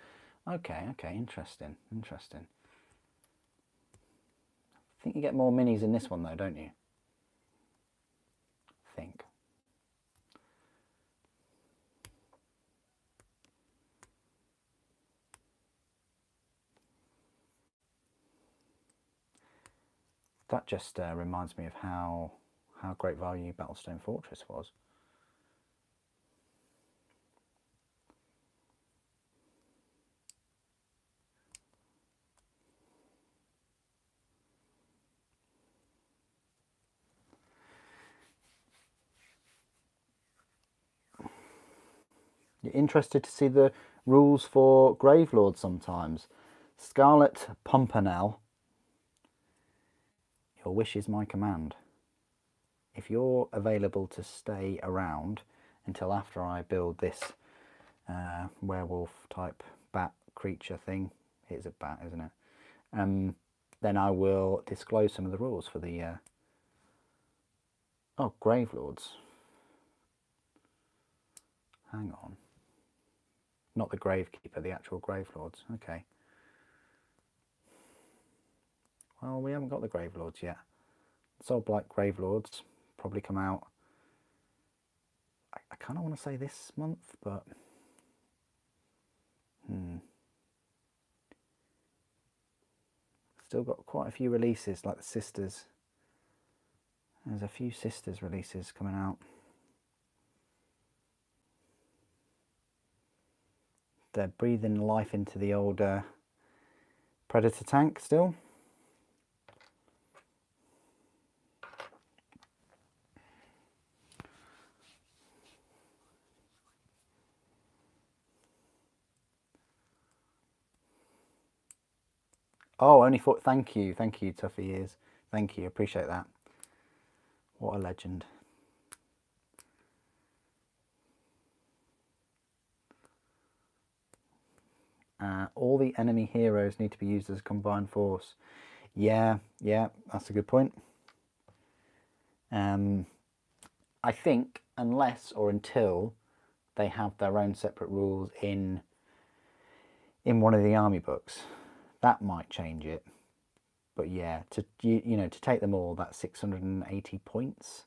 Okay, interesting. I think you get more minis in this one though, don't you? I think. That just reminds me of how great value Battlestone Fortress was. You're interested to see the rules for Gravelords sometimes. Scarlet Pumpernickel. Your wish is my command. If you're available to stay around until after I build this werewolf type bat creature thing, it is a bat, isn't it? Then I will disclose some of the rules for the oh, Gravelords. Hang on. Not the Gravekeeper, the actual Gravelords. Okay. Well, we haven't got the Gravelords yet. Soul Blight Gravelords probably come out. I kind of want to say this month, but still got quite a few releases, like the Sisters. There's a few Sisters releases coming out. They're breathing life into the old Predator tank still. Oh, only for... Thank you, Tuffy Ears. Thank you, appreciate that. What a legend. All the enemy heroes need to be used as a combined force. Yeah, that's a good point. I think unless or until they have their own separate rules in one of the army books. That might change it. But yeah, to take them all, that's 680 points.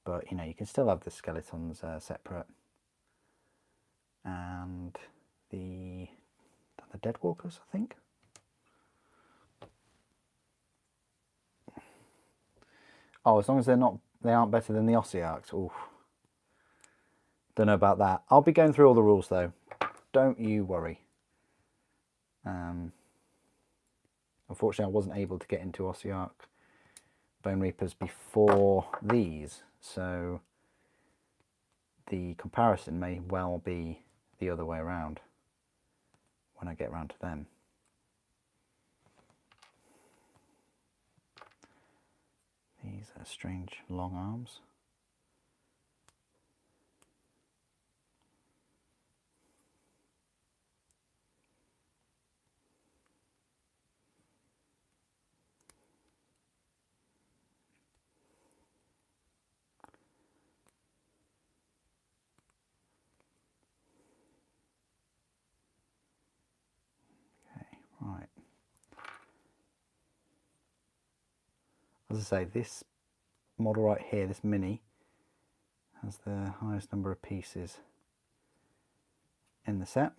But you can still have the skeletons separate, and the dead walkers, I think. Oh, as long as they aren't better than the Ossiarchs. Oof. Don't know about that. I'll be going through all the rules though. Don't you worry. Unfortunately, I wasn't able to get into Ossiarch Bone Reapers before these, so the comparison may well be the other way around when I get round to them. These are strange long arms. Right. As I say, this model right here, this mini, has the highest number of pieces in the set.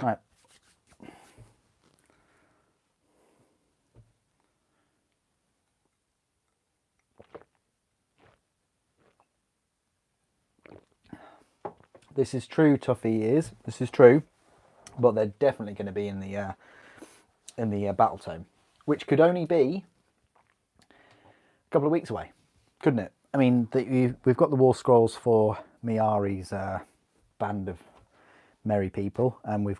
Right. This is true, Tuffy is. This is true, but they're definitely going to be in the battle tome, which could only be a couple of weeks away, couldn't it? I mean, we've got the War Scrolls for Miari's band of merry people, and we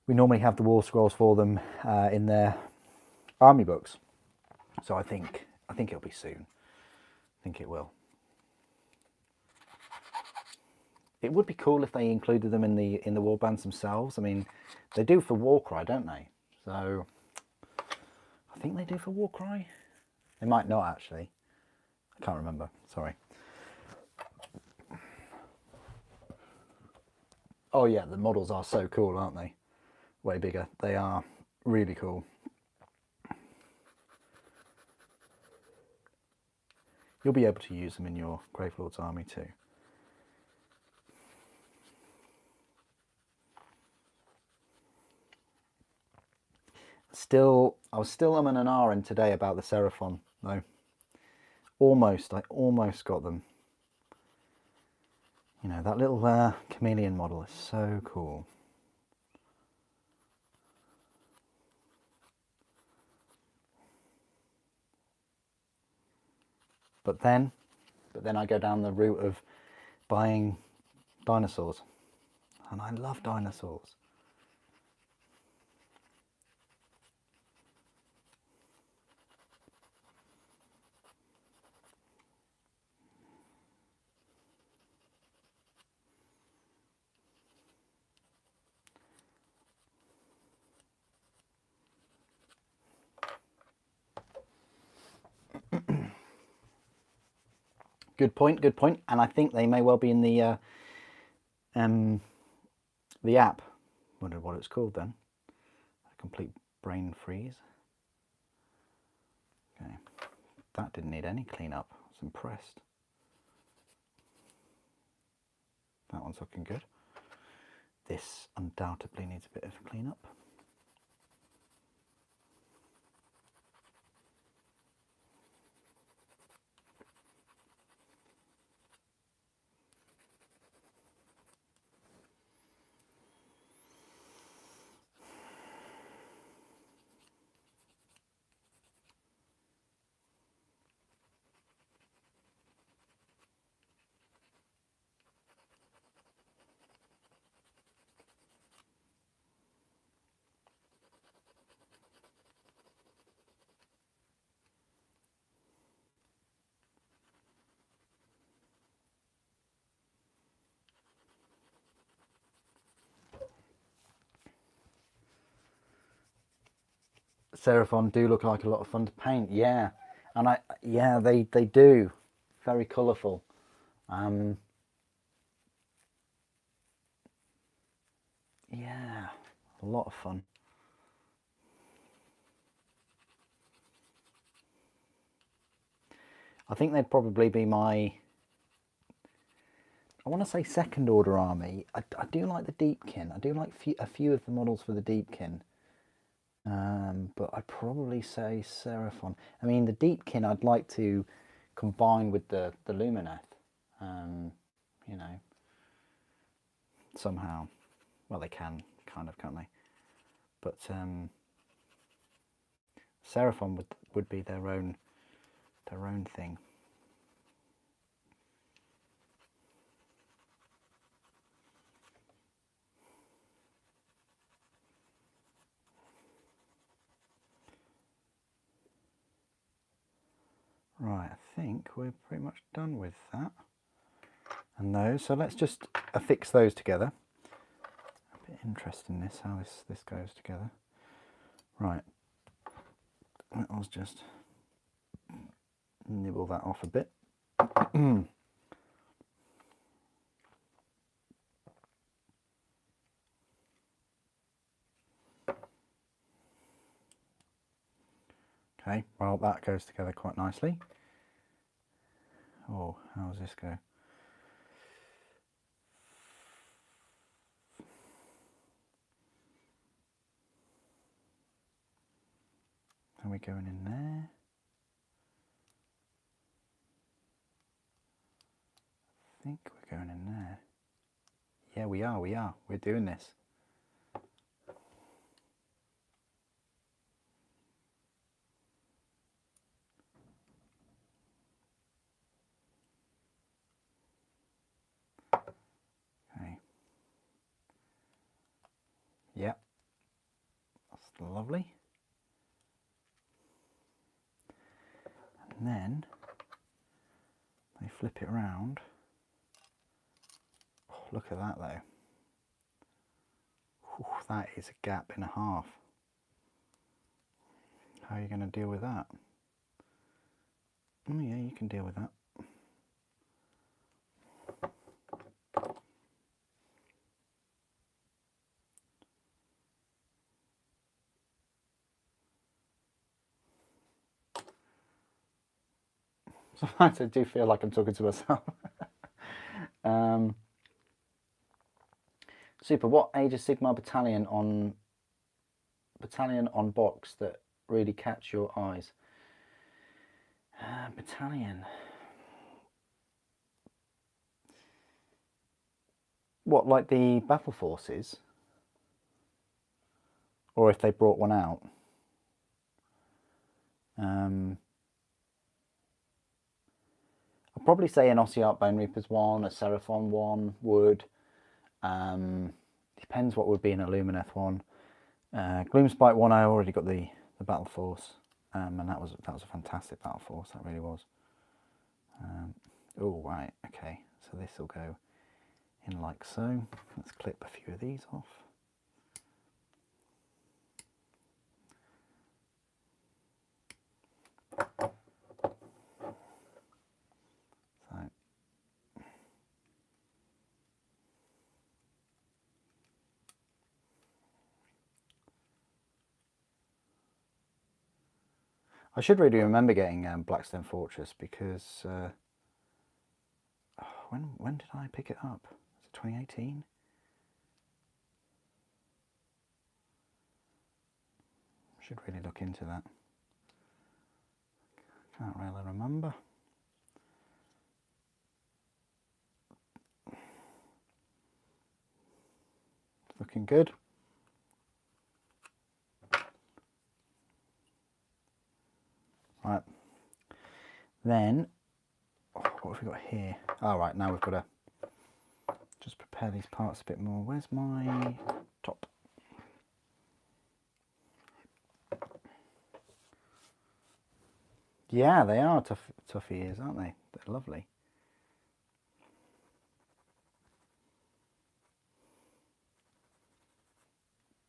normally have the War Scrolls for them in their army books. So I think it'll be soon. I think it will. It would be cool if they included them in the war bands themselves. I mean, they do for Warcry, don't they? So I think they do for Warcry. They might not actually. I can't remember. Sorry. Oh yeah, the models are so cool, aren't they? Way bigger. They are really cool. You'll be able to use them in your Gravelord's army too. I was still umming and ahhing today about the Seraphon though. I almost got them. You know, that little chameleon model is so cool. But then I go down the route of buying dinosaurs, and I love dinosaurs. Good point, good point. And I think they may well be in the app. Wonder what it's called then. A complete brain freeze. Okay, that didn't need any cleanup. I was impressed. That one's looking good. This undoubtedly needs a bit of cleanup. Seraphon do look like a lot of fun to paint, yeah. And yeah, they do. Very colourful. Yeah, a lot of fun. I think they'd probably be my, I want to say second order army. I do like the Deepkin. I do like a few of the models for the Deepkin. But I'd probably say Seraphon. I mean, the Deepkin I'd like to combine with the Lumineth. You know, somehow. Well, they can, kind of, can't they? But Seraphon would be their own thing. Right, I think we're pretty much done with that and those. So let's just affix those together. A bit interesting this, how this goes together. Right, let's just nibble that off a bit. Okay, well that goes together quite nicely. Oh, how does this go? Are we going in there? I think we're going in there. Yeah, we are. We're doing this. Okay. Yep. That's lovely. And then they flip it around. Oh, look at that though. Ooh, that is a gap and a half. How are you going to deal with that? Oh yeah, you can deal with that. Sometimes I do feel like I'm talking to myself. Super. What Age of Sigmar battalion on box that really catch your eyes? Battalion. What, like the battle forces? Or if they brought one out? I'd probably say an Ossiarch Bone Reapers one, a Seraphon one would. Depends what would be an Illumineth one. Gloomspite one, I already got the battle force, and that was a fantastic battle force. That really was. Oh right, okay. So this will go in like so. Let's clip a few of these off. So I should really remember getting Blackstone Fortress because when did I pick it up? Was it 2018? Should really look into that. Can't really remember. Looking good. Right. Then, what have we got here? Oh, right, now we've got to just prepare these parts a bit more. Where's my top? Yeah, they are tough ears, aren't they? They're lovely.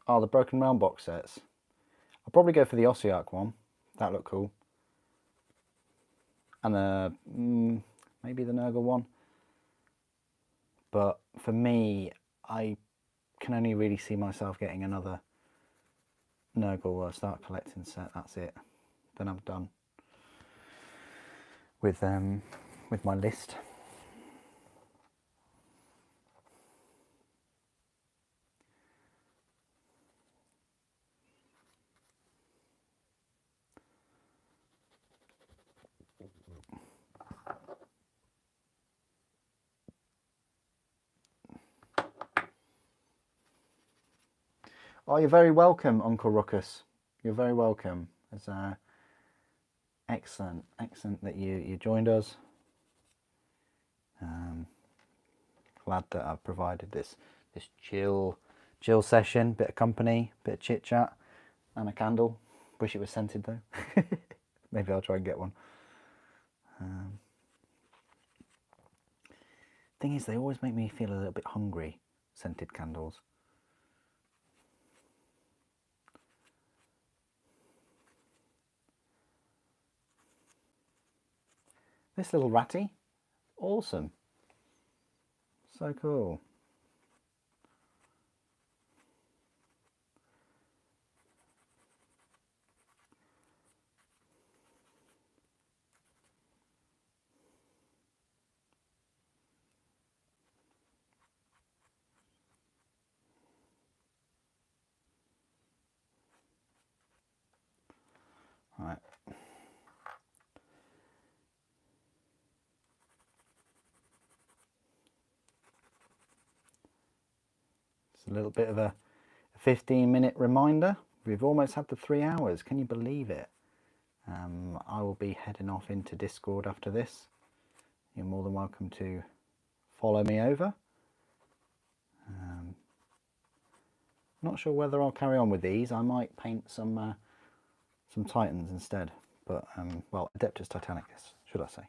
Oh, the Broken Realm box sets. I'll probably go for the Ossiarch one. That looked cool. And maybe the Nurgle one. But for me, I can only really see myself getting another Nurgle start collecting set. That's it. Then I'm done with my list. Oh, you're very welcome, Uncle Ruckus. You're very welcome. It's excellent that you joined us. Glad that I've provided this chill session, bit of company, bit of chit chat, and a candle. Wish it was scented though. Maybe I'll try and get one. Thing is, they always make me feel a little bit hungry, scented candles. This little ratty, awesome. So cool. Right. It's a little bit of a 15-minute reminder. We've almost had the 3 hours. Can you believe it? I will be heading off into Discord after this. You're more than welcome to follow me over. Not sure whether I'll carry on with these. I might paint some Titans instead, but well, Adeptus Titanicus, should I say?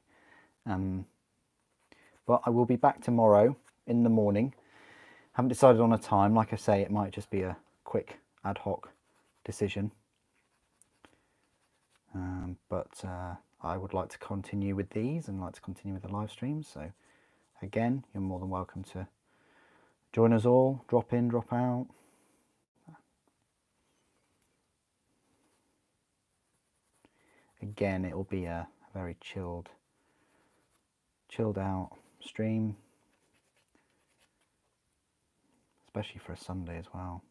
But I will be back tomorrow in the morning. Haven't decided on a time. Like I say, it might just be a quick ad hoc decision. But I would like to continue with these and like to continue with the live streams. So again, you're more than welcome to join us all. Drop in, drop out. Again, it will be a very chilled out stream, especially for a Sunday as well.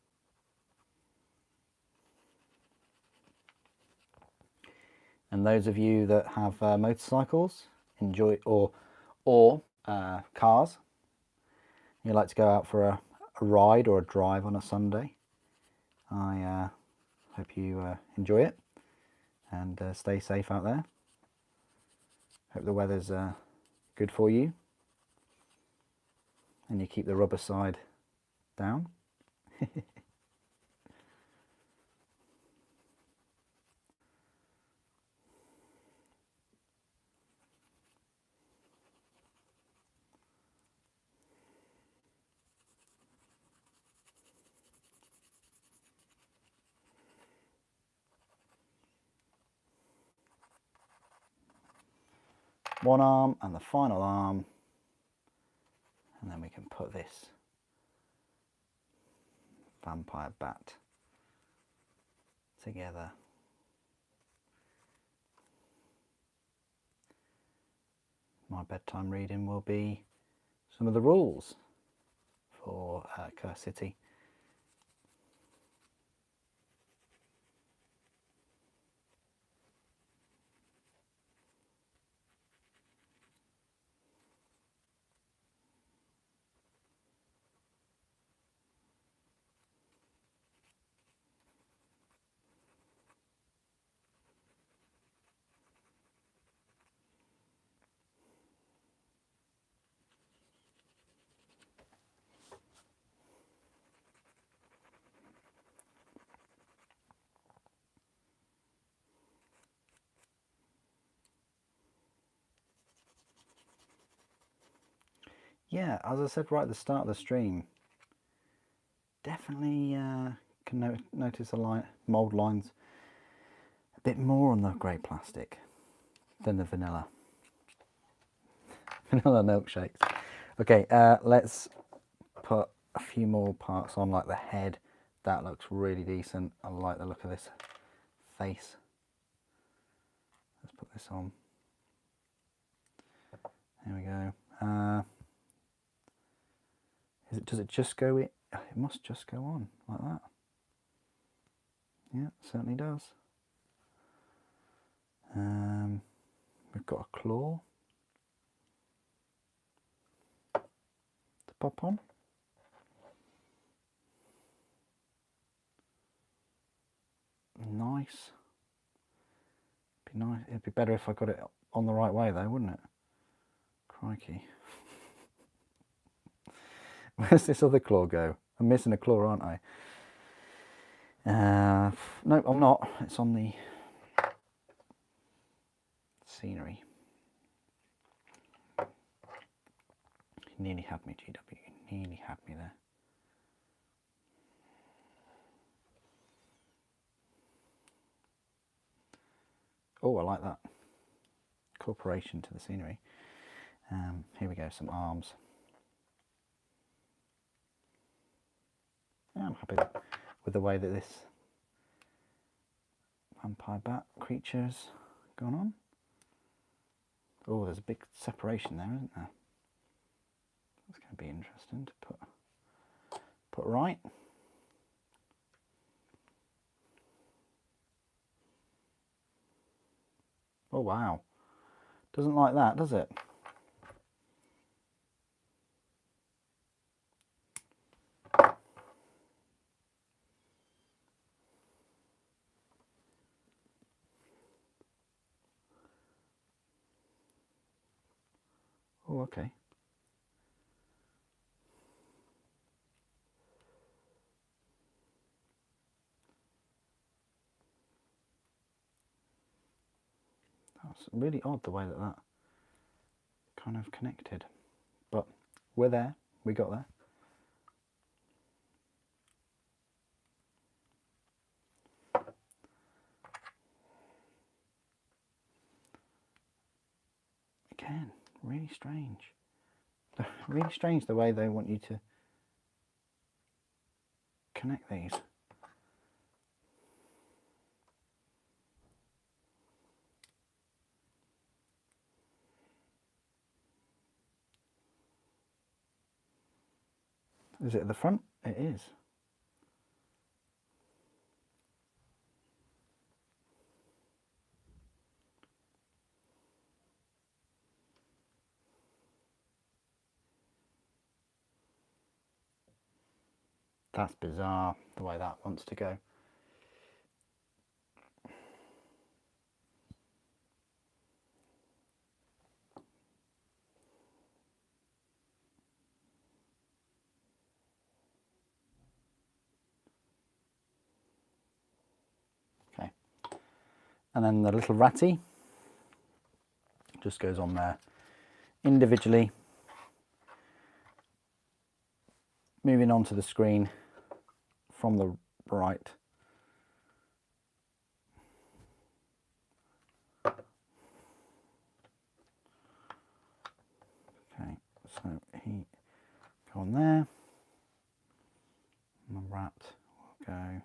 And those of you that have motorcycles, enjoy or cars, you like to go out for a ride or a drive on a Sunday, I hope you enjoy it and stay safe out there. Hope the weather's good for you and you keep the rubber side down. One arm and the final arm, and then we can put this vampire bat together. My bedtime reading will be some of the rules for Curse City. Yeah, as I said right at the start of the stream, definitely can notice the mould lines bit more on the grey plastic than the vanilla. Vanilla milkshakes. Okay, let's put a few more parts on, like the head. That looks really decent. I like the look of this face. Let's put this on. There we go. Does it just go in? It must just go on like that. Yeah, it certainly does. We've got a claw to pop on. Nice. Be nice. It'd be better if I got it on the right way though, wouldn't it? Crikey. Where's this other claw go? I'm missing a claw, aren't I? No, I'm not. It's on the scenery. You nearly had me, GW. You nearly had me there. Oh, I like that. Incorporation to the scenery. Here we go, some arms. Yeah, I'm happy with the way that this vampire bat creature's gone on. Oh, there's a big separation there, isn't there? That's going to be interesting to put right. Oh wow, doesn't like that, does it? Oh, okay. That's really odd the way that that kind of connected, but we're there, we got there. Again, really strange. Really strange the way they want you to connect these. Is it at the front? It is. That's bizarre, the way that wants to go. Okay. And then the little ratty just goes on there individually, moving onto the screen from the right. Okay, so he go on there, and the rat will go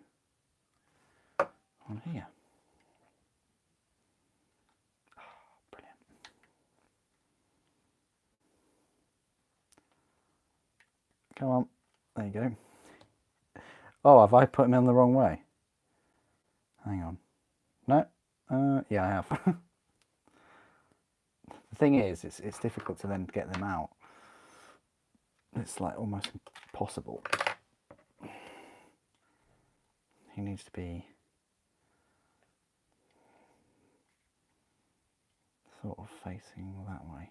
on here. Oh, brilliant. Come on, there you go. Oh, have I put him in the wrong way? Hang on. No? Yeah, I have. The thing is, it's difficult to then get them out. It's like almost impossible. He needs to be sort of facing that way.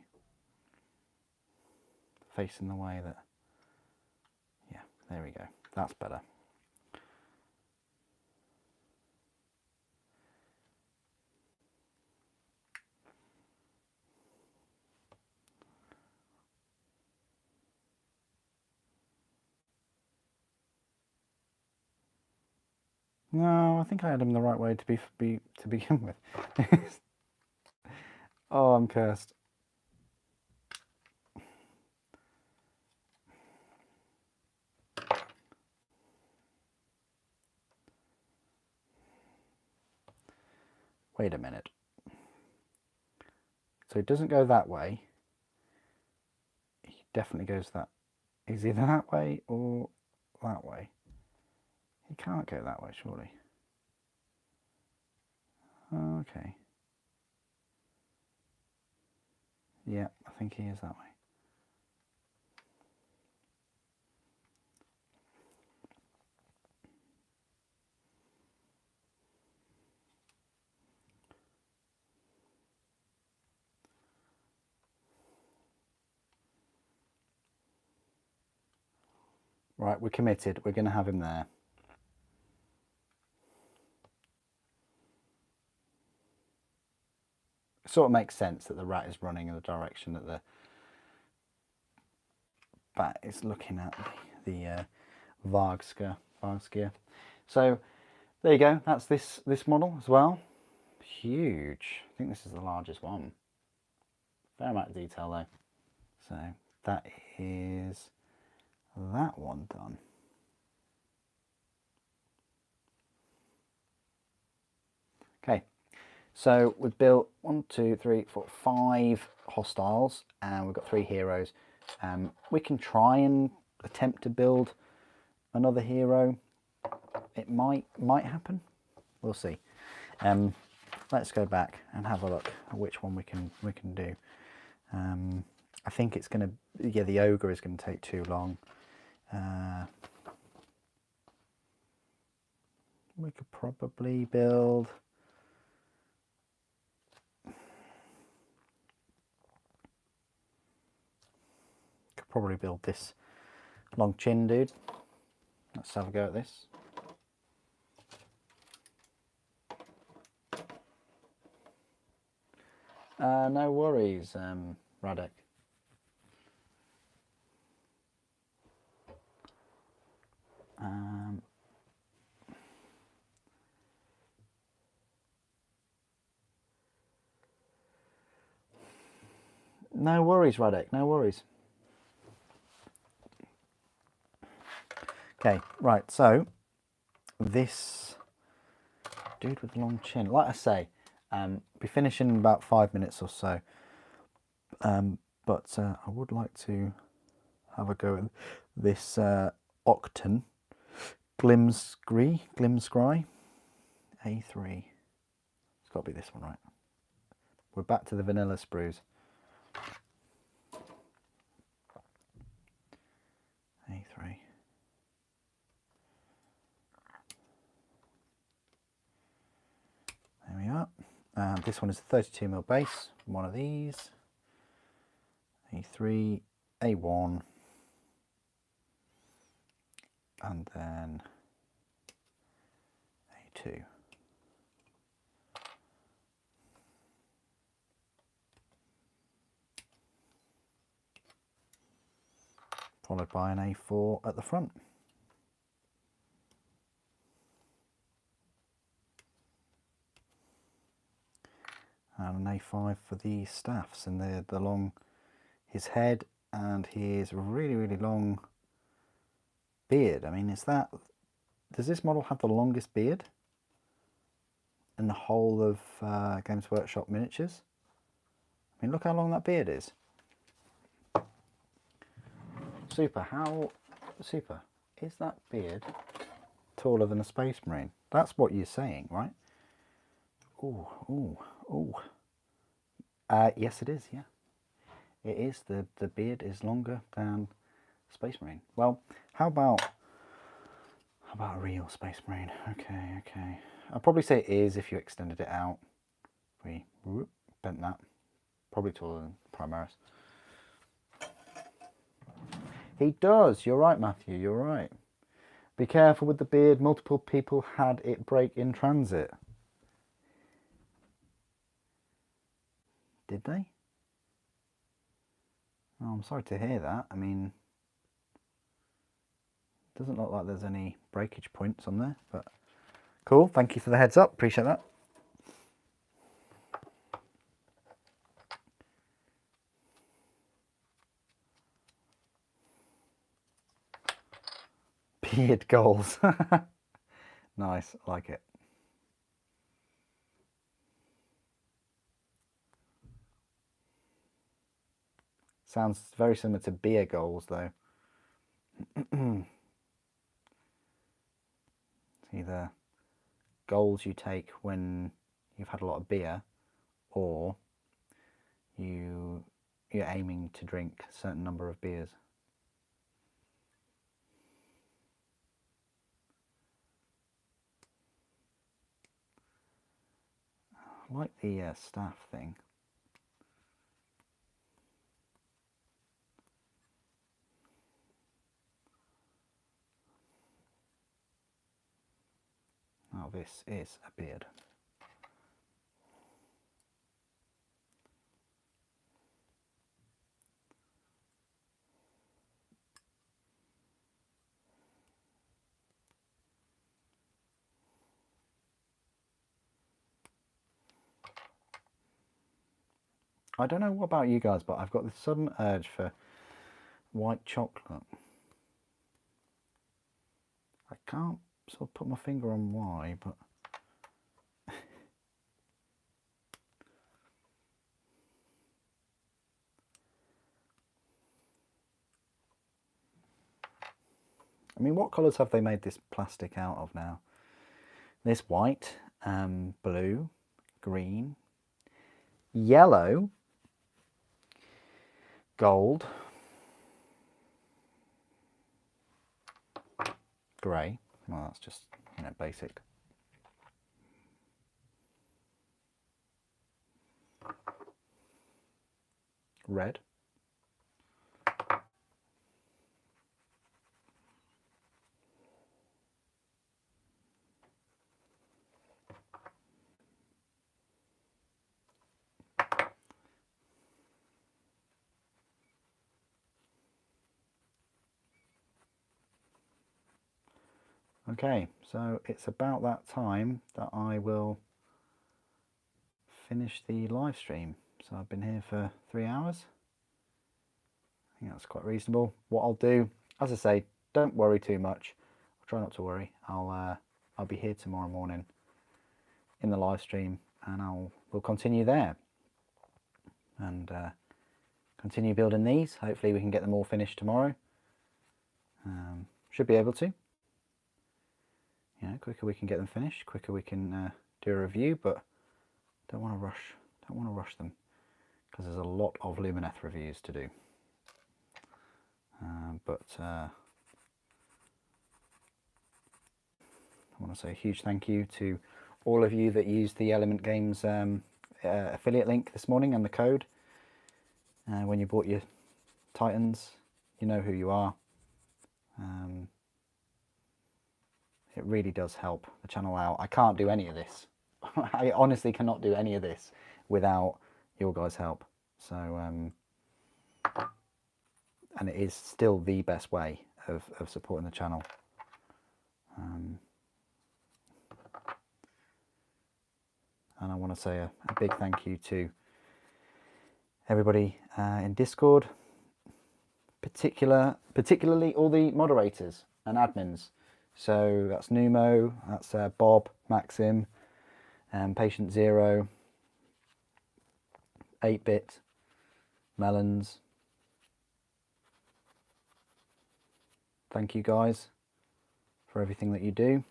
Facing the way that, yeah, there we go. That's better. No, I think I had him the right way to begin with. Oh, I'm cursed. Wait a minute. So it doesn't go that way. He definitely goes that. Is either that way or that way. He can't go that way, surely. Okay. Yeah, I think he is that way. Right, we're committed. We're going to have him there. It sort of makes sense that the rat is running in the direction that the bat is looking at, the Vargskier. So there you go. That's this model as well. Huge. I think this is the largest one. Fair amount of detail though. So that is that one done. Okay, so we've built 1, 2, 3, 4, 5 hostiles, and we've got 3 heroes. We can try and attempt to build another hero. It might happen. We'll see. Let's go back and have a look at which one we can do. I think it's going to, yeah, the ogre is going to take too long. We could probably build. Could probably build this long chin dude. Let's have a go at this. No worries, Radek. No worries, Radek, no worries. Okay, right, so this dude with the long chin, like I say, be finishing in about 5 minutes or so. But I would like to have a go at this Octon Glimscry A3. It's got to be this one, right? We're back to the vanilla sprues. A3. There we are. This one is a 32mm base, one of these. A3, A1, and then A2. Followed by an A4 at the front. And an A5 for the staffs and the long, his head and his really, really long beard. I mean, does this model have the longest beard in the whole of Games Workshop miniatures? I mean, look how long that beard is. Super, is that beard taller than a Space Marine? That's what you're saying, right? Ooh. Yes, it is, yeah. It is, the beard is longer than Space Marine. Well, how about a real Space Marine? Okay. I'll probably say it is if you extended it out. We bent that. Probably taller than Primaris. He does. You're right, Matthew. You're right. Be careful with the beard. Multiple people had it break in transit. Did they? Oh, I'm sorry to hear that. I mean, it doesn't look like there's any breakage points on there, but Cool, thank you for the heads up, appreciate that. Beard goals. Nice, I like it. Sounds very similar to beer goals though. It's either goals you take when you've had a lot of beer, or you're aiming to drink a certain number of beers. I like the staff thing. Oh, this is a beard. I don't know what about you guys, but I've got this sudden urge for white chocolate. I can't sort of put my finger on why, but I mean, what colours have they made this plastic out of now? This white, blue, green, yellow, gold, grey. Well, that's just, you know, basic. Red. Okay, so it's about that time that I will finish the live stream. So I've been here for 3 hours. I think that's quite reasonable. What I'll do, as I say, don't worry too much. I'll try not to worry. I'll be here tomorrow morning in the live stream, and we'll continue there and continue building these. Hopefully we can get them all finished tomorrow. Should be able to. You know, quicker we can get them finished, quicker we can do a review, but don't want to rush. Don't want to rush them because there's a lot of Lumineth reviews to do. I want to say a huge thank you to all of you that used the Element Games affiliate link this morning and the code when you bought your Titans. You know who you are. It really does help the channel out. I can't do any of this. I honestly cannot do any of this without your guys' help. So, and it is still the best way of supporting the channel. And I want to say a big thank you to everybody in Discord, particularly all the moderators and admins. So that's Numo, that's Bob, Maxim, Patient Zero, 8-Bit, Melons. Thank you guys for everything that you do.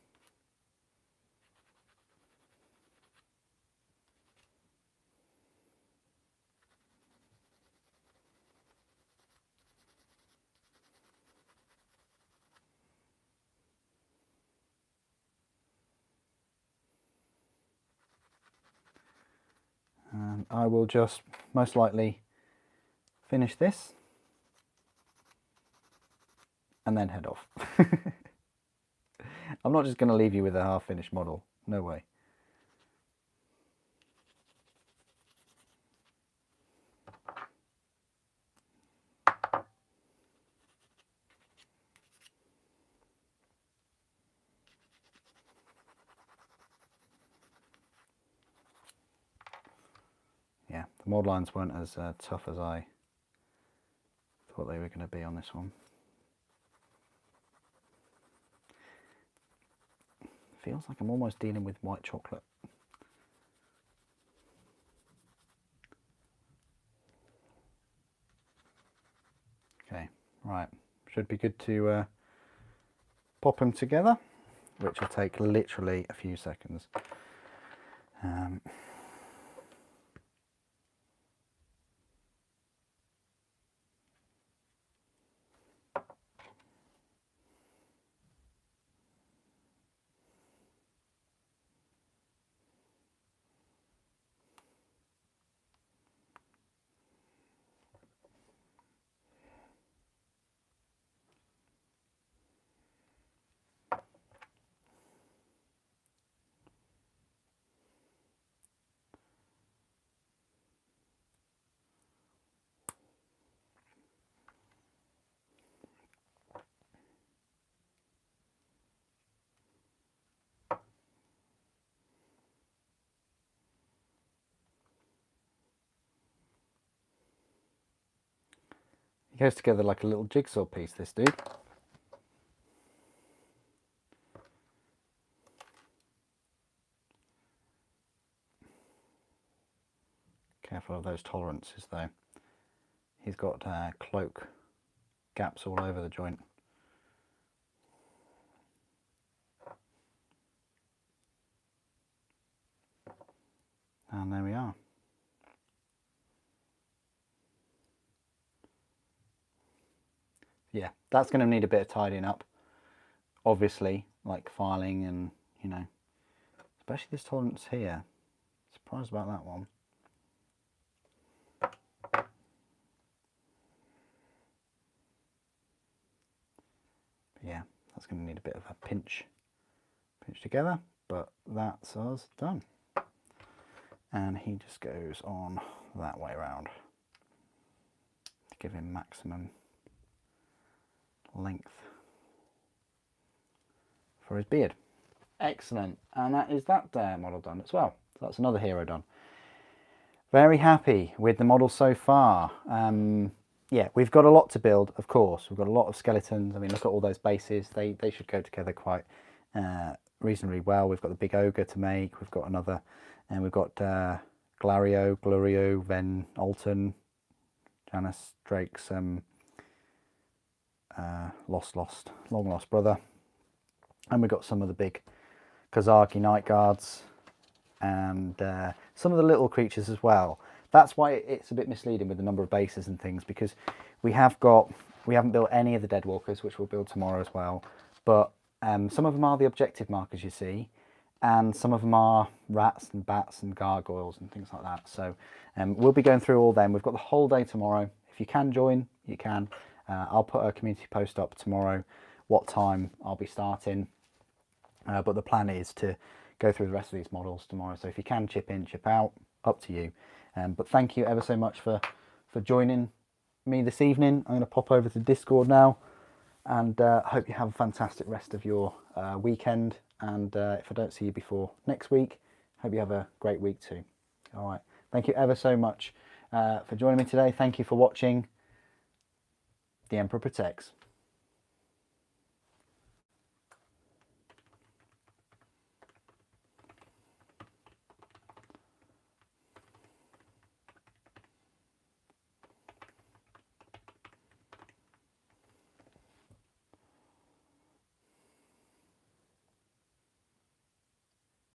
I will just most likely finish this and then head off. I'm not just going to leave you with a half-finished model. No way. The mod lines weren't as tough as I thought they were going to be on this one. Feels like I'm almost dealing with white chocolate. Okay, right, should be good to pop them together, which will take literally a few seconds. It goes together like a little jigsaw piece, this dude. Careful of those tolerances though. He's got cloak gaps all over the joint. And there we are. Yeah, that's going to need a bit of tidying up, obviously, like filing and, you know, especially this tolerance here. Surprised about that one. But yeah, that's going to need a bit of a pinch together, but that's us done. And he just goes on that way around to give him maximum length for his beard. Excellent, and that is that model done as well. So that's another hero done. Very happy with the model so far. Yeah, we've got a lot to build, of course. We've got a lot of skeletons. I mean, look at all those bases. They should go together quite reasonably well. We've got the big ogre to make. We've got another, and we've got Glorio, Ven, Alton, Janice, Drake's long lost brother. And we've got some of the big Kazaki Night Guards and some of the little creatures as well. That's why it's a bit misleading with the number of bases and things, because we haven't built any of the Deadwalkers, which we'll build tomorrow as well. But some of them are the objective markers you see, and some of them are rats and bats and gargoyles and things like that. So we'll be going through all them. We've got the whole day tomorrow. If you can join, you can. I'll put a community post up tomorrow, what time I'll be starting. But the plan is to go through the rest of these models tomorrow. So if you can chip in, chip out, up to you. But thank you ever so much for joining me this evening. I'm going to pop over to Discord now, and hope you have a fantastic rest of your weekend. And if I don't see you before next week, hope you have a great week too. All right. Thank you ever so much for joining me today. Thank you for watching. The Emperor Protects.